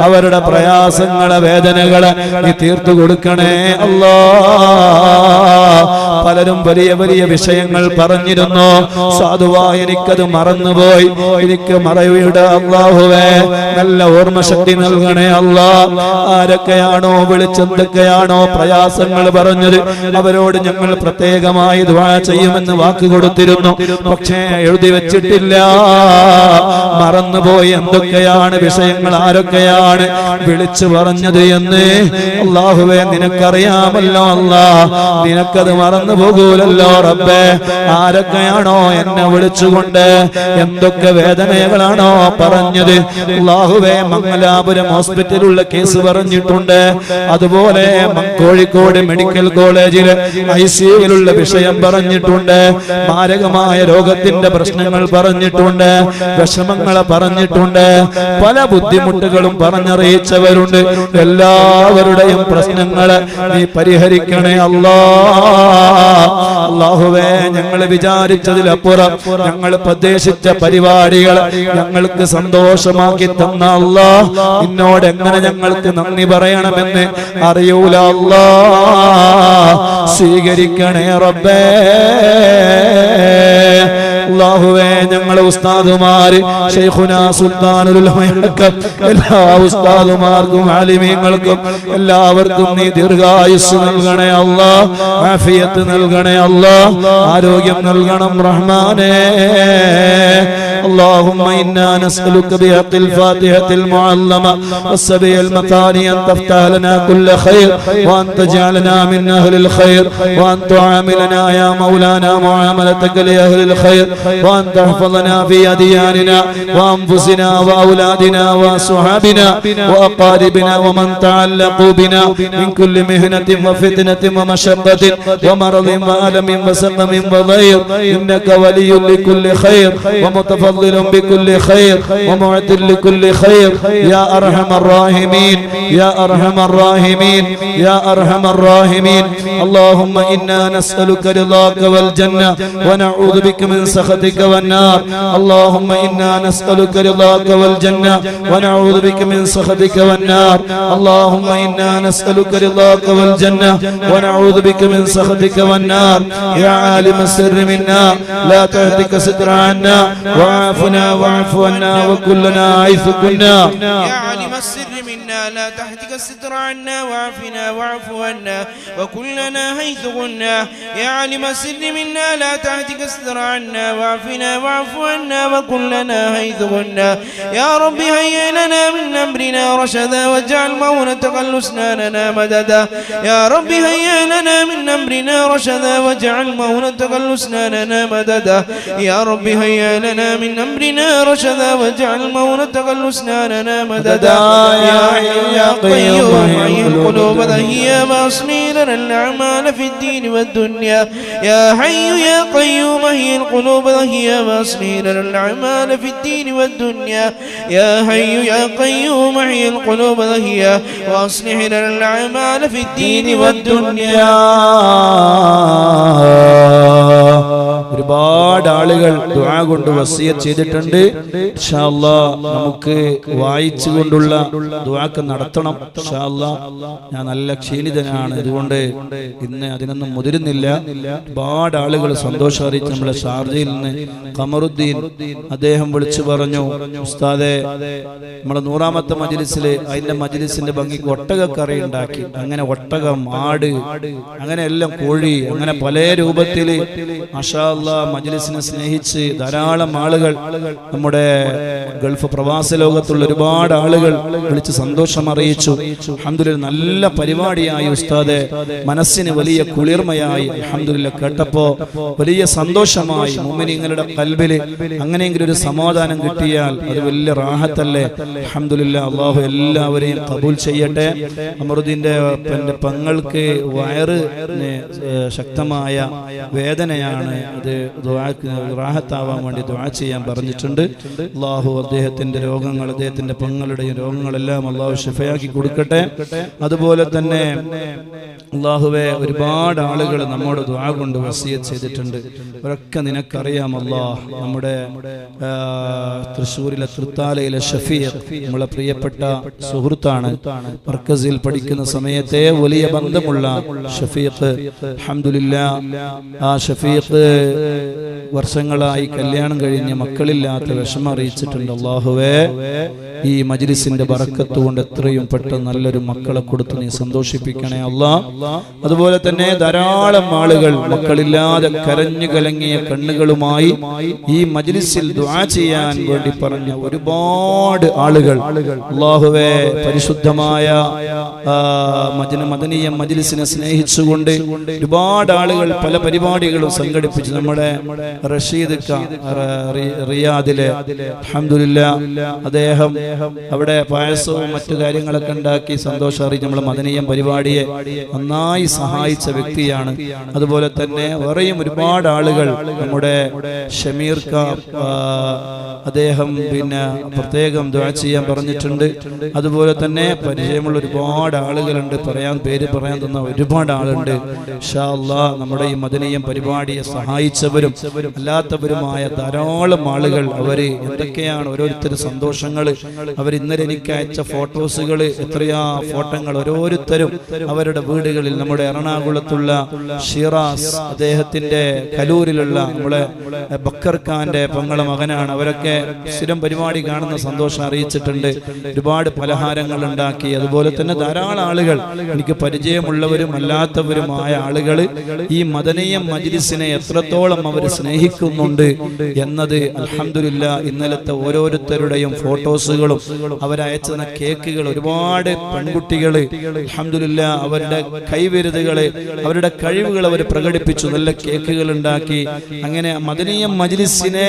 അവരുടെ പ്രയാസങ്ങളെ വേദനകളെ നീ തീർത്തു കൊടുക്കണേ അല്ലാഹ്. പലരും വലിയ വലിയ വിഷയങ്ങൾ പറഞ്ഞിരുന്നു. സാധുവായി എനിക്കത് മറന്നുപോയി, എനിക്ക് മറവിയുടെ അല്ലാഹുവേ നല്ല ഓർമ്മശക്തി നൽകണേ അല്ലാഹ്. ആരൊക്കെയാണോ വിളിച്ചെന്തൊക്കെയാണോ പ്രയാസങ്ങൾ പറഞ്ഞത് അവരോട് ഞങ്ങൾ പ്രത്യേകമായി ദുആ ചെയ്യുമെന്ന് വാക്ക് കൊടുത്തിരുന്നു. പക്ഷേ എഴുതി വെച്ചിട്ടില്ല, മറന്നുപോയി. എന്തൊക്കെയാണ് വിഷയങ്ങൾ, ആരൊക്കെയാണ് വിളിച്ചു പറഞ്ഞത് എന്ന് അല്ലാഹുവേ നിനക്കറിയാമല്ലോ അല്ലാഹ്. നിനക്കത് മറന്നു പോകൂലല്ലോ റബ്ബേ. ആരൊക്കെയാണോ എന്നെ വിളിച്ചുകൊണ്ട് എന്തൊക്കെ വേദനകളാണോ പറഞ്ഞത്. അല്ലാഹുവേ, മംഗലാപുരം ഹോസ്പിറ്റലുള്ള കേസ് പറഞ്ഞിട്ടുണ്ട്. അതുപോലെ കോഴിക്കോട് മെഡിക്കൽ കോളേജിലെ ICUവിലുള്ള വിഷയം പറഞ്ഞിട്ടുണ്ട്. മാരകമായ രോഗത്തിന്റെ പ്രശ്നങ്ങൾ പറഞ്ഞിട്ടുണ്ട്. വിഷമങ്ങളെ പറഞ്ഞിട്ടുണ്ട്. പല ബുദ്ധിമുട്ടുകളും പറഞ്ഞറിയിച്ചവരുണ്ട്. എല്ലാവരുടെയും പ്രശ്നങ്ങളെ നീ പരിഹരിക്കണേ അല്ലാഹുവേ ഞങ്ങൾ വിചാരിച്ചതിലപ്പുറം ഞങ്ങൾ പ്രതീക്ഷിച്ച പരിപാടികൾ ഞങ്ങൾക്ക് സന്തോഷമാക്കി തന്ന അല്ലാഹ് നിന്നോട് എങ്ങനെ ഞങ്ങൾക്ക് നന്ദി പറയണമെന്ന് അറിയൂല അല്ലാഹ് സ്വീകരിക്കണേ റബ്ബേ അല്ലാഹുവേ ഞങ്ങളെ ഉസ്താദുമാർ ശൈഖുനാ സുൽത്താനുൽ ഉലമ എല്ലാ ഉസ്താദുമാർക്കും ആലിമീങ്ങൾക്കും എല്ലാവർക്കും നീ ദീർഘായുസ്സ് നൽകണേ അല്ലാഹ് ആഫിയത്ത് നൽകണേ അല്ലാഹ് ആരോഗ്യം നൽകണം റഹ്മാനേ اللهم إنا نسألك بحق الفاتحة المعلمة والسبع المثاني أن تفتح لنا كل خير وأن تجعلنا من أهل الخير وأن تعاملنا يا مولانا معاملتك لأهل الخير وأن تحفظنا في أدياننا وأنفسنا وأولادنا وصحابنا وأقاربنا ومن تعلقوا بنا من كل مهنة وفتنة ومشقة ومرض وألم وسقم وضير إنك ولي لكل خير ومتفضل بكل خير ومعد لكل خير يا أرحم الراحمين يا أرحم الراحمين يا أرحم الراحمين اللهم إنا نسألك رضاك والجنة ونعوذ بك من سخطك والنار اللهم إنا نسألك رضاك والجنة ونعوذ بك من سخطك والنار اللهم إنا نسألك رضاك والجنة ونعوذ بك من سخطك والنار يا عالم السر منا لا تهتك ستر عنا وعافنا واعف عنا وكلنا حيث كنا يا عالم السر منا لا تهتك الستر عنا وعافنا واعف عنا وكلنا حيث كنا يا عالم السر منا لا تهتك الستر عنا وعافنا واعف عنا وكلنا حيث كنا يا رب هيئ لنا من أمرنا رشدا واجعل مونتك الأسناننا مددا يا رب هيئ لنا من أمرنا رشدا واجعل مونتك الأسناننا مددا يا رب هيئ لنا من أمرنا رشدا واجعل مونتك الأسناننا مددا يا حي يا قيوم حي القلوب ذهيا واصلح لنا الأعمال في الدين والدنيا يا حي يا قيوم حي القلوب ذهيا واصلح لنا الأعمال في الدين والدنيا يا حي يا قيوم حي القلوب ذهيا واصلح لنا الأعمال في الدين والدنيا ഒരുപാട് ആളുകൾ ദുആ കൊണ്ട് വസിയത്ത് ചെയ്തിട്ടുണ്ട് ഇൻഷാ അല്ലാഹ് നമുക്ക് വായിച്ചുകൊണ്ടുള്ള ദുആക്ക് നടത്തണം ഇൻഷാ അല്ലാഹ് ഞാൻ നല്ല ക്ഷീണിതനാണ് അതുകൊണ്ട് ഇന്ന് അതിനൊന്നും മുതിരുന്നില്ല ഒരുപാട് ആളുകൾ സന്തോഷം അറിയിച്ചു നമ്മുടെ ഷാർജയിൽ നിന്ന് ഖമറുദ്ദീൻ അദ്ദേഹം വിളിച്ചു പറഞ്ഞു ഉസ്താദേ നമ്മുടെ 100ാമത്തെ മജ്ലിസിൽ അതിന്റെ മജ്ലിസിന്റെ ഭംഗിക്ക് ഒട്ടകക്കറി ഉണ്ടാക്കി അങ്ങനെ ഒട്ടകം ആട് അങ്ങനെ എല്ലാം കോഴി അങ്ങനെ പല രൂപത്തിൽ മാഷാ അല്ലാഹ് മജ്ലിസിനെ സ്നേഹിച്ച് ധാരാളം ആളുകൾ നമ്മുടെ ഗൾഫ് പ്രവാസ ലോകത്തുള്ള ഒരുപാട് ആളുകൾ വിളിച്ച് സന്തോഷം അറിയിച്ചു അൽഹംദുലില്ലാഹ് നല്ല പരിപാടിയായി ഉസ്താദെ മനസ്സിന് വലിയ കുളിർമയായി അൽഹംദുലില്ലാഹ് കേട്ടപ്പോ വലിയ സന്തോഷമായി മുഅ്മിനീങ്ങളുടെ ഖൽബിൽ അങ്ങനെയെങ്കിലും ഒരു സമാധാനം കിട്ടിയാൽ അത് വലിയ റാഹത്തല്ലേ അൽഹംദുലില്ലാഹ് അല്ലാഹു എല്ലാവരെയും ഖബൂൽ ചെയ്യട്ടെ അമറുദ്ദീന്റെ പെങ്ങൾക്ക് വയറ് ശക്തമായ വേദനയാണ് അത് ദുആക്ക് റാഹത്താവാൻ വേണ്ടി ദുആ ചെയ്യാൻ പറഞ്ഞിട്ടുണ്ട് അല്ലാഹു അദ്ദേഹത്തിന്റെ രോഗങ്ങൾ അദ്ദേഹത്തിന്റെ പെങ്ങളുടെ രോഗങ്ങളെല്ലാം അല്ലാഹു ശിഫയാക്കി കൊടുക്കട്ടെ അതുപോലെ തന്നെ അല്ലാഹുവേ ഒരുപാട് ആളുകൾ നമ്മോട് ദുആ കൊണ്ട് വസിയത്ത് ചെയ്തിട്ടുണ്ട് അവരൊക്കെ നിനക്കറിയാം അല്ലാഹ് നമ്മുടെ തൃശ്ശൂരിലെ തൃത്താലയിലെ ഷഫീഖ് നമ്മളെ പ്രിയപ്പെട്ട സുഹൃത്താണ് മർക്കസിൽ പഠിക്കുന്ന സമയത്തെ വലിയ ബന്ധമുള്ള ഷഫീഖ് അൽഹംദുലില്ലാഹ് ആ ഷഫീഖ് വർഷങ്ങളായി കല്യാണം കഴിഞ്ഞ് മക്കളില്ലാത്ത വിഷമം അറിയിച്ചിട്ടുണ്ട് അല്ലാഹുവേ ഈ മജ്ലിസിന്റെ ബറക്കത്ത് കൊണ്ട് എത്രയും പെട്ടെന്ന് നല്ലൊരു മക്കളെ കൊടുത്ത് നീ സന്തോഷിപ്പിക്കണേ അല്ലാഹ് അതുപോലെ തന്നെ ധാരാളം ആളുകൾ മക്കളില്ലാതെ കരഞ്ഞു കലങ്ങിയ കണ്ണുകളുമായി ഈ മജ്ലിസിൽ ദുആ ചെയ്യാൻ വേണ്ടി പറഞ്ഞ ഒരുപാട് ആളുകൾ അല്ലാഹുവേ പരിശുദ്ധമായ മദനിയ മജ്ലിസിനെ സ്നേഹിച്ചുകൊണ്ട് ഒരുപാട് ആളുകൾ പല പരിപാടികളും സംഘടിപ്പിച്ചു നമ്മുടെ റഷീദ് റിയാദിലെ അൽഹംദുലില്ലാഹ് അദ്ദേഹം അവിടെ പായസവും മറ്റു കാര്യങ്ങളൊക്കെ ഉണ്ടാക്കി സന്തോഷം അറിയിച്ച് നമ്മളെ മദനീയം പരിപാടിയെ നന്നായി സഹായിച്ച വ്യക്തിയാണ്. അതുപോലെ തന്നെ വേറെയും ഒരുപാട് ആളുകൾ, നമ്മുടെ ഷമീർ അദ്ദേഹം പിന്നെ പ്രത്യേകം ദുആ ചെയ്യാൻ പറഞ്ഞിട്ടുണ്ട്. അതുപോലെ തന്നെ പരിചയമുള്ള ഒരുപാട് ആളുകളുണ്ട്, പേര് പറയാൻ തന്ന ഒരുപാട് ആളുണ്ട്. ഇൻഷാ അല്ലാഹ് നമ്മുടെ ഈ മദനീയം പരിപാടിയെ സഹായിച്ചവരും അല്ലാത്തവരുമായ ധാരാളം ആളുകൾ, അവര് എന്തൊക്കെയാണ് ഓരോരുത്തരും സന്തോഷങ്ങൾ, അവർ ഇന്നലെ എനിക്ക് അയച്ച ഫോട്ടോസുകൾ, എത്രയാ ഫോട്ടോകൾ ഓരോരുത്തരും അവരുടെ വീടുകളിൽ. നമ്മുടെ എറണാകുളത്തുള്ള ഷിറാസ്, അദ്ദേഹത്തിന്റെ കലൂരിലുള്ള നമ്മളെ ബക്കർ ഖാന്റെ പെങ്ങളെ മകനാണ്. അവരൊക്കെ സ്ഥിരം പരിപാടി കാണുന്ന സന്തോഷം അറിയിച്ചിട്ടുണ്ട്. ഒരുപാട് പലഹാരങ്ങൾ ഉണ്ടാക്കി. അതുപോലെ തന്നെ ധാരാളം ആളുകൾ, എനിക്ക് പരിചയമുള്ളവരും അല്ലാത്തവരുമായ ആളുകൾ ഈ മദനീയം മജ്ലിസിനെ എത്രത്തോളം അവർ സ്നേഹിക്കുന്നുണ്ട് എന്നത് അൽഹംദുലില്ലാ ഇന്നലത്തെ ഓരോരുത്തരുടെയും ഫോട്ടോസുകളും അവരയച്ചുന്ന കേക്കുകൾ, ഒരുപാട് പെൺകുട്ടികൾ അൽഹംദുലില്ലാ അവരുടെ കൈവിരുതുകള്, അവരുടെ കഴിവുകൾ അവർ പ്രകടിപ്പിച്ചു. നല്ല കേക്കുകൾ ഉണ്ടാക്കി. അങ്ങനെ മദനീയം മജ്ലിസിനെ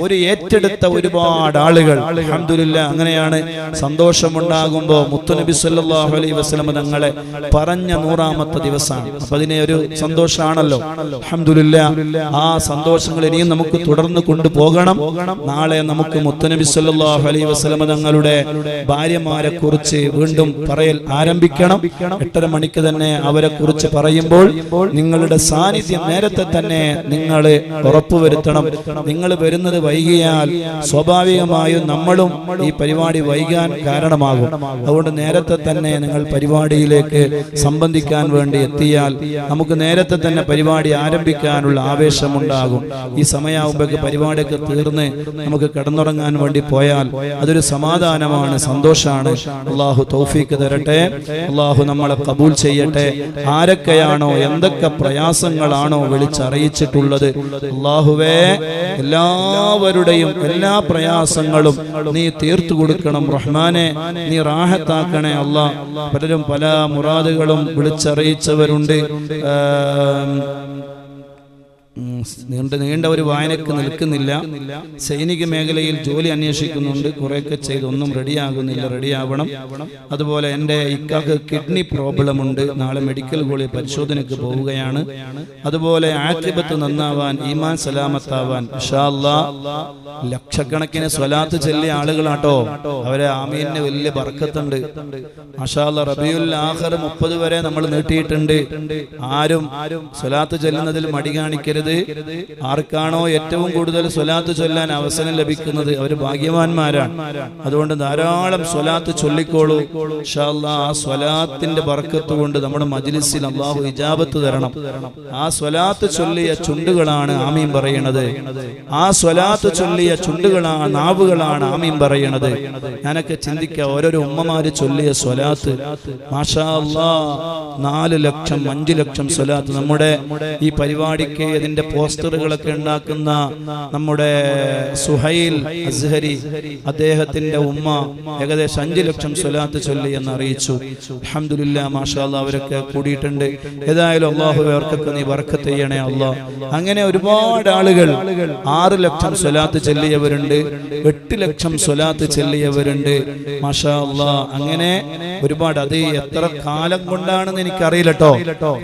ഒരു ഏറ്റെടുത്ത ഒരുപാട് ആളുകൾ അൽഹംദുലില്ലാ. അങ്ങനെയാണ് സന്തോഷമുണ്ടാകുമ്പോൾ മുത്തുനബി സല്ലല്ലാഹു അലൈഹി വസല്ലം തങ്ങളെ പറഞ്ഞ 100ാമത്തെ ദിവസമാണ്. അപ്പൊ അതിനെ ഒരു സന്തോഷമാണല്ലോ അൽഹംദുലില്ലാ. ആ സന്തോഷങ്ങൾ ഇനിയും നമുക്ക് തുടർന്ന് കൊണ്ടുപോകണം. നാളെ നമുക്ക് മുത്തുനബി സല്ലല്ലാഹു അലൈഹി വസല്ലം തങ്ങളുടെ ഭാര്യമാരെ കുറിച്ച് വീണ്ടും പറയൽ ആരംഭിക്കണം. 8:30 മണിക്ക് തന്നെ അവരെ കുറിച്ച് പറയുമ്പോൾ നിങ്ങളുടെ സാന്നിധ്യം നേരത്തെ തന്നെ നിങ്ങൾ ഉറപ്പുവരുത്തണം. നിങ്ങൾ വരുന്നത് വൈകിയാൽ സ്വാഭാവികമായും നമ്മളും ഈ പരിപാടി വൈകാൻ കാരണമാകും. അതുകൊണ്ട് നേരത്തെ തന്നെ നിങ്ങൾ പരിപാടിയിലേക്ക് സംബന്ധിക്കാൻ വേണ്ടി എത്തിയാൽ നമുക്ക് നേരത്തെ തന്നെ പരിപാടി ആരംഭിക്കാനുള്ള ആവേശമുണ്ടാകും. ഈ സമയമാകുമ്പോഴേക്ക് പരിപാടിയൊക്കെ തീർന്ന് നമുക്ക് കിടന്നുറങ്ങാൻ വേണ്ടി പോയാൽ അതൊരു സമാധാനമാണ്, സന്തോഷമാണ്. അള്ളാഹു തൗഫീക്ക് തരട്ടെ. അള്ളാഹു നമ്മളെ കബൂൽ ചെയ്യട്ടെ. ആരൊക്കെയാണോ എന്തൊക്കെ പ്രയാസങ്ങളാണോ വിളിച്ചറിയിച്ചിട്ടുള്ളത്, അള്ളാഹുവേ എല്ലാവരുടെയും എല്ലാ പ്രയാസങ്ങളും നീ തീർത്തു കൊടുക്കണം റഹ്മാനെ, നീ റാഹത്താക്കണേ അല്ലാഹ്. പലരും പല മുറാദുകളും വിളിച്ചറിയിച്ചവരുണ്ട്. നീണ്ട ഒരു വായനക്ക് നിൽക്കുന്നില്ല. സൈനിക മേഖലയിൽ ജോലി അന്വേഷിക്കുന്നുണ്ട്, കുറെയൊക്കെ ചെയ്ത് ഒന്നും റെഡിയാകുന്നില്ല, റെഡിയാവണം. അതുപോലെ എൻ്റെ ഇക്കാക്ക് കിഡ്നി പ്രോബ്ലം ഉണ്ട്, നാളെ മെഡിക്കൽ കോളേജ് പരിശോധനയ്ക്ക് പോവുകയാണ്. അതുപോലെ ആഖിബത്ത് നന്നാവാൻ, ഈമാൻ സലാമത്താവാൻ ഇൻഷാ അല്ലാഹ് ലക്ഷക്കണക്കിന് സ്വലാത്ത് ചൊല്ലിയ ആളുകളാട്ടോ. അവരെ ആമീന് വലിയ ബർക്കത്തുണ്ട് മാഷാ അല്ലാഹ്. റബീഉൽ ആഖിർ 30 വരെ നമ്മൾ നീട്ടിയിട്ടുണ്ട്. ആരും സ്വലാത്ത് ചൊല്ലുന്നതിൽ മടി കാണിക്കരുത്. ആർക്കാണോ ഏറ്റവും കൂടുതൽ സ്വലാത്ത് ചൊല്ലാൻ അവസരം ലഭിക്കുന്നത് അവർ ഭാഗ്യവാന്മാരാണ്. അതുകൊണ്ട് ധാരാളം സ്വലാത്ത് ചൊല്ലിക്കോളൂ ഇൻഷാ അല്ലാഹ്. ആ സ്വലാത്തിന്റെ ബർക്കത്ത് കൊണ്ട് നമ്മുടെ മജ്ലിസിൽ അല്ലാഹു ഇജാബത്ത് തരണം. ആ സ്വലാത്ത് ചൊല്ലിയ ചുണ്ടുകളാണ് ആമീൻ പറയുന്നത്. ആ സ്വലാത്ത് ചൊല്ലിയ ചുണ്ടുകളാണ്, നാവുകളാണ് ആമീൻ പറയുന്നത്. ഞാനൊക്കെ ചിന്തിക്കുക, ഓരോരോ ഉമ്മമാര് ചൊല്ലിയ സ്വലാത്ത് മാഷാ അല്ലാഹ് 4 ലക്ഷം 5 ലക്ഷം സ്വലാത്ത്. നമ്മുടെ ഈ പരിപാടിക്ക് ഇതിന്റെ പോസ്റ്ററുകളൊക്കെ ഉണ്ടാക്കുന്ന നമ്മുടെ സുഹൈൽ അസ്ഹരി, അദ്ദേഹത്തിന്റെ ഉമ്മ ഏകദേശം 5 ലക്ഷം സ്വലാത്ത് ചൊല്ലി എന്ന് അറിയിച്ചു. അൽഹംദുലില്ലാഹ് മാഷാ അല്ലാഹ് അവരൊക്കെ കൂടിയിട്ടുണ്ട്. ഏതായാലും അല്ലാഹു അവർക്കൊക്കെ നീ ബർക്കത്ത് ചെയ്യണേ അല്ലാഹ്. അങ്ങനെ ഒരുപാട് ആളുകൾ 6 ലക്ഷം സ്വലാത്ത് ചൊല്ലിയവരുണ്ട്, 8 ലക്ഷം സ്വലാത്ത് ചൊല്ലിയവരുണ്ട് മാഷാ അല്ലാഹ്. അങ്ങനെ ഒരുപാട്. അത് എത്ര കാലം കൊണ്ടാണെന്ന് എനിക്കറിയില്ല കേട്ടോ.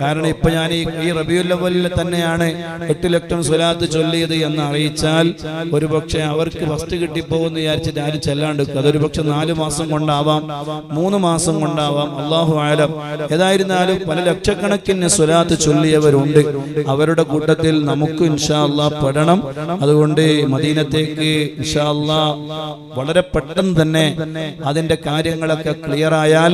കാരണം ഇപ്പൊ ഞാൻ ഈ റബീഉൽ അവ്വലിൽ തന്നെയാണ് 8 ലക്ഷം സ്വലാത്ത് ചൊല്ലിയത് എന്ന് അറിയിച്ചാൽ ഒരുപക്ഷെ അവർക്ക് ഫസ്റ്റ് കിട്ടിപ്പോകുമെന്ന് വിചാരിച്ചിട്ട് ആരും ചെല്ലാണ്ടിരിക്കും. അതൊരു പക്ഷെ 4 മാസം കൊണ്ടാവാം, 3 മാസം കൊണ്ടാവാം, അല്ലാഹു ആലം. ഏതായിരുന്നാലും പല ലക്ഷക്കണക്കിന് സ്വലാത്ത് ചൊല്ലിയവരുണ്ട്. അവരുടെ കൂട്ടത്തിൽ നമുക്ക് ഇൻഷാ അല്ലാഹ് പെടണം. അതുകൊണ്ട് മദീനത്തേക്ക് ഇൻഷാ അല്ലാഹ് വളരെ പെട്ടെന്ന് തന്നെ അതിന്റെ കാര്യങ്ങളൊക്കെ ക്ലിയർ ആയാൽ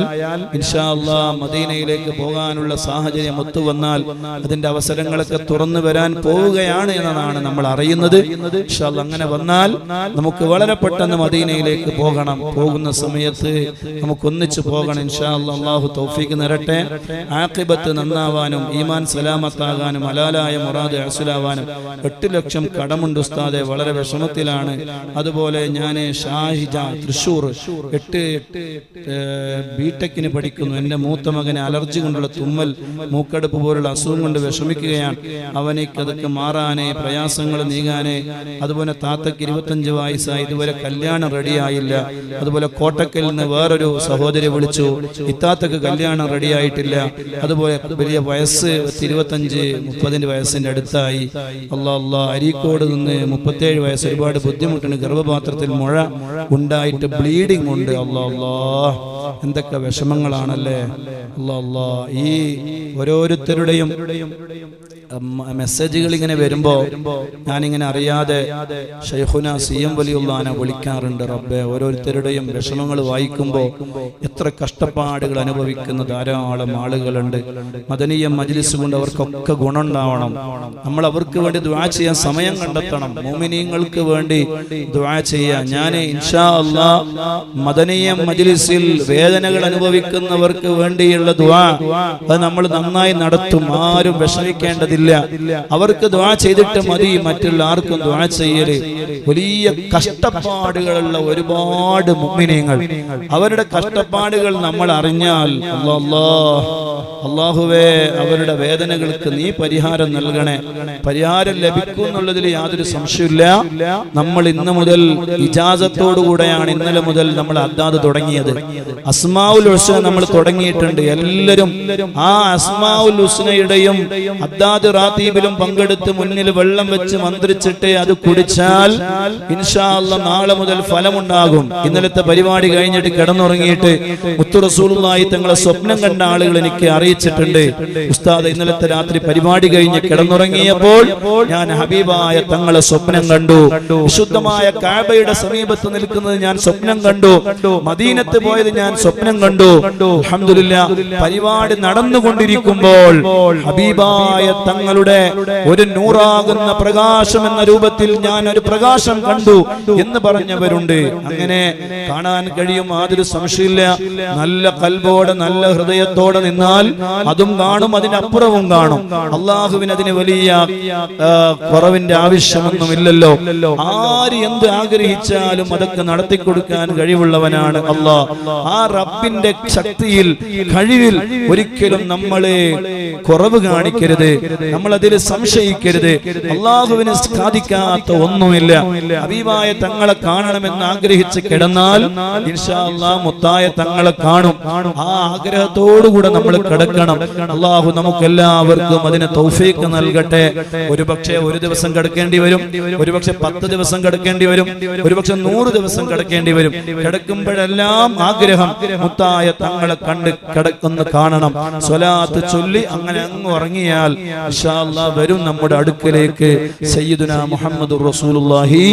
ഇൻഷാ അല്ലാഹ് മദീനയിലേക്ക് പോകാനുള്ള സാഹചര്യം ഒത്തുവന്നാൽ അതിന്റെ അവസരങ്ങളൊക്കെ തുറന്നു വരാൻ പോവുകയാണ് എന്നതാണ് നമ്മൾ അറിയുന്നത്. ഇൻഷാ അല്ലാഹ് അങ്ങനെ വന്നാൽ നമുക്ക് വളരെ പെട്ടെന്ന് മദീനയിലേക്ക് പോകണം. പോകുന്ന സമയത്ത് നമുക്ക് ഒന്നിച്ചു പോകണം ഇൻഷാ അല്ലാഹ്. അല്ലാഹു തൗഫീഖ് തരട്ടെ. ആഖിബത്ത് നന്നാവാനും ഈമാൻ സലാമത്താകാനും ഹലാലായ മുറാദ് ഹസ്സലാവാനും. 8 ലക്ഷം കടമുണ്ട് ഉസ്താദെ, വളരെ വിഷമത്തിലാണ്. അതുപോലെ ഞാൻ ഷാഹിജ തൃശ്ശൂർ 8 ബിടെക്കിന് പഠിക്കുന്നു. എൻ്റെ മൂത്ത മകന് അലർജി കൊണ്ടുള്ള തുമ്മൽ, മൂക്കടുപ്പ് പോലുള്ള അസുഖം കൊണ്ട് വിഷമിക്കുകയാണ്. അവന് അതൊക്കെ മാറാനേ, പ്രയാസങ്ങൾ നീങ്ങാനേ. അതുപോലെ താത്തക്ക് 25 വയസ്സായി, ഇതുവരെ കല്യാണം റെഡിയായില്ല. അതുപോലെ കോട്ടക്കൽ നിന്ന് വേറൊരു സഹോദരി വിളിച്ചു, ഇത്താത്തക്ക് കല്യാണം റെഡിയായിട്ടില്ല. അതുപോലെ വലിയ വയസ്സ് 25-30 വയസ്സിന്റെ അടുത്തായി. അല്ലാ അരീക്കോട് നിന്ന് 37 വയസ്സ്, ഒരുപാട് ബുദ്ധിമുട്ടുണ്ട്. ഗർഭപാത്രത്തിൽ മുഴ ഉണ്ടായിട്ട് ബ്ലീഡിംഗ് ഉണ്ട്. അല്ലാ എന്തൊക്കെ വിഷമങ്ങളാണല്ലേ. അല്ലാ ഈ ഓരോരുത്തരുടെയും മെസ്സേജുകൾ ഇങ്ങനെ വരുമ്പോ ഞാനിങ്ങനെ അറിയാതെ ശൈഖുന CM വലിയുള്ളാനെ വിളിക്കാറുണ്ട്. റബ്ബേ, ഓരോരുത്തരുടെയും വിഷമങ്ങൾ വായിക്കുമ്പോൾ എത്ര കഷ്ടപ്പാടുകൾ അനുഭവിക്കുന്ന ധാരാളം ആളുകളുണ്ട്. മദനിയ മജ്ലിസ് കൊണ്ട് അവർക്കൊക്കെ ഗുണമുണ്ടാവണം. നമ്മൾ അവർക്ക് വേണ്ടി ദുആ ചെയ്യാൻ സമയം കണ്ടെത്തണം. മുഅ്മിനീങ്ങൾക്ക് വേണ്ടി ദുആ ചെയ്യാൻ. ഞാൻ ഇൻഷാ അല്ലാഹ് മദനിയ മജ്ലിസിൽ വേദനകൾ അനുഭവിക്കുന്നവർക്ക് വേണ്ടിയുള്ള ദുആ അത് നമ്മൾ നന്നായി നടത്തും. ആരും വിഷമിക്കേണ്ടതില്ല. അവർക്ക് ദുആ ചെയ്തിട്ട് മതി മറ്റുള്ള ആർക്കും ദുആ ചെയ്യല്. വലിയ കഷ്ടപ്പാടുകളുള്ള ഒരുപാട് മുഅ്മിനീങ്ങൾ, അവരുടെ കഷ്ടപ്പാടുകൾ നമ്മൾ അറിഞ്ഞാൽ അല്ലാഹുവേ അവരുടെ വേദനകൾക്ക് നീ പരിഹാരം നൽകണേ. പരിഹാരം ലഭിക്കും എന്നുള്ളതിൽ യാതൊരു സംശയമില്ല. നമ്മൾ ഇന്ന് മുതൽ ഇജാസത്തോടുകൂടെയാണ് ഇന്നലെ മുതൽ നമ്മൾ അദ്ദാദ് തുടങ്ങിയത്. അസ്മാഉൽ ഹുസ്ന നമ്മൾ തുടങ്ങിയിട്ടുണ്ട്. എല്ലാവരും ആ അസ്മാഉൽ ഹുസ്നയുടെയും അദ്ദാദ് റാത്തീബിലും പങ്കെടുത്ത് മുന്നിൽ വെള്ളം വെച്ച് മന്ത്രിച്ചിട്ട് അത് കുടിച്ചാൽ ഇൻഷാ അല്ലാഹ് നാളെ മുതൽ ഫലമുണ്ടാകും. ഇന്നലത്തെ പരിപാടി കഴിഞ്ഞിട്ട് കിടന്നുറങ്ങിയിട്ട് മുത്തു റസൂലുള്ളാഹി തങ്ങളെ സ്വപ്നം കണ്ട ആളുകൾ എനിക്ക് അറിയിച്ചിട്ടുണ്ട്. ഉസ്താദ്, ഇന്നലത്തെ രാത്രി പരിപാടി കഴിഞ്ഞ് കിടന്നുറങ്ങിയപ്പോൾ ഞാൻ ഹബീബായ തങ്ങളെ സ്വപ്നം കണ്ടു. വിശുദ്ധമായ കഅബയുടെ സമീപത്ത് നിൽക്കുന്നത് ഞാൻ സ്വപ്നം കണ്ടു. മദീനത്ത് പോയത് ഞാൻ സ്വപ്നം കണ്ടു. അൽഹംദുലില്ലാഹ്, പരിപാടി നടന്നുകൊണ്ടിരിക്കുമ്പോൾ ഹബീബായ തങ്ങളുടെ ഒരു നൂറാകുന്ന പ്രകാശം എന്ന രൂപത്തിൽ ഞാൻ ഒരു പ്രകാശം കണ്ടു എന്ന് പറഞ്ഞവരുണ്ട്. അങ്ങനെ കാണാൻ കഴിയും, യാതൊരു സംശയമില്ല. നല്ല കൽബോടെ നല്ല ഹൃദയത്തോടെ നിന്നാൽ അതും കാണും, അതിനപ്പുറവും കാണും. അള്ളാഹുവിന് അതിന് വലിയ കുറവിന്റെ ആവശ്യമൊന്നുമില്ലല്ലോ. ആര് എന്ത് ആഗ്രഹിച്ചാലും അതൊക്കെ നടത്തിക്കൊടുക്കാൻ കഴിവുള്ളവനാണ് അല്ലാഹ്. ആ റബ്ബിന്റെ ശക്തിയിൽ, കഴിവിൽ ഒരിക്കലും നമ്മളെ കുറവ് കാണിക്കരുത്, നമ്മൾ അതിൽ സംശയിക്കരുത്. അള്ളാഹുവിന് സാധിക്കാത്ത ഒന്നുമില്ല. ഹബീബായ തങ്ങളെ കാണണമെന്ന് ആഗ്രഹിച്ച് കിടന്നാൽ ഇൻഷാ അല്ലാഹ് മുത്തായ തങ്ങളെ കാണും. ആ ആഗ്രഹത്തോടുകൂടെ നമ്മൾ കിടക്കണം. അള്ളാഹു നമുക്ക് എല്ലാവർക്കും അതിന് തൗഫീഖ് നൽകട്ടെ. ഒരുപക്ഷെ ഒരു ദിവസം കിടക്കേണ്ടി വരും, ഒരുപക്ഷെ 10 ദിവസം കിടക്കേണ്ടി വരും, ഒരുപക്ഷെ 100 ദിവസം കിടക്കേണ്ടി വരും. കിടക്കുമ്പോഴെല്ലാം ആഗ്രഹം മുത്തായ തങ്ങളെ കണ്ട് കിടക്കുന്ന കാണണം. സ്വലാത്ത് ചൊല്ലി അങ്ങനെ അങ്ങ് ഉറങ്ങിയാൽ ഇൻഷാ അല്ലാഹ് വരും നമ്മുടെ അടുക്കലേക്ക് സയ്യിദുനാ മുഹമ്മദുർ റസൂലുള്ളാഹി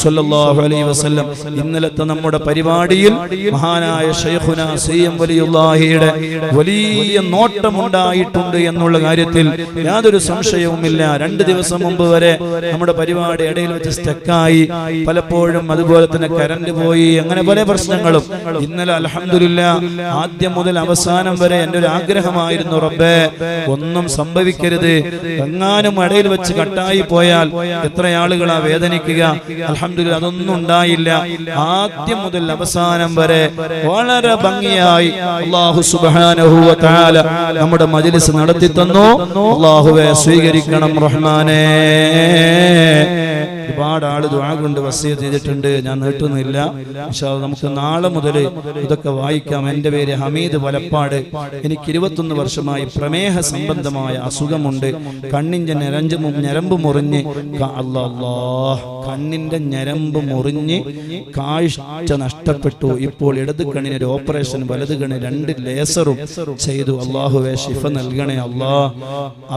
സ്വല്ലല്ലാഹു അലൈഹി വസല്ലം. ഇന്നലത്തെ നമ്മുടെ പരിപാടിയിൽ മഹാനായ ശൈഖുനാ CM വലിയുള്ളാഹിയുടെ വലിയ നോട്ടമുണ്ടായിട്ടുണ്ട് എന്നുള്ള കാര്യത്തിൽ യാതൊരു സംശയവുമില്ല. 2 ദിവസം മുമ്പ് വരെ നമ്മുടെ പരിപാടി ഇടയിൽ വെച്ച് സ്റ്റക്കായി, പലപ്പോഴും അതുപോലെ തന്നെ കറണ്ട് പോയി, അങ്ങനെ പല പ്രശ്നങ്ങളും. ഇന്നലെ അൽഹംദുലില്ലാഹ് ആദ്യം മുതൽ അവസാനം വരെ എൻ്റെ ഒരു ആഗ്രഹമായിരുന്നു, റബ്ബേ ഒന്നും സംഭവിക്കരുത്. എങ്ങാനും ഇടയിൽ വെച്ച് കട്ടായി പോയാൽ എത്ര ആളുകളാ വേദനിക്കുക. അൽഹംദുലില്ലാഹ് അതൊന്നും ഉണ്ടായില്ല. ആദ്യം മുതൽ അവസാനം വരെ വളരെ ഭംഗിയായി അല്ലാഹു സുബ്ഹാനഹു വ തആല നമ്മുടെ മജ്ലിസ് നടത്തി തന്നു. അല്ലാഹുവേ സ്വീകരിക്കണം റഹ്മാനേ. ഒരുപാട് ആള് ദുആ കൊണ്ട് വസിയത്ത് ചെയ്തിട്ടുണ്ട്. ഞാൻ നീട്ടുന്നില്ല. ഇൻഷാ അല്ലാഹ് നമുക്ക് നാളെ മുതൽ ഇതൊക്കെ വായിക്കാം. എൻ്റെ പേര് ഹമീദ് വലപ്പാട്. എനിക്ക് 21 വർഷമായി പ്രമേഹ സംബന്ധമായ അസുഖമുണ്ട്. കണ്ണിന്റെ ഞരമ്പ് മുറിഞ്ഞ് കണ്ണിന്റെ ഞരമ്പ് മുറിഞ്ഞ് കാഴ്ച നഷ്ടപ്പെട്ടു. ഇപ്പോൾ ഇടത് കണ്ണിന് ഓപ്പറേഷൻ, വലത് കണ്ണിന് 2 ലേസറും ചെയ്തു. അല്ലാഹുവേ ശിഫ നൽകണേ അല്ലാഹ്.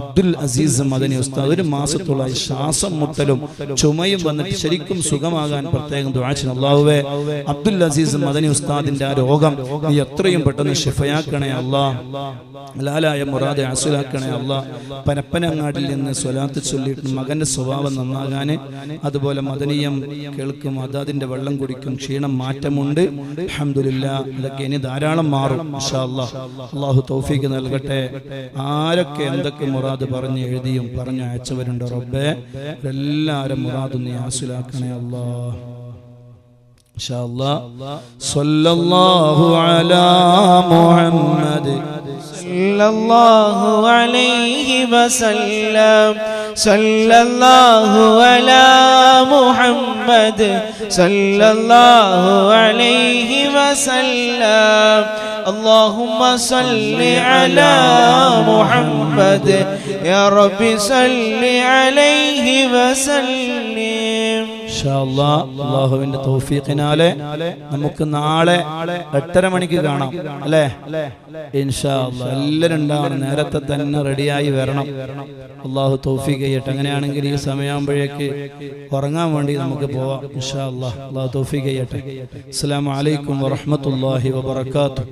അബ്ദുൽ അസീസ് മദനി ഉസ്താദ് 1 മാസത്തോളായി ശ്വാസം മുട്ടലും ചുമയും വന്നിട്ട് ശരിക്കും സുഖമാകാൻ പ്രത്യേകം ദുആ ചെയ്യുന്നു. അല്ലാഹുവേ അബ്ദുൽ അസീസ് മദനി ഉസ്താദിന്റെ ആ രോഗം നീ എത്രയും പെട്ടെന്ന് ശിഫയാക്കണേ അല്ലാഹ്. ലാലായ മുറാദ് അസുലാക്കണേ അല്ലാഹ്. പരപ്പനങ്ങാടിൽ നിന്ന് സ്വലാത്ത് ചൊല്ലിയിട്ട് മകന്റെ സ്വഭാവം നന്നാകാന്, അതുപോലെ മദനിയം കേൾക്കും, അതാതിന്റെ വെള്ളം കുടിക്കും, ക്ഷീണം മാറ്റമുണ്ട്. അൽഹംദുലില്ലാഹ് ഇതൊക്കെ ഇനി ധാരാളം മാറും ഇൻഷാ അല്ലാഹ്. അല്ലാഹു തൗഫീഖ് നൽകട്ടെ. ആരൊക്കെ എന്തൊക്കെ മുറാദ് പറഞ്ഞ് എഴുതിയും പറഞ്ഞു അയച്ചവരുണ്ട് റബ്ബേ, എല്ലാവരും മുറാദ് നീ ഹാസിലാക്കണേ അല്ലാഹ്. ഇൻഷാ അല്ലാഹ്. സ്വല്ലല്ലാഹു അലാ മുഹമ്മദ് സല്ലല്ലാഹു അലൈഹി വസല്ലം സല്ലല്ലാഹു അലാ മുഹമ്മദ് സല്ലല്ലാഹു അലൈഹി വസല്ലം اللهم صل على محمد يا رب صل عليه وسلم അള്ളാഹുവിന്റെ തൗഫീഖിനാലെ നമുക്ക് നാളെ 8:30 മണിക്ക് കാണാം അല്ലേ? ഇൻഷാ അല്ലാഹ് എല്ലാവരും ഉണ്ടാവണം, നേരത്തെ തന്നെ റെഡിയായി വരണം. അള്ളാഹു തൗഫീഖ് ചെയ്യട്ടെ. അങ്ങനെയാണെങ്കിൽ ഈ സമയമാകുമ്പോഴേക്ക് ഉറങ്ങാൻ വേണ്ടി നമുക്ക് പോവാം. ഇൻഷാ അല്ലാഹ്. അള്ളാഹു തൗഫീഖ് ചെയ്യട്ടെ. അസ്സലാമു അലൈക്കും വറഹ്മത്തുള്ളാഹി വബറകാതുഹു.